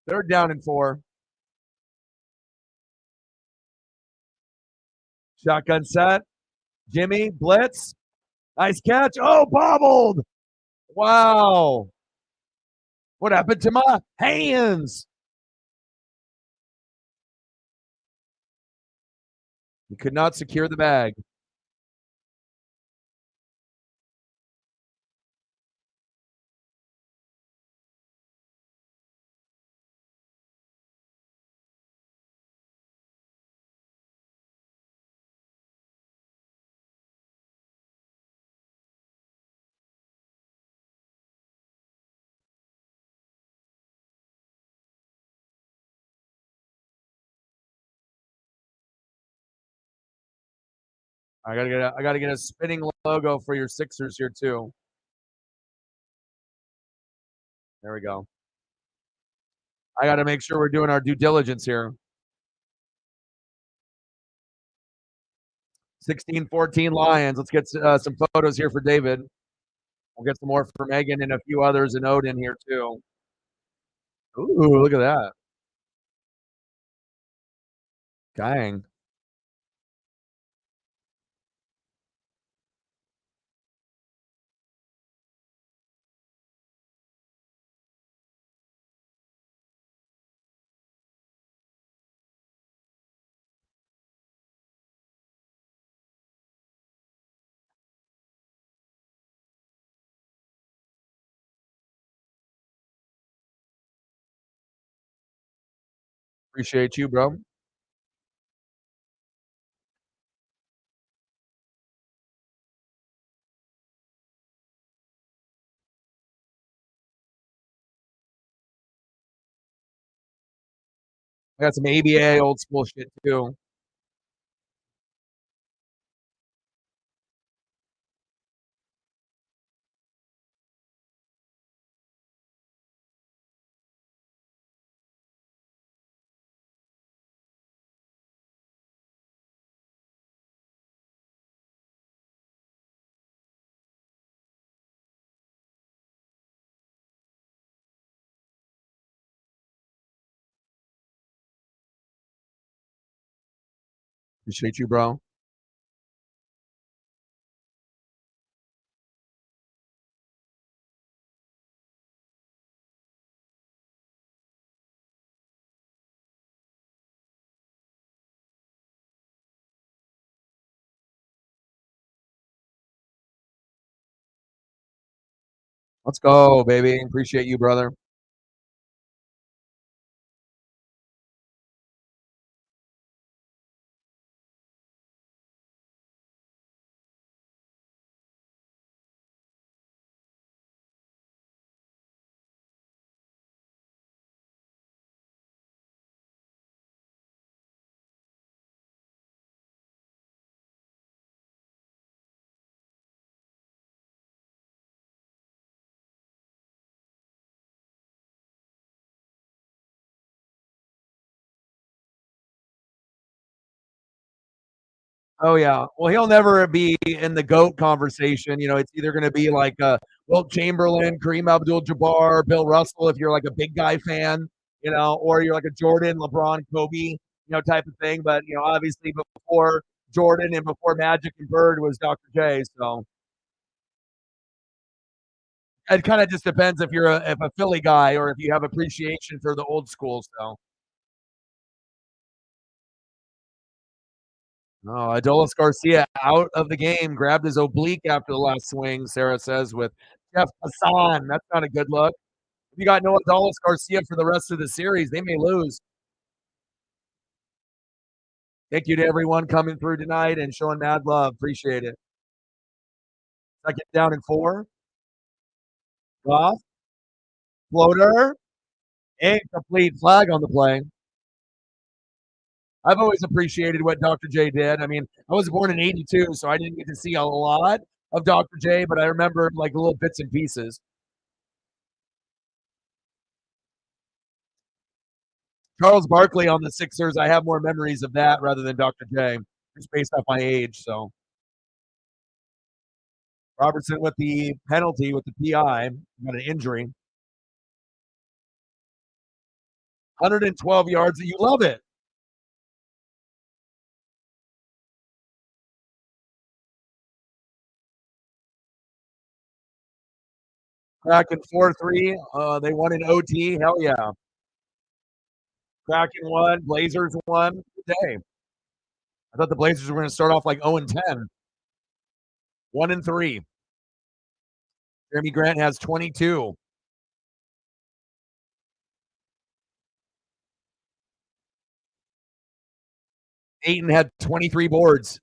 Third down and 4. Shotgun set. Jimmy, blitz. Nice catch. Oh, bobbled. Wow. What happened to my hands? He could not secure the bag. I gotta get a spinning logo for your Sixers here too. There we go. I gotta make sure we're doing our due diligence here. 16-14 Lions. Let's get some photos here for David. We'll get some more for Megan and a few others and Odin here too. Ooh, look at that. Dang. Appreciate you, bro. I got some ABA old school shit too. Appreciate you, bro. Let's go, baby. Appreciate you, brother. Oh yeah. Well, he'll never be in the GOAT conversation. It's either going to be like Wilt Chamberlain, Kareem Abdul-Jabbar, Bill Russell, if you're like a big guy fan, or you're like a Jordan, LeBron, Kobe, type of thing. But obviously before Jordan and before Magic and Bird was Dr. J. So it kind of just depends if you're if a Philly guy or if you have appreciation for the old school. So oh, Adolis Garcia out of the game, grabbed his oblique after the last swing, Sarah says, with Jeff Hassan. That's not a good look. If you got no Adolis Garcia for the rest of the series, they may lose. Thank you to everyone coming through tonight and showing mad love. Appreciate it. Second down and 4. Goff, floater, incomplete, flag on the play. I've always appreciated what Dr. J did. I mean, I was born in '82, so I didn't get to see a lot of Dr. J, but I remember like little bits and pieces. Charles Barkley on the Sixers, I have more memories of that rather than Dr. J, just based off my age. So Robertson with the penalty with the PI, got an injury. 112 yards. You love it. Kraken 4-3. They won in OT. Hell yeah. Kraken won. Blazers won. Good day. I thought the Blazers were going to start off like 0-10. 1-3. Jeremy Grant has 22. Ayton had 23 boards.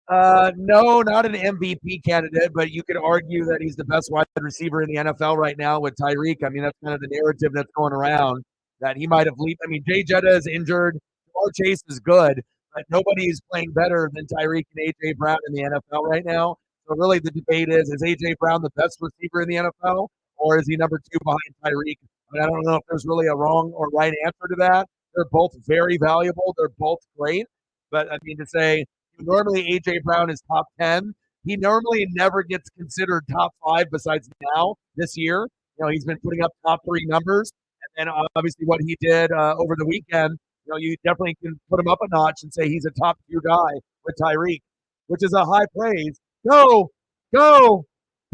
No, not an MVP candidate, but you could argue that he's the best wide receiver in the NFL right now with Tyreek. I mean, that's kind of the narrative that's going around that he might have leaped. I mean, Jay Jetta is injured. Jamar Chase is good, but nobody is playing better than Tyreek and AJ Brown in the NFL right now. So really, the debate is AJ Brown the best receiver in the NFL, or is he number 2 behind Tyreek? I mean, I don't know if there's really a wrong or right answer to that. They're both very valuable. They're both great, but I mean to say normally AJ Brown is top 10. He normally never gets considered top 5 besides now this year. You know, he's been putting up top 3 numbers. And then obviously what he did over the weekend, you know, you definitely can put him up a notch and say he's a top 2 guy with Tyreek, which is a high praise. Go, go,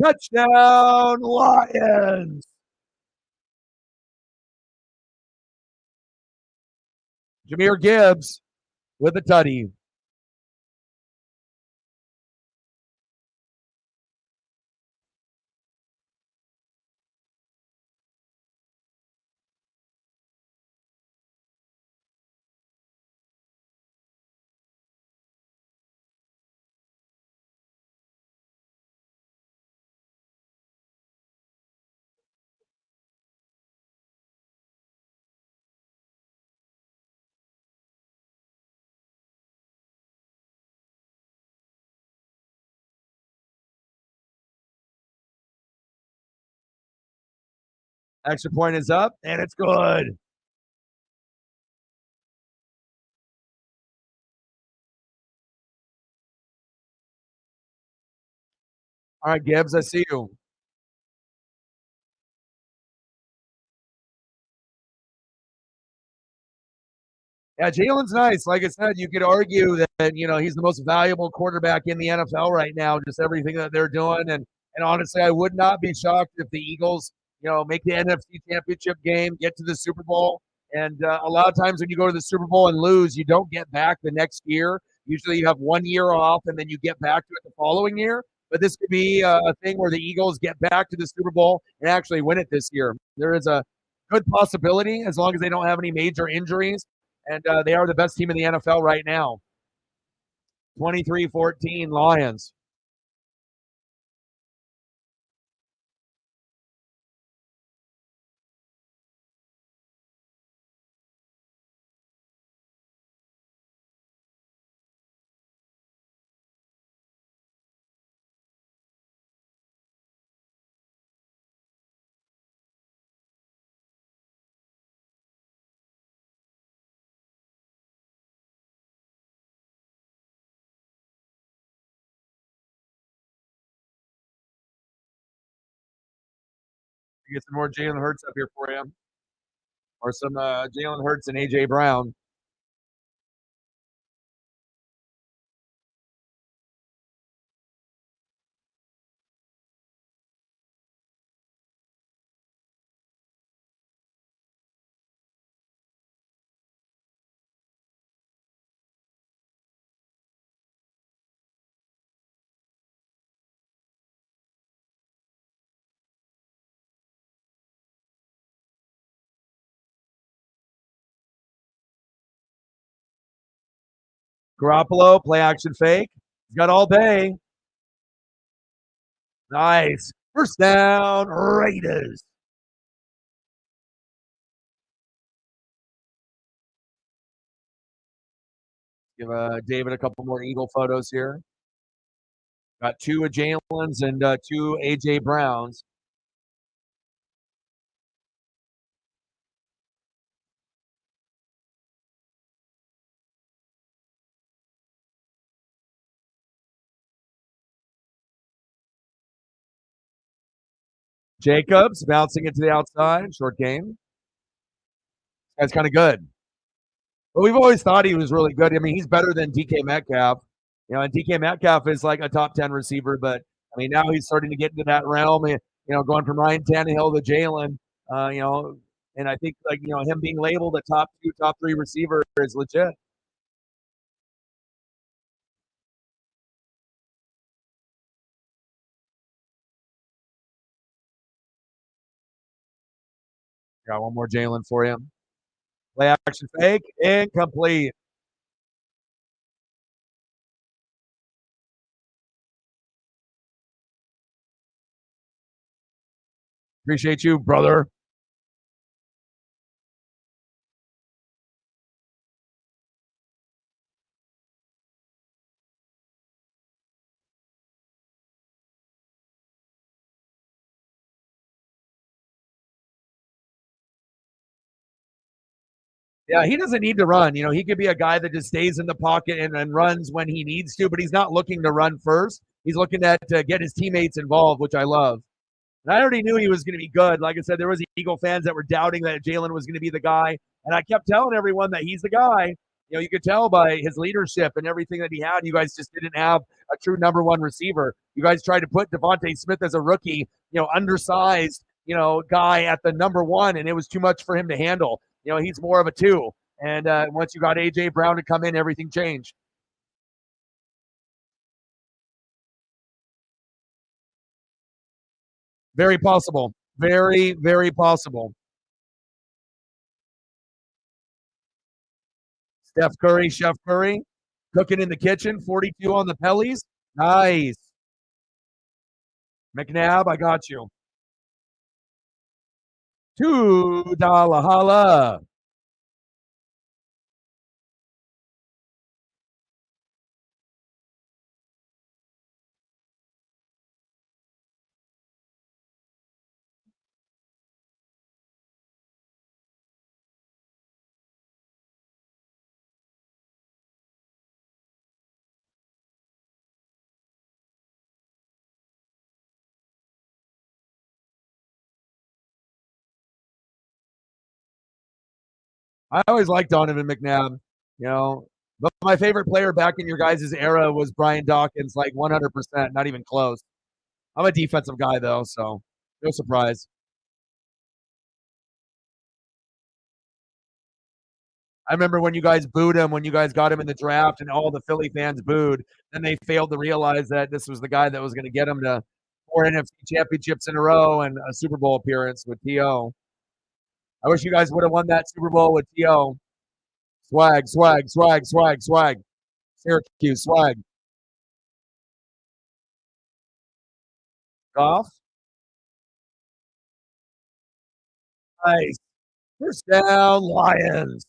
touchdown, Lions. Jahmyr Gibbs with a tutty. Extra point is up, and it's good. All right, Gibbs, I see you. Yeah, Jalen's nice. Like I said, you could argue that you know he's the most valuable quarterback in the NFL right now. Just everything that they're doing, and honestly, I would not be shocked if the Eagles, you know, make the NFC Championship game, get to the Super Bowl. And a lot of times when you go to the Super Bowl and lose, you don't get back the next year. Usually, you have 1 year off, and then you get back to it the following year. But this could be a thing where the Eagles get back to the Super Bowl and actually win it this year. There is a good possibility as long as they don't have any major injuries and they are the best team in the NFL right now. 23-14 Lions. Get some more Jalen Hurts up here for you, or some Jalen Hurts and AJ Brown. Garoppolo, play action fake. He's got all day. Nice. First down, Raiders. Give David a couple more Eagle photos here. Got 2 of Jalen's and 2 A.J. Brown's. Jacobs bouncing it to the outside. Short game. That's kind of good. But we've always thought he was really good. I mean, he's better than DK Metcalf. You know, and DK Metcalf is like a top 10 receiver, but I mean, now he's starting to get into that realm, you know, going from Ryan Tannehill to Jalen, you know, and I think like, you know, him being labeled a top 2, top 3 receiver is legit. Got one more Jalen for you. Play action fake, incomplete. Appreciate you, brother. Yeah, he doesn't need to run. You know, he could be a guy that just stays in the pocket and runs when he needs to, but he's not looking to run first. He's looking at to get his teammates involved, which I love. And I already knew he was going to be good. Like I said, there was Eagle fans that were doubting that Jalen was going to be the guy, and I kept telling everyone that he's the guy. You know, you could tell by his leadership and everything that he had. You guys just didn't have a true number 1 receiver. You guys tried to put Devontae Smith as a rookie, you know, undersized, you know, guy at the number 1, and it was too much for him to handle. You know, he's more of a 2. And once you got A.J. Brown to come in, everything changed. Very possible. Very, very possible. Steph Curry, Chef Curry, cooking in the kitchen, 42 on the Pellies. Nice. McNabb, I got you. $2 holla. I always liked Donovan McNabb, you know. But my favorite player back in your guys' era was Brian Dawkins, like 100%, not even close. I'm a defensive guy, though, so no surprise. I remember when you guys booed him, when you guys got him in the draft, and all the Philly fans booed. Then they failed to realize that this was the guy that was going to get him to 4 NFC championships in a row and a Super Bowl appearance with T.O. I wish you guys would have won that Super Bowl with T.O. Swag, swag, swag, swag, swag. Syracuse, swag. Goff. Nice. First down, Lions.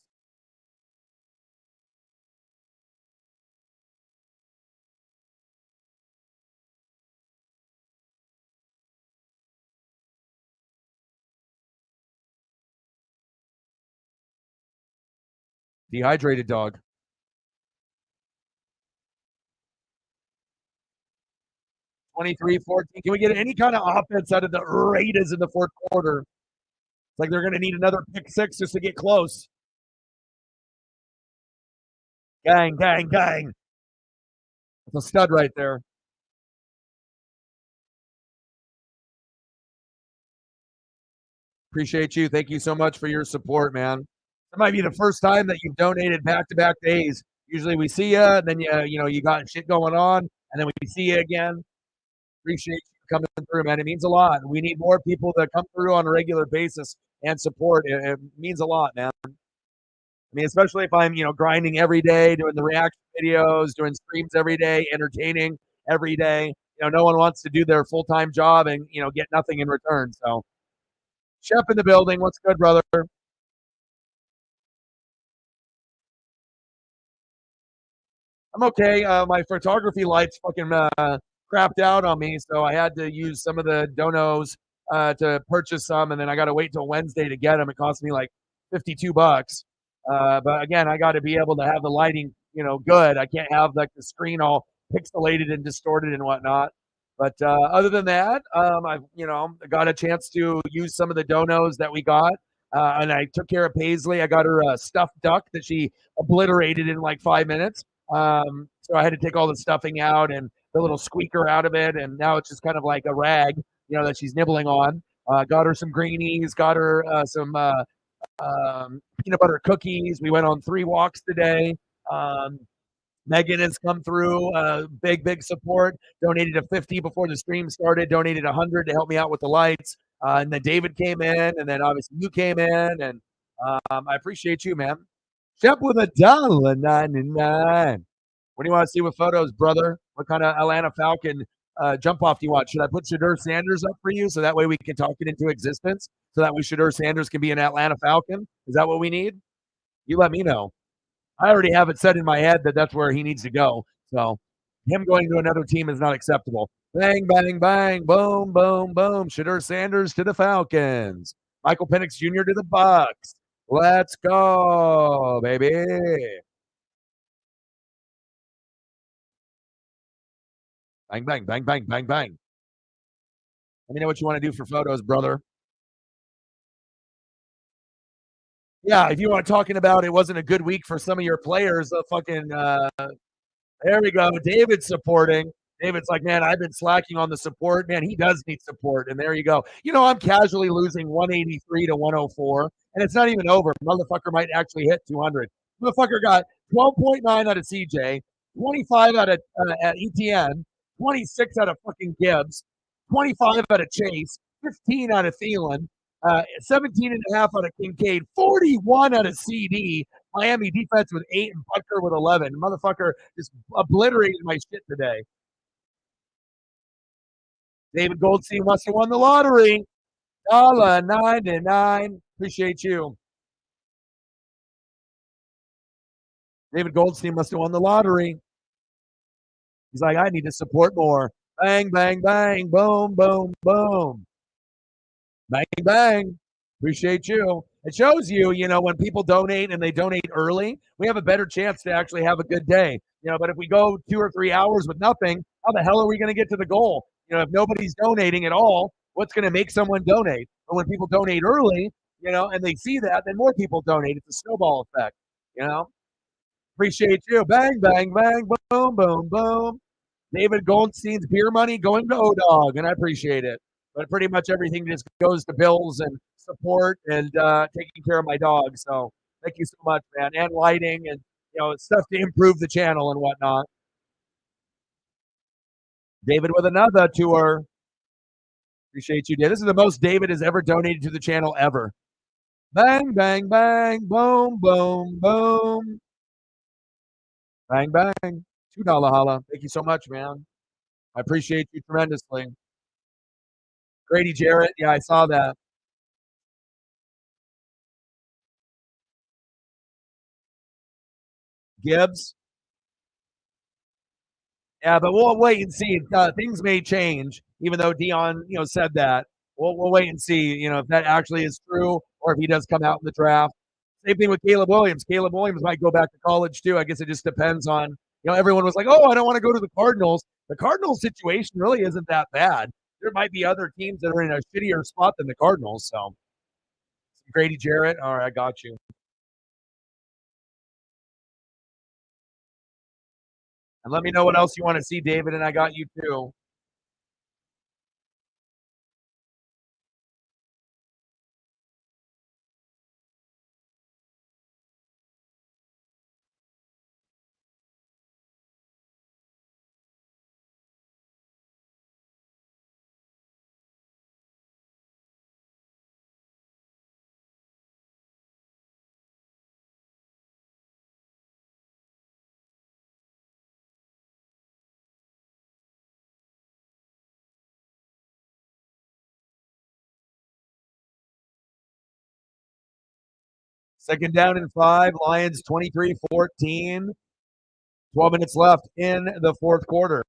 Dehydrated dog. 23-14. Can we get any kind of offense out of the Raiders in the fourth quarter? It's like they're going to need another pick 6 just to get close. Gang, gang, gang. That's a stud right there. Appreciate you. Thank you so much for your support, man. It might be the first time that you've donated back-to-back days. Usually we see you, and then you know you got shit going on, and then we see you again. Appreciate you coming through, man. It means a lot. We need more people that come through on a regular basis and support. It means a lot, man. mean, especially if I'm, grinding every day, doing the reaction videos, doing streams every day, entertaining every day. No one wants to do their full-time job and, get nothing in return. So, Shep in the building. What's good, brother? I'm okay. My photography lights fucking crapped out on me, so I had to use some of the donos to purchase some, and then I got to wait till Wednesday to get them. It cost me like $52. But again, I got to be able to have the lighting, good. I can't have like the screen all pixelated and distorted and whatnot. But other than that, I've got a chance to use some of the donos that we got, and I took care of Paisley. I got her a stuffed duck that she obliterated in like 5 minutes. So I had to take all the stuffing out and the little squeaker out of it, and now it's just kind of like a rag, that she's nibbling on. Got her some greenies, got her some peanut butter cookies. We went on 3 walks today. Um, Megan has come through, big support. Donated a 50 before the stream started. Donated 100 to help me out with the lights. And then David came in, and then obviously you came in, and I appreciate you, man. Shep with $1.99. What do you want to see with photos, brother? What kind of Atlanta Falcon jump off do you want? Should I put Shadur Sanders up for you so that way we can talk it into existence? So that way Shadur Sanders can be an Atlanta Falcon? Is that what we need? You let me know. I already have it set in my head that that's where he needs to go. So him going to another team is not acceptable. Bang, bang, bang, boom, boom, boom. Shadur Sanders to the Falcons. Michael Penix Jr. to the Bucks. Let's go, baby. Bang, bang, bang, bang, bang, bang. Let me know what you want to do for photos, brother. Yeah, if you want talking about it wasn't a good week for some of your players, fucking there we go. David's supporting. David's like, man, I've been slacking on the support. Man, he does need support. And there you go. I'm casually losing 183 to 104, and it's not even over. Motherfucker might actually hit 200. Motherfucker got 12.9 out of CJ, 25 out of at ETN, 26 out of fucking Gibbs, 25 out of Chase, 15 out of Thielen, 17 and a half out of Kincaid, 41 out of CD, Miami defense with 8 and Butker with 11. Motherfucker just obliterated my shit today. David Goldstein must have won the lottery. $1.99. Appreciate you. David Goldstein must have won the lottery. He's like, I need to support more. Bang, bang, bang, boom, boom, boom. Bang, bang. Appreciate you. It shows you, when people donate and they donate early, we have a better chance to actually have a good day. But if we go 2 or 3 hours with nothing, how the hell are we going to get to the goal? If nobody's donating at all, what's going to make someone donate? But when people donate early, and they see that, then more people donate. It's a snowball effect, you know? Appreciate you. Bang, bang, bang, boom, boom, boom. David Goldstein's beer money going to ODog, and I appreciate it. But pretty much everything just goes to bills and support and taking care of my dog. So thank you so much, man. And lighting and stuff to improve the channel and whatnot. David with another tour. Appreciate you, Dave. This is the most David has ever donated to the channel ever. Bang, bang, bang, boom, boom, boom. Bang, bang. $2 holla. Thank you so much, man. I appreciate you tremendously. Grady Jarrett. Yeah, I saw that. Gibbs. Yeah, but we'll wait and see. Things may change, even though Dion, said that. We'll wait and see, if that actually is true or if he does come out in the draft. Same thing with Caleb Williams. Caleb Williams might go back to college too. I guess it just depends on, everyone was like, oh, I don't want to go to the Cardinals. The Cardinals situation really isn't that bad. There might be other teams that are in a shittier spot than the Cardinals. So, Grady Jarrett. All right, I got you. And let me know what else you want to see, David. And I got you too. Second down and 5. Lions 23-14. 12 minutes left in the fourth quarter.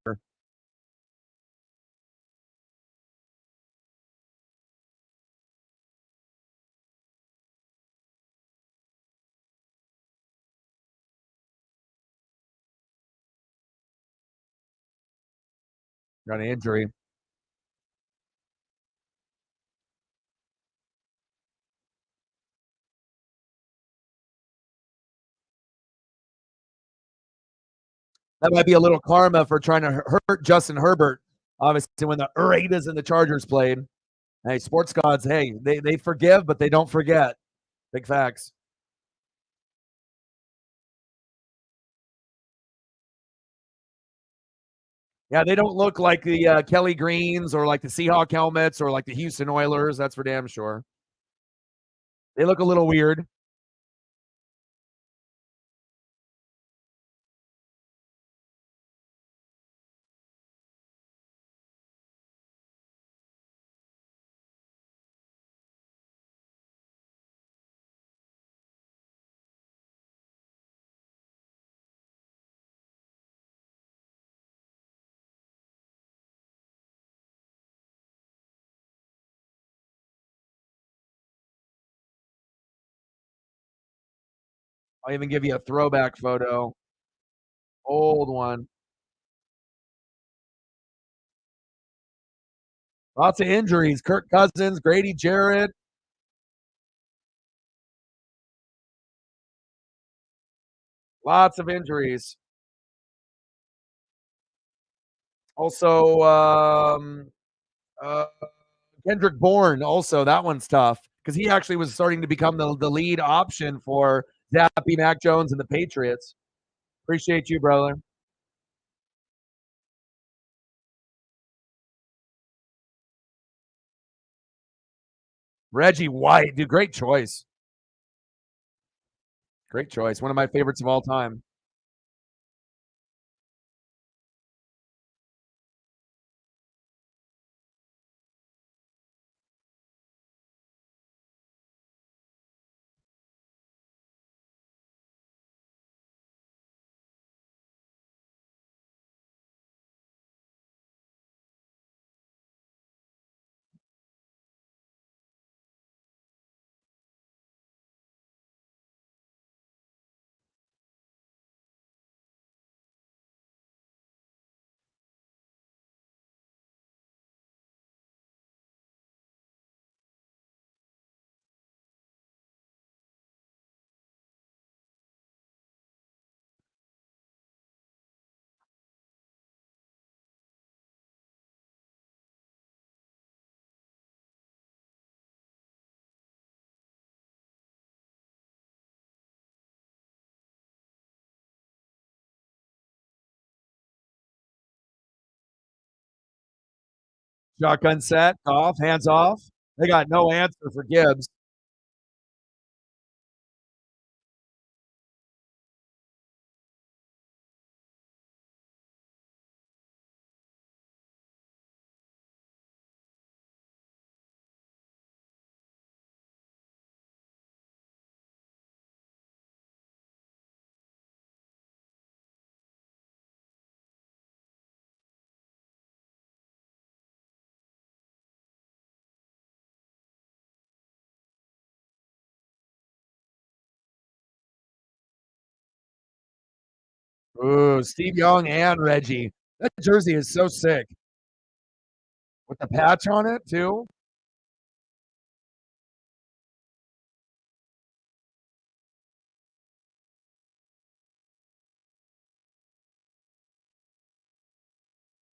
Got an injury. That might be a little karma for trying to hurt Justin Herbert. Obviously, when the Raiders and the Chargers played. Hey, sports gods, hey, they forgive, but they don't forget. Big facts. Yeah, they don't look like the Kelly Greens or like the Seahawk helmets or like the Houston Oilers. That's for damn sure. They look a little weird. I'll even give you a throwback photo. Old one. Lots of injuries. Kirk Cousins, Grady Jarrett. Lots of injuries. Also, uh, Kendrick Bourne. Also, that one's tough because he actually was starting to become the lead option for Zappy Mac Jones and the Patriots. Appreciate you, brother. Reggie White, dude, great choice. Great choice. One of my favorites of all time. Shotgun set, off, hands off. They got no answer for Gibbs. Ooh, Steve Young and Reggie. That jersey is so sick. With the patch on it, too.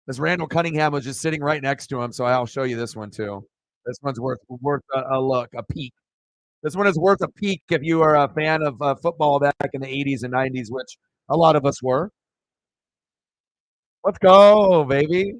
This Randall Cunningham was just sitting right next to him, so I'll show you this one too. This one's worth a look, a peek. This one is worth a peek if you are a fan of football back in the 80s and 90s, which a lot of us were. Let's go, baby.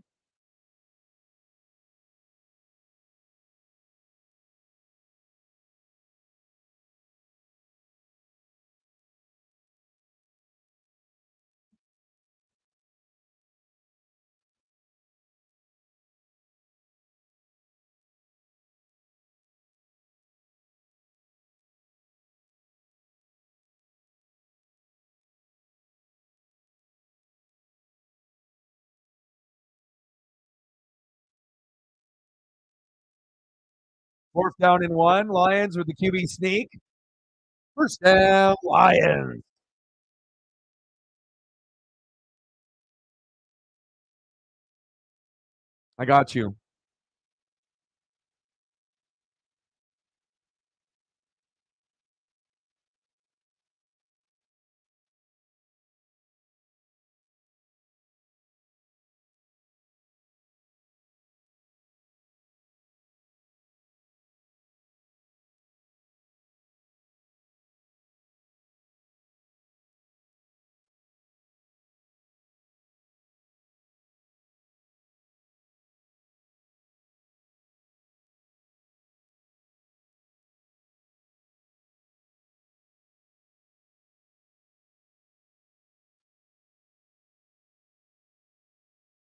Fourth down and 1. Lions with the QB sneak. First down, Lions. I got you.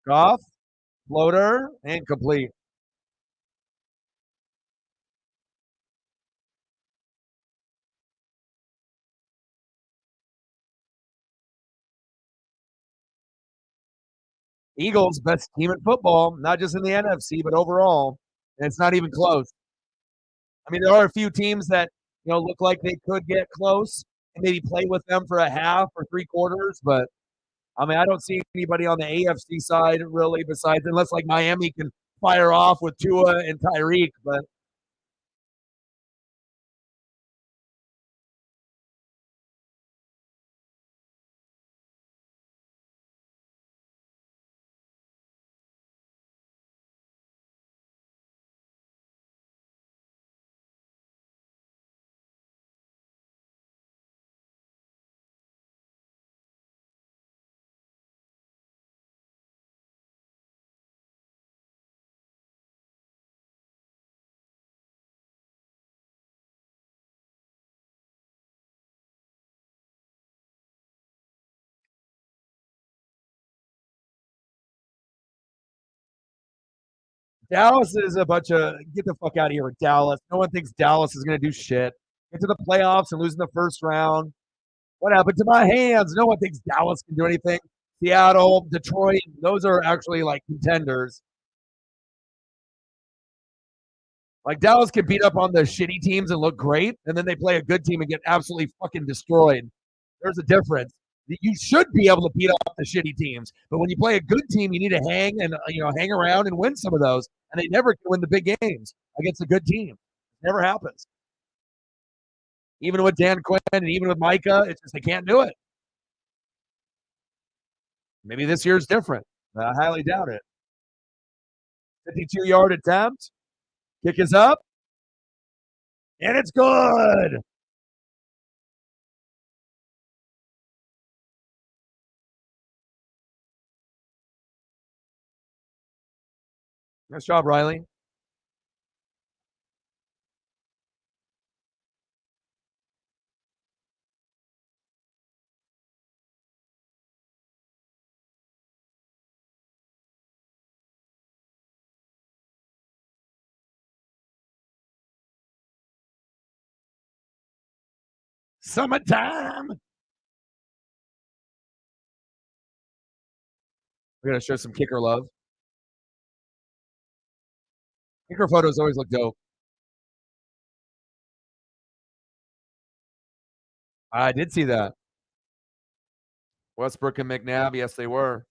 Goff, floater, incomplete. Eagles, best team in football, not just in the NFC, but overall. And it's not even close. I mean, there are a few teams that look like they could get close and maybe play with them for a half or three quarters, but I mean, I don't see anybody on the AFC side really besides unless like Miami can fire off with Tua and Tyreek, but Dallas is a bunch of get the fuck out of here with Dallas. No one thinks Dallas is going to do shit. Get to the playoffs and lose in the first round. What happened to my hands? No one thinks Dallas can do anything. Seattle, Detroit, those are actually like contenders. Like Dallas can beat up on the shitty teams and look great, and then they play a good team and get absolutely fucking destroyed. There's a difference. You should be able to beat up the shitty teams, but when you play a good team, you need to hang and hang around and win some of those. And they never can win the big games against a good team. It never happens. Even with Dan Quinn and even with Micah, it's just they can't do it. Maybe this year's different. I highly doubt it. 52-yard attempt. Kick is up, and it's good. Nice job, Riley. Summertime. We're gonna show some kicker love. Kicker photos always look dope. I did see that. Westbrook and McNabb, yes, they were.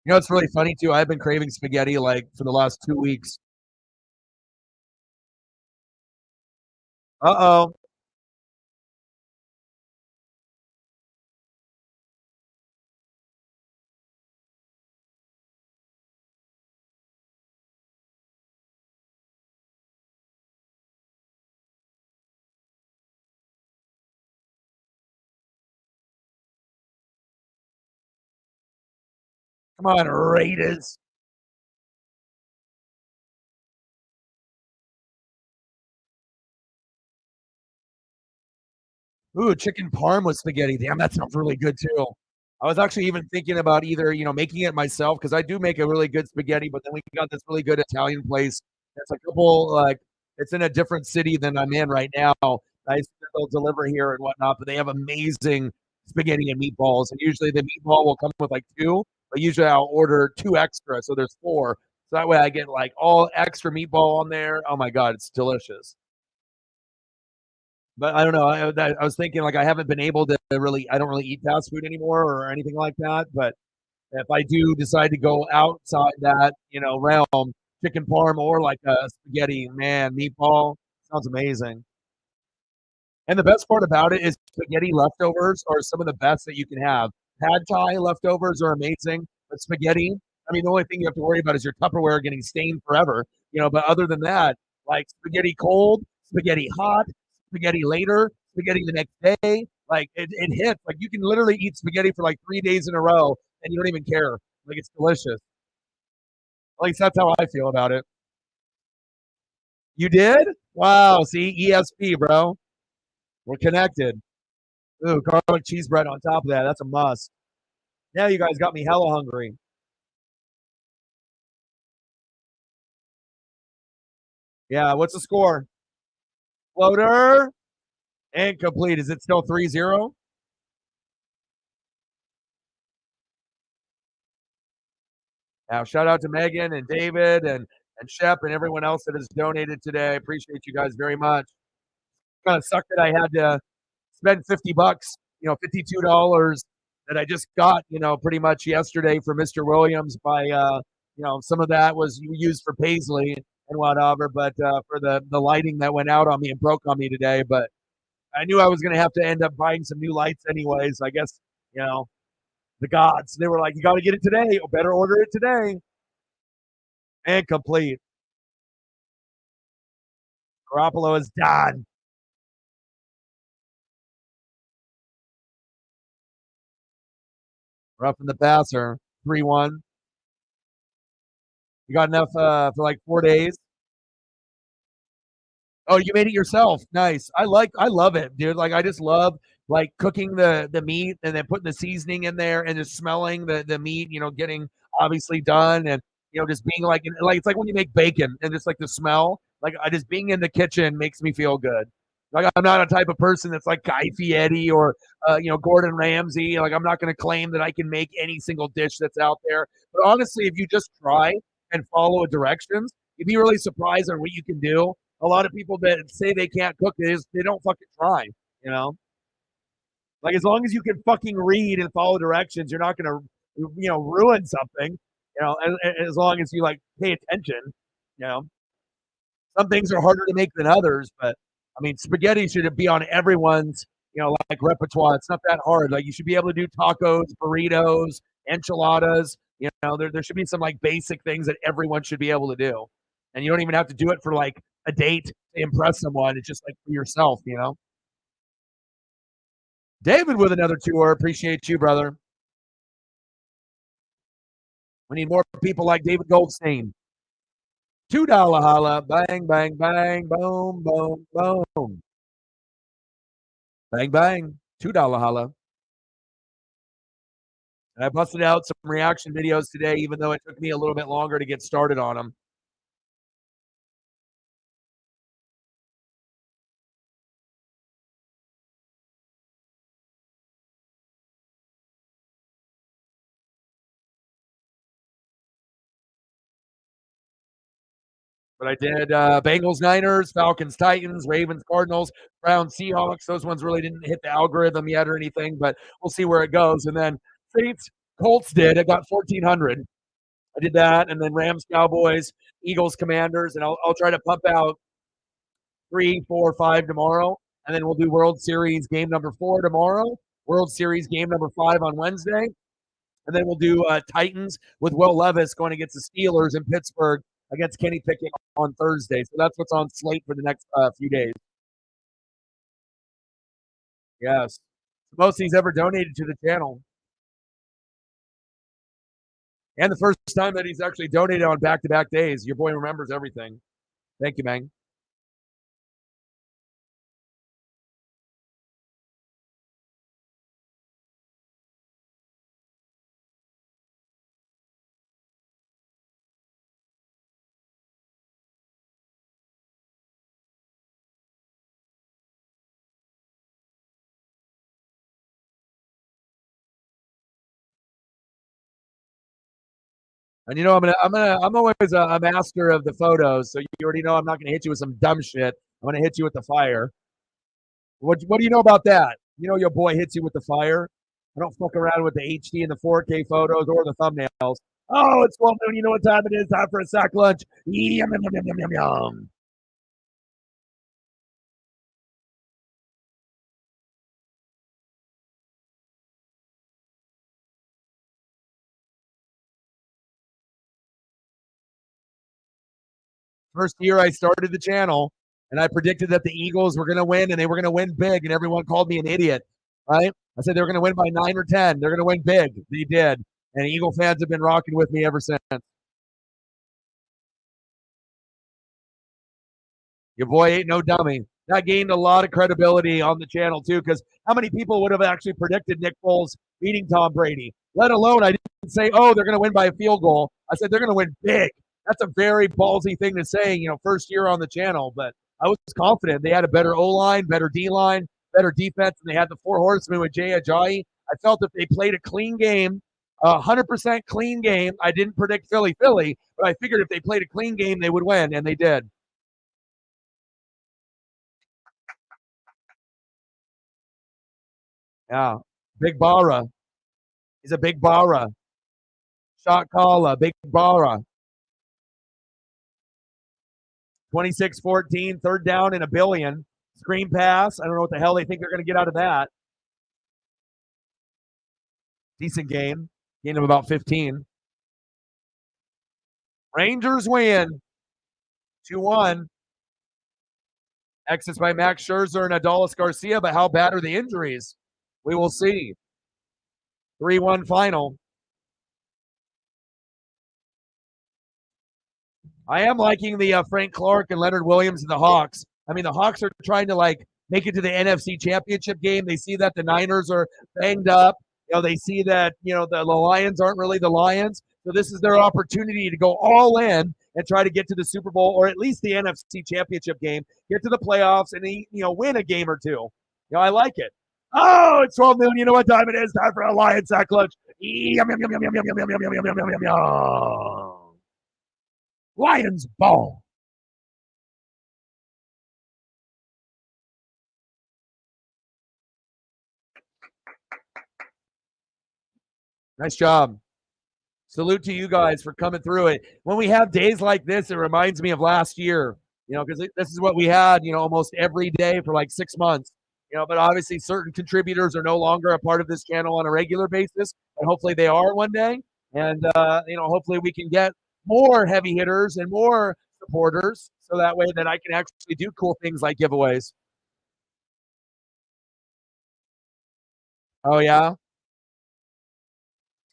You know, it's really funny too. I've been craving spaghetti like for the last 2 weeks. Uh-oh. Come on, Raiders. Ooh, chicken parm with spaghetti. Damn, that sounds really good too. I was actually even thinking about either, making it myself because I do make a really good spaghetti, but then we got this really good Italian place. It's a couple like it's in a different city than I'm in right now. They'll deliver here and whatnot, but they have amazing spaghetti and meatballs. And usually the meatball will come with like two, but usually I'll order two extra, so there's four. So that way I get like all extra meatball on there. Oh my god, it's delicious. But I don't know. I was thinking like I haven't been able to really. I don't really eat fast food anymore or anything like that. But if I do decide to go outside that realm, chicken parm or like a spaghetti, man, meatball sounds amazing. And the best part about it is spaghetti leftovers are some of the best that you can have. Pad Thai leftovers are amazing, but spaghetti, I mean, the only thing you have to worry about is your Tupperware getting stained forever. But other than that, like spaghetti cold, spaghetti hot, spaghetti later, spaghetti the next day, like it hits. Like you can literally eat spaghetti for like 3 days in a row and you don't even care. Like it's delicious. At least that's how I feel about it. You did? Wow. See, ESP, bro. We're connected. Ooh, garlic cheese bread on top of that. That's a must. Now you guys got me hella hungry. Yeah, what's the score? Floater. Incomplete. Is it still 3-0? Now, shout out to Megan and David and Shep and everyone else that has donated today. I appreciate you guys very much. Kind of sucked that I had to spend $50, $52 that I just got, pretty much yesterday for Mr. Williams by, some of that was used for Paisley and whatever, but for the lighting that went out on me and broke on me today. But I knew I was going to have to end up buying some new lights anyways. I guess, you know, the gods, they were like, you got to get it today. You better order it today. And complete. Garoppolo is done. Roughing the passer. 3-1. You got enough for like 4 days. Oh, you made it yourself. Nice. I love it, dude. Like I just love like cooking the meat and then putting the seasoning in there and just smelling the meat, getting obviously done and just being like it's like when you make bacon and just like the smell. Like I just being in the kitchen makes me feel good. Like I'm not a type of person that's like Guy Fieri or Gordon Ramsay. Like I'm not going to claim that I can make any single dish that's out there. But honestly, if you just try and follow directions, you'd be really surprised on what you can do. A lot of people that say they can't cook is they don't fucking try. You know, like as long as you can fucking read and follow directions, you're not going to ruin something. As long as you like pay attention. You know, some things are harder to make than others, but I mean, spaghetti should be on everyone's like repertoire. It's not that hard. Like you should be able to do tacos, burritos, enchiladas. There should be some like basic things that everyone should be able to do, and you don't even have to do it for like a date to impress someone. It's just like for yourself. David with another tour. Appreciate you, brother. We need more people like David Goldstein. $2 holla. Bang, bang, bang. Boom, boom, boom. Bang, bang. $2 holla. And I busted out some reaction videos today, even though it took me a little bit longer to get started on them. But I did Bengals, Niners, Falcons, Titans, Ravens, Cardinals, Browns, Seahawks. Those ones really didn't hit the algorithm yet or anything, but we'll see where it goes. And then Saints, Colts did. It got 1,400. I did that, and then Rams, Cowboys, Eagles, Commanders, and I'll try to pump out 3, 4, 5 tomorrow, and then we'll do World Series game number 4 tomorrow, World Series game number 5 on Wednesday, and then we'll do Titans with Will Levis going against the Steelers in Pittsburgh against Kenny Pickett on Thursday. So that's what's on slate for the next few days. Yes. Most he's ever donated to the channel. And the first time that he's actually donated on back-to-back days. Your boy remembers everything. Thank you, man. And you know, I'm always a master of the photos. So you already know I'm not gonna hit you with some dumb shit. I'm gonna hit you with the fire. What do you know about that? You know your boy hits you with the fire. I don't fuck around with the HD and the 4K photos or the thumbnails. Oh, it's 12 noon. You know what time it is? Time for a sack lunch. Yum, yum, yum, yum, yum, yum. First year I started the channel, and I predicted that the Eagles were going to win, and they were going to win big, and everyone called me an idiot. Right? I said they were going to win by 9 or 10. They're going to win big. They did, and Eagle fans have been rocking with me ever since. Your boy ain't no dummy. That gained a lot of credibility on the channel too, because how many people would have actually predicted Nick Foles beating Tom Brady? Let alone I didn't say, oh, they're going to win by a field goal. I said they're going to win big. That's a very ballsy thing to say, first year on the channel. But I was confident they had a better O line, better D line, better defense, and they had the four horsemen with Jay Ajayi. I felt if they played a clean game, 100% clean game. I didn't predict Philly, but I figured if they played a clean game, they would win, and they did. Yeah. Big Bara. He's a big Bara. Shot caller, big Bara. 26-14, third down and a billion. Screen pass. I don't know what the hell they think they're going to get out of that. Decent game. Gain of about 15. Rangers win. 2-1. Exits by Max Scherzer and Adolis Garcia, but how bad are the injuries? We will see. 3-1 final. I am liking the Frank Clark and Leonard Williams and the Hawks. I mean, the Hawks are trying to make it to the NFC Championship game. They see that the Niners are banged up. They see that the Lions aren't really the Lions. So this is their opportunity to go all in and try to get to the Super Bowl or at least the NFC Championship game, get to the playoffs, and win a game or two. I like it. Oh, it's 12 noon. You know what time it is? Time for a Lion sack lunch. Yum, yum, yum, yum, yum, yum, yum, yum, yum, yum, yum, yum, yum. Lions ball. Nice job. Salute to you guys for coming through it. When we have days like this, it reminds me of last year, because this is what we had, almost every day for like 6 months. But obviously certain contributors are no longer a part of this channel on a regular basis, and hopefully they are one day. And, hopefully we can get more heavy hitters and more supporters so that way that I can actually do cool things like giveaways. Oh, yeah?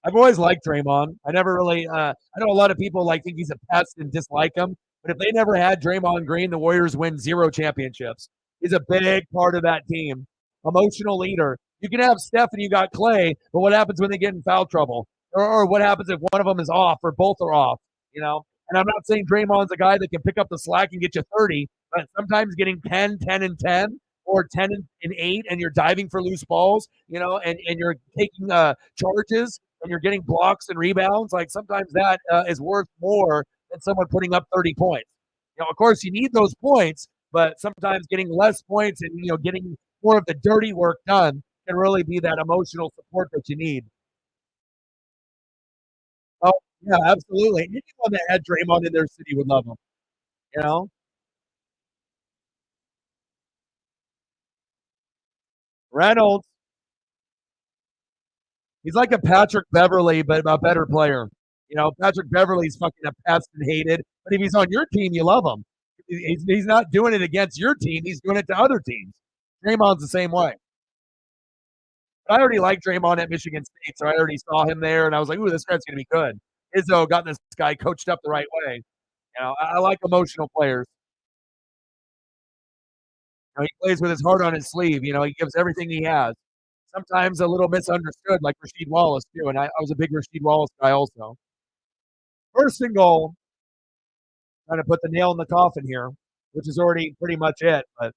I've always liked Draymond. I never really. I know a lot of people think he's a pest and dislike him, but if they never had Draymond Green, the Warriors win 0 championships. He's a big part of that team. Emotional leader. You can have Steph and you got Clay, but what happens when they get in foul trouble, or what happens if one of them is off or both are off? And I'm not saying Draymond's a guy that can pick up the slack and get you 30, but sometimes getting 10, 10, and 10, or 10 and 8, and you're diving for loose balls, and you're taking charges and you're getting blocks and rebounds, sometimes that is worth more than someone putting up 30 points. Of course, you need those points, but sometimes getting less points and getting more of the dirty work done can really be that emotional support that you need. Oh, Yeah, absolutely. Anyone that had Draymond in their city would love him, you know? Reynolds, he's like a Patrick Beverly, but a better player. You know, Patrick Beverly's fucking a pest and hated, but if he's on your team, you love him. He's not doing it against your team; he's doing it to other teams. Draymond's the same way. But I already liked Draymond at Michigan State, so I already saw him there, and I was like, "Ooh, this guy's gonna be good." Izzo got this guy coached up the right way. You know, I like emotional players. You know, he plays with his heart on his sleeve. You know, he gives everything he has. Sometimes a little misunderstood, like Rasheed Wallace too, and I was a big Rasheed Wallace guy also. First and goal, trying to put the nail in the coffin here, which is already pretty much it. But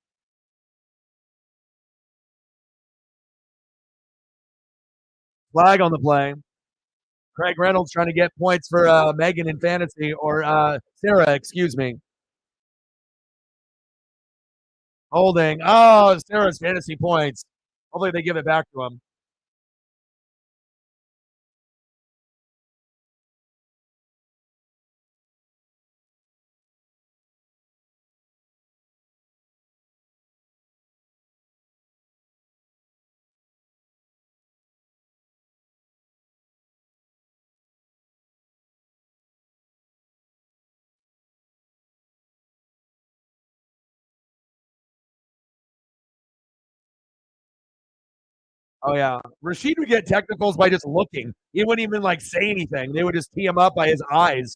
flag on the play. Craig Reynolds trying to get points for Megan in fantasy or Sarah, excuse me. Holding. Oh, Sarah's fantasy points. Hopefully they give it back to him. Oh yeah, Rasheed would get technicals by just looking. He wouldn't even like say anything. They would just tee him up by his eyes,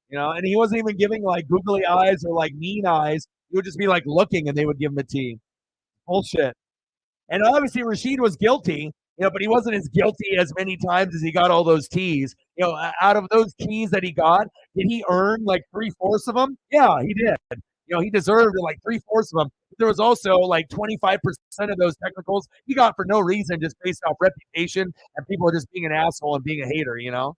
you know. And he wasn't even giving like googly eyes or like mean eyes. He would just be like looking, and they would give him a tee. Bullshit. And obviously Rasheed was guilty, you know, but he wasn't as guilty as many times as he got all those tees. You know, out of those tees that he got, did he earn like 3/4 of them? Yeah, he did. You know, he deserved like 3/4 of them. But there was also like 25% of those technicals he got for no reason, just based off reputation and people just being an asshole and being a hater, you know?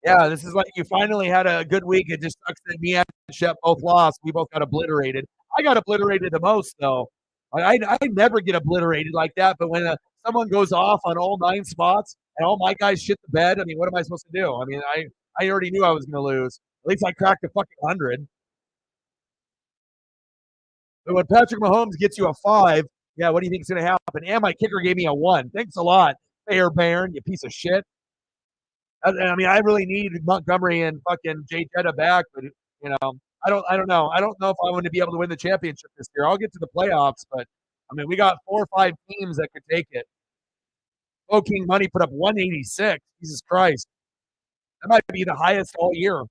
Yeah, this is like you finally had a good week. It just sucks that me and Shep both lost. We both got obliterated. I got obliterated the most though. I never get obliterated like that. But when someone goes off on all 9 spots and all my guys shit the bed, I mean, what am I supposed to do? I mean, I already knew I was going to lose. At least I cracked a fucking 100. But when Patrick Mahomes gets you a 5, yeah, what do you think is going to happen? And my kicker gave me a 1. Thanks a lot, Fair Baron, you piece of shit. I mean, I really need Montgomery and fucking Jay Jetta back, but you know, I don't know. I don't know if I want to be able to win the championship this year. I'll get to the playoffs, but I mean, we got 4 or 5 teams that could take it. Oh, King Money put up 186. Jesus Christ, that might be the highest all year.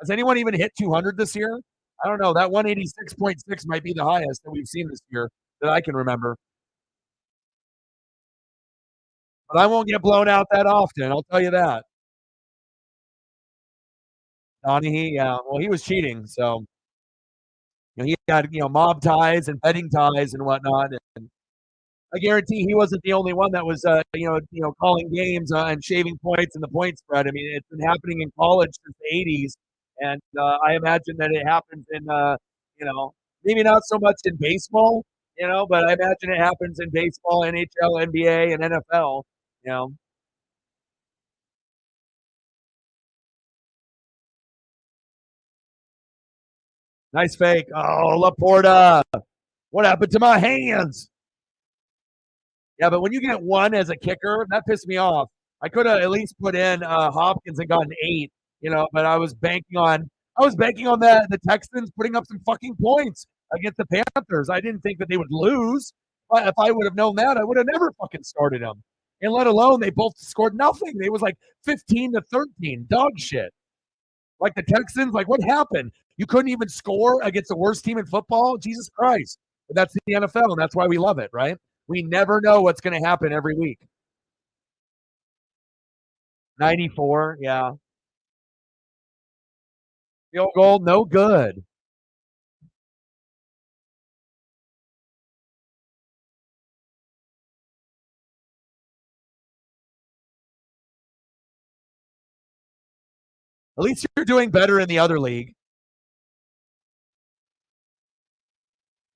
Has anyone even hit 200 this year? I don't know. That 186.6 might be the highest that we've seen this year that I can remember. But I won't get blown out that often. I'll tell you that. Donahue, yeah. Well, he was cheating, so you know, he had mob ties and betting ties and whatnot. And I guarantee he wasn't the only one that was calling games and shaving points and the point spread. I mean, it's been happening in college since the '80s, and I imagine that it happens in maybe not so much in baseball, but I imagine it happens in baseball, NHL, NBA, and NFL. You know, nice fake. Oh, Laporta, what happened to my hands? Yeah, but when you get one as a kicker, that pissed me off. I could have at least put in Hopkins and gotten 8, but I was banking on the Texans putting up some fucking points against the Panthers. I didn't think that they would lose. But if I would have known that, I would have never fucking started them. And let alone they both scored nothing. They was like 15-13, dog shit. Like the Texans, like what happened? You couldn't even score against the worst team in football? Jesus Christ. But that's the NFL, and that's why we love it, right? We never know what's going to happen every week. 94, yeah. Field goal, no good. At least you're doing better in the other league.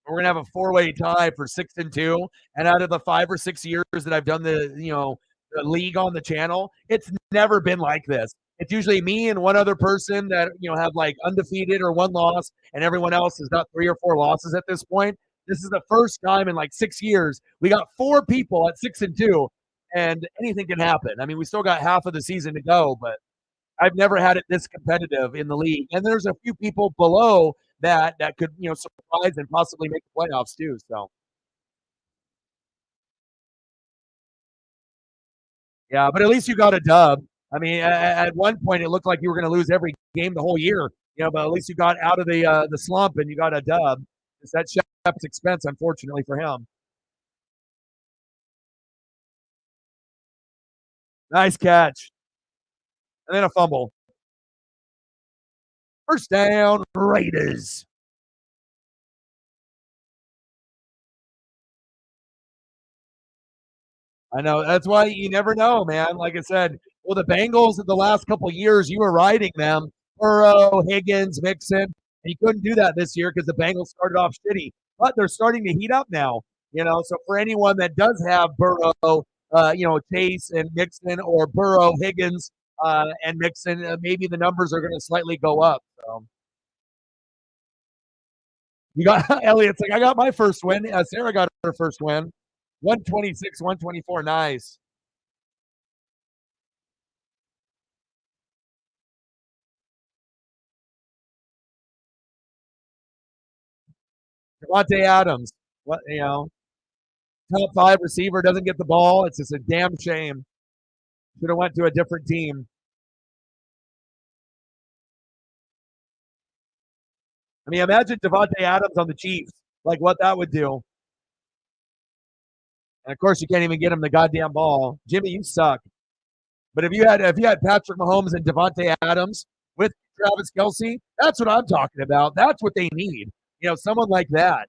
We're gonna have a four-way tie for 6-2, and out of the 5 or 6 years that I've done the league on the channel, it's never been like this. It's usually me and one other person that have like undefeated or one loss, and everyone else has got 3 or 4 losses at this point. This is the first time in like 6 years we got 4 people at 6-2, and anything can happen. I mean, we still got half of the season to go, but I've never had it this competitive in the league. And there's a few people below that could surprise and possibly make the playoffs too. So yeah, but at least you got a dub. I mean, at one point it looked like you were going to lose every game the whole year. But at least you got out of the slump and you got a dub. It's at Shep's expense, unfortunately for him. Nice catch, and then a fumble. First down, Raiders. I know. That's why you never know, man. Like I said, well, the Bengals the last couple of years, you were riding them. Burrow, Higgins, Mixon. And you couldn't do that this year because the Bengals started off shitty. But they're starting to heat up now. So for anyone that does have Burrow, Chase and Mixon, or Burrow, Higgins, and Mixon, maybe the numbers are going to slightly go up. So you got Elliot's like, I got my first win. Sarah got her first win. 126, 124. Nice. Davante Adams. What top 5 receiver doesn't get the ball. It's just a damn shame. Should have went to a different team. I mean, imagine Davante Adams on the Chiefs. Like what that would do. And of course, you can't even get him the goddamn ball. Jimmy, you suck. But if you had Patrick Mahomes and Davante Adams with Travis Kelce, that's what I'm talking about. That's what they need. Someone like that.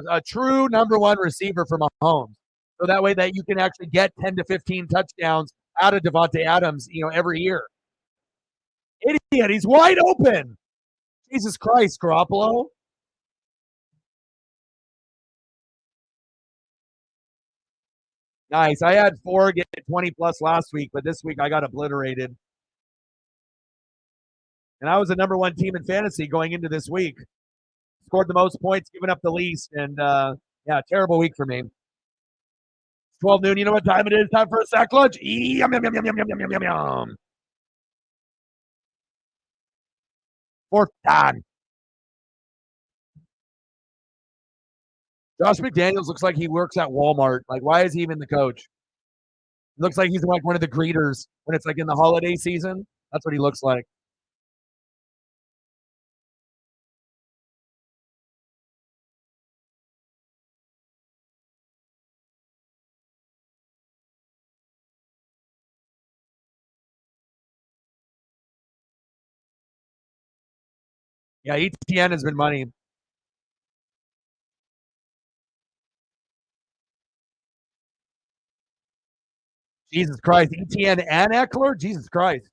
A true number 1 receiver for Mahomes. So that way that you can actually get 10 to 15 touchdowns out of Davante Adams, every year. Idiot, he's wide open. Jesus Christ, Garoppolo. Nice. I had 4 get 20 plus last week, but this week I got obliterated. And I was the number 1 team in fantasy going into this week. Scored the most points, given up the least, and terrible week for me. It's 12 noon. You know what time it is? Time for a sack lunch. Yum, yum, yum, yum, yum, yum, yum, yum, yum. 4th down. Josh McDaniels looks like he works at Walmart. Like, why is he even the coach? Looks like he's like one of the greeters when it's like in the holiday season. That's what he looks like. Yeah, ETN has been money. Jesus Christ. ETN and Eckler? Jesus Christ.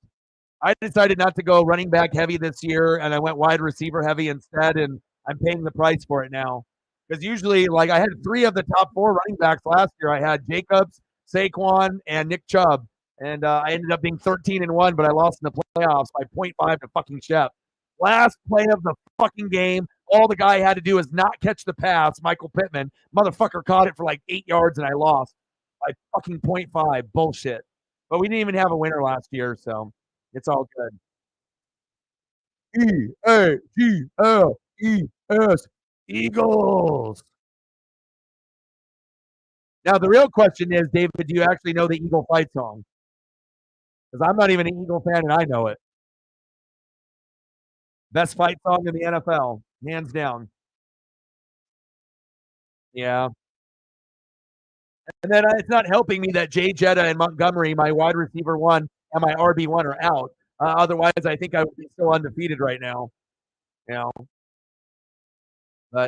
I decided not to go running back heavy this year, and I went wide receiver heavy instead, and I'm paying the price for it now. Because usually, like, I had 3 of the top 4 running backs last year. I had Jacobs, Saquon, and Nick Chubb, and I ended up being 13-1, but I lost in the playoffs by 0.5 to fucking Shep. Last play of the fucking game, all the guy had to do is not catch the pass. Michael Pittman, motherfucker, caught it for like 8 yards, and I lost by fucking 0.5. Bullshit. But we didn't even have a winner last year, so it's all good. EAGLES. Eagles. Now, the real question is, David, do you actually know the Eagle fight song? Because I'm not even an Eagle fan, and I know it. Best fight song in the NFL, hands down. Yeah. And then it's not helping me that Jay Jetta and Montgomery, my wide receiver 1 and my RB1, are out. Otherwise, I think I would be still undefeated right now. You know,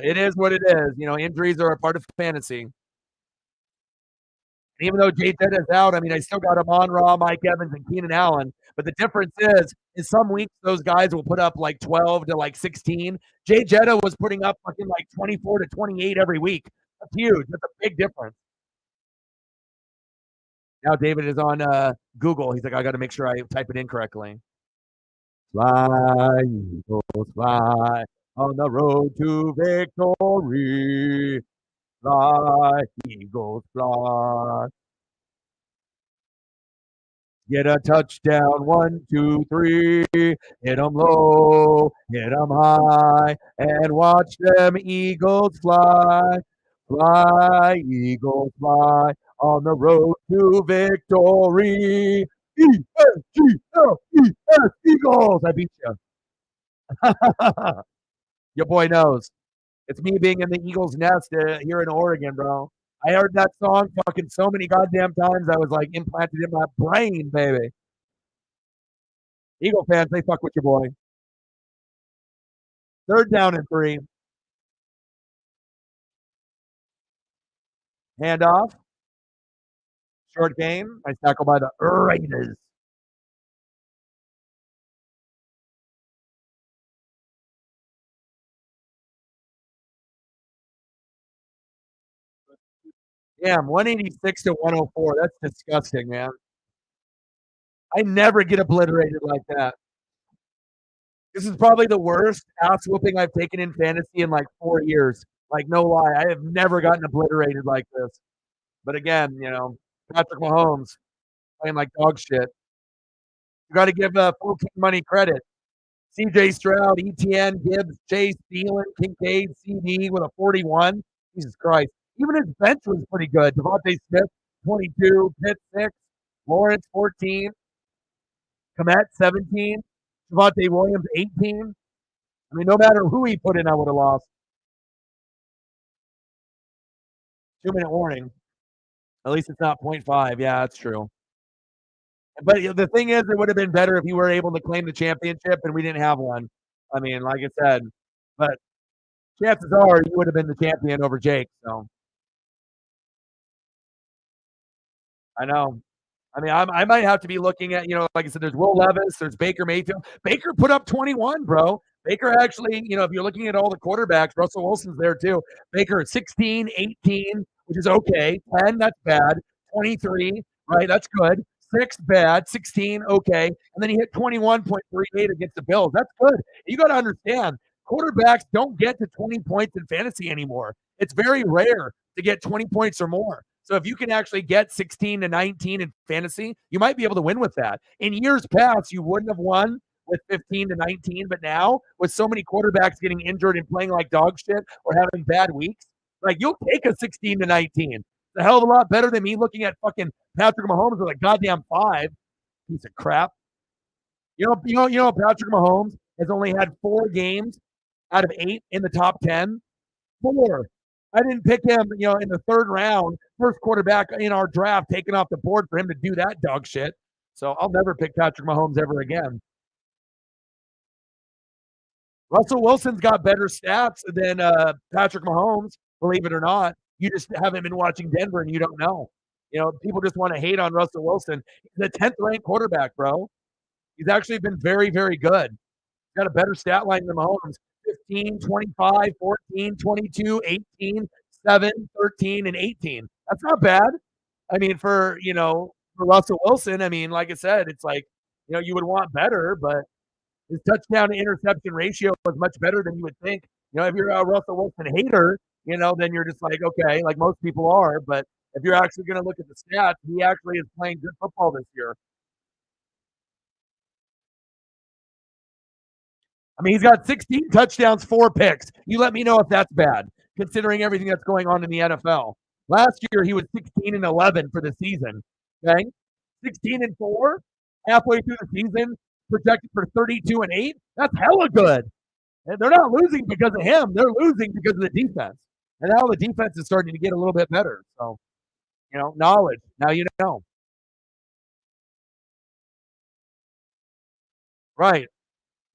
it is what it is. Injuries are a part of fantasy. Even though Jay Jetta's out, I mean, I still got Amon-Ra, Mike Evans, and Keenan Allen. But the difference is some weeks those guys will put up like 12 to like 16. Jay Jetta was putting up fucking like 24 to 28 every week. That's huge. That's a big difference. Now David is on Google. He's like, I got to make sure I type it in correctly. Fly, Eagles, fly on the road to victory. Fly, Eagles, fly. Get a touchdown, 1, 2, 3. Hit them low, hit them high, and watch them Eagles fly. Fly, Eagles, fly on the road to victory. E-S-G-L-E-S, Eagles. I beat you. Your boy knows. It's me being in the Eagles nest here in Oregon, bro. I heard that song fucking so many goddamn times. I was like implanted in my brain, baby. Eagle fans, they fuck with your boy. 3rd down and 3. Handoff. Short game. Nice tackle by the Raiders. Damn, 186 to 104. That's disgusting, man. I never get obliterated like that. This is probably the worst ass whooping I've taken in fantasy in like 4 years. Like, no lie. I have never gotten obliterated like this. But again, Patrick Mahomes playing like dog shit. You got to give full King Money credit. C.J. Stroud, ETN, Gibbs, Chase, Thielen, Kincaid, CD with a 41. Jesus Christ. Even his bench was pretty good. Devontae Smith, 22. Pitt, 6. Lawrence, 14. Komet, 17. Javonte Williams, 18. I mean, no matter who he put in, I would have lost. 2-minute warning. At least it's not 0.5. Yeah, that's true. But the thing is, it would have been better if you were able to claim the championship and we didn't have one. I mean, like I said, but chances are you would have been the champion over Jake. So I know. I mean, I might have to be looking at, like I said, there's Will Levis, there's Baker Mayfield. Baker put up 21, bro. Baker actually, if you're looking at all the quarterbacks, Russell Wilson's there too. Baker 16, 18, which is okay. 10, that's bad. 23, right? That's good. 6, bad. 16, okay. And then he hit 21.38 against the Bills. That's good. You got to understand, quarterbacks don't get to 20 points in fantasy anymore. It's very rare to get 20 points or more. So if you can actually get 16 to 19 in fantasy, you might be able to win with that. In years past, you wouldn't have won with 15 to 19, but now with so many quarterbacks getting injured and playing like dog shit or having bad weeks, like you'll take a 16 to 19. It's a hell of a lot better than me looking at fucking Patrick Mahomes with a goddamn 5. Piece of crap. Patrick Mahomes has only had 4 games out of 8 in the top 10. 4. I didn't pick him, in the 3rd round, first quarterback in our draft, taken off the board for him to do that dog shit. So I'll never pick Patrick Mahomes ever again. Russell Wilson's got better stats than Patrick Mahomes, believe it or not. You just haven't been watching Denver and you don't know. People just want to hate on Russell Wilson. He's the 10th ranked quarterback, bro. He's actually been very, very good. He's got a better stat line than Mahomes. 15, 25, 14, 22, 18, 7, 13, and 18. That's not bad. I mean, for Russell Wilson, I mean, like I said, it's like, you would want better, but his touchdown to interception ratio was much better than you would think. If you're a Russell Wilson hater, then you're just like, okay, like most people are. But if you're actually going to look at the stats, he actually is playing good football this year. I mean, he's got 16 touchdowns, 4 picks. You let me know if that's bad, considering everything that's going on in the NFL. Last year, he was 16 and 11 for the season. Okay, 16 and 4 halfway through the season, projected for 32 and 8. That's hella good. And they're not losing because of him. They're losing because of the defense. And now the defense is starting to get a little bit better. So, knowledge. Now you know. Right.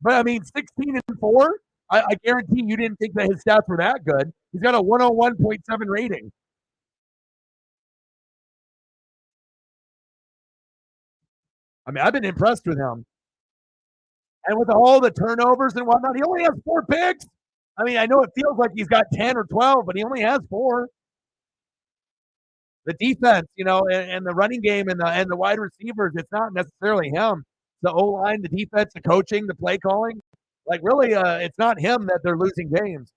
But I mean, 16 and 4, I guarantee you didn't think that his stats were that good. He's got a 101.7 rating. I mean, I've been impressed with him. And with all the turnovers and whatnot, he only has 4 picks. I mean, I know it feels like he's got 10 or 12, but he only has 4. The defense, and the running game and the wide receivers, it's not necessarily him. The O-line, the defense, the coaching, the play calling. Like, really, it's not him that they're losing games.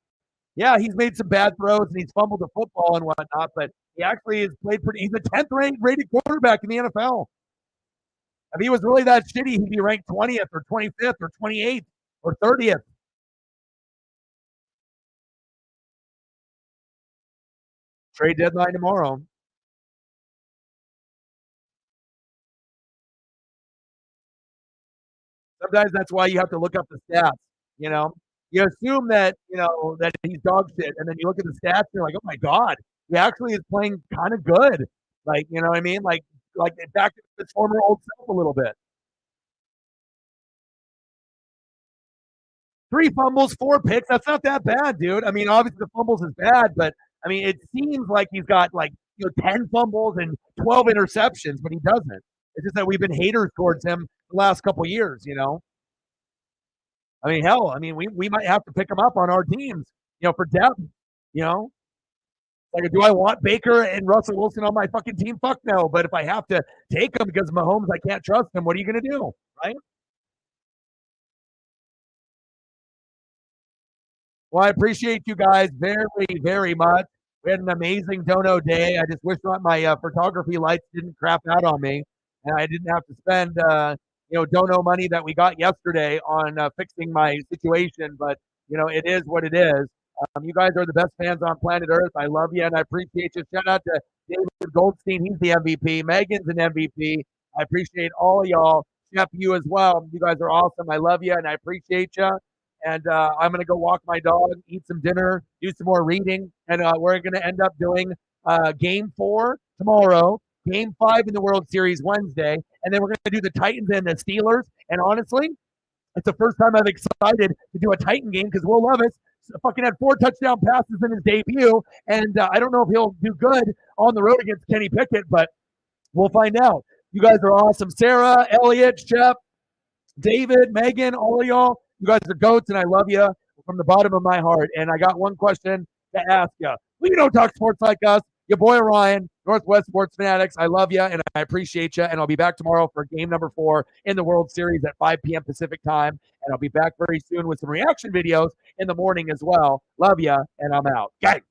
Yeah, he's made some bad throws and he's fumbled the football and whatnot, but he actually has played pretty. He's a 10th rated quarterback in the NFL. If he was really that shitty, he'd be ranked 20th or 25th or 28th or 30th. Trade deadline tomorrow. Sometimes that's why you have to look up the stats. You assume that that he's dog shit, and then you look at the stats and you're like, oh my god, he actually is playing kind of good. Like, you know what I mean? Like back to his former old self a little bit. 3 fumbles, 4 picks. That's not that bad, dude. I mean, obviously the fumbles is bad, but I mean, it seems like he's got 10 fumbles and 12 interceptions, but he doesn't. It's just that we've been haters towards him the last couple of years. I mean, hell, I mean, we might have to pick him up on our teams, for depth. You know, like, do I want Baker and Russell Wilson on my fucking team? Fuck no. But if I have to take him because Mahomes, I can't trust him. What are you going to do, right? Well, I appreciate you guys very, very much. We had an amazing dono day. I just wish my photography lights didn't crap out on me, and I didn't have to spend dono money that we got yesterday on fixing my situation. But it is what it is. You guys are the best fans on planet Earth. I love you and I appreciate you. Shout out to David Goldstein. He's the MVP. Megan's an MVP. I appreciate all of y'all. Chef, you as well. You guys are awesome. I love you and I appreciate you. And I'm going to go walk my dog, eat some dinner, do some more reading. And we're going to end up doing game 4 tomorrow, game 5 in the World Series Wednesday. And then we're going to do the Titans and the Steelers. And honestly, it's the first time I'm excited to do a Titan game because Will Levis fucking had 4 touchdown passes in his debut. And I don't know if he'll do good on the road against Kenny Pickett, but we'll find out. You guys are awesome. Sarah, Elliot, Shep, David, Megan, all of y'all. You guys are goats, and I love you from the bottom of my heart. And I got one question to ask you. We don't talk sports like us. Your boy Ryan, Northwest Sports Fanatics. I love you, and I appreciate you. And I'll be back tomorrow for game number 4 in the World Series at 5 p.m. Pacific time. And I'll be back very soon with some reaction videos in the morning as well. Love you, and I'm out. Gang.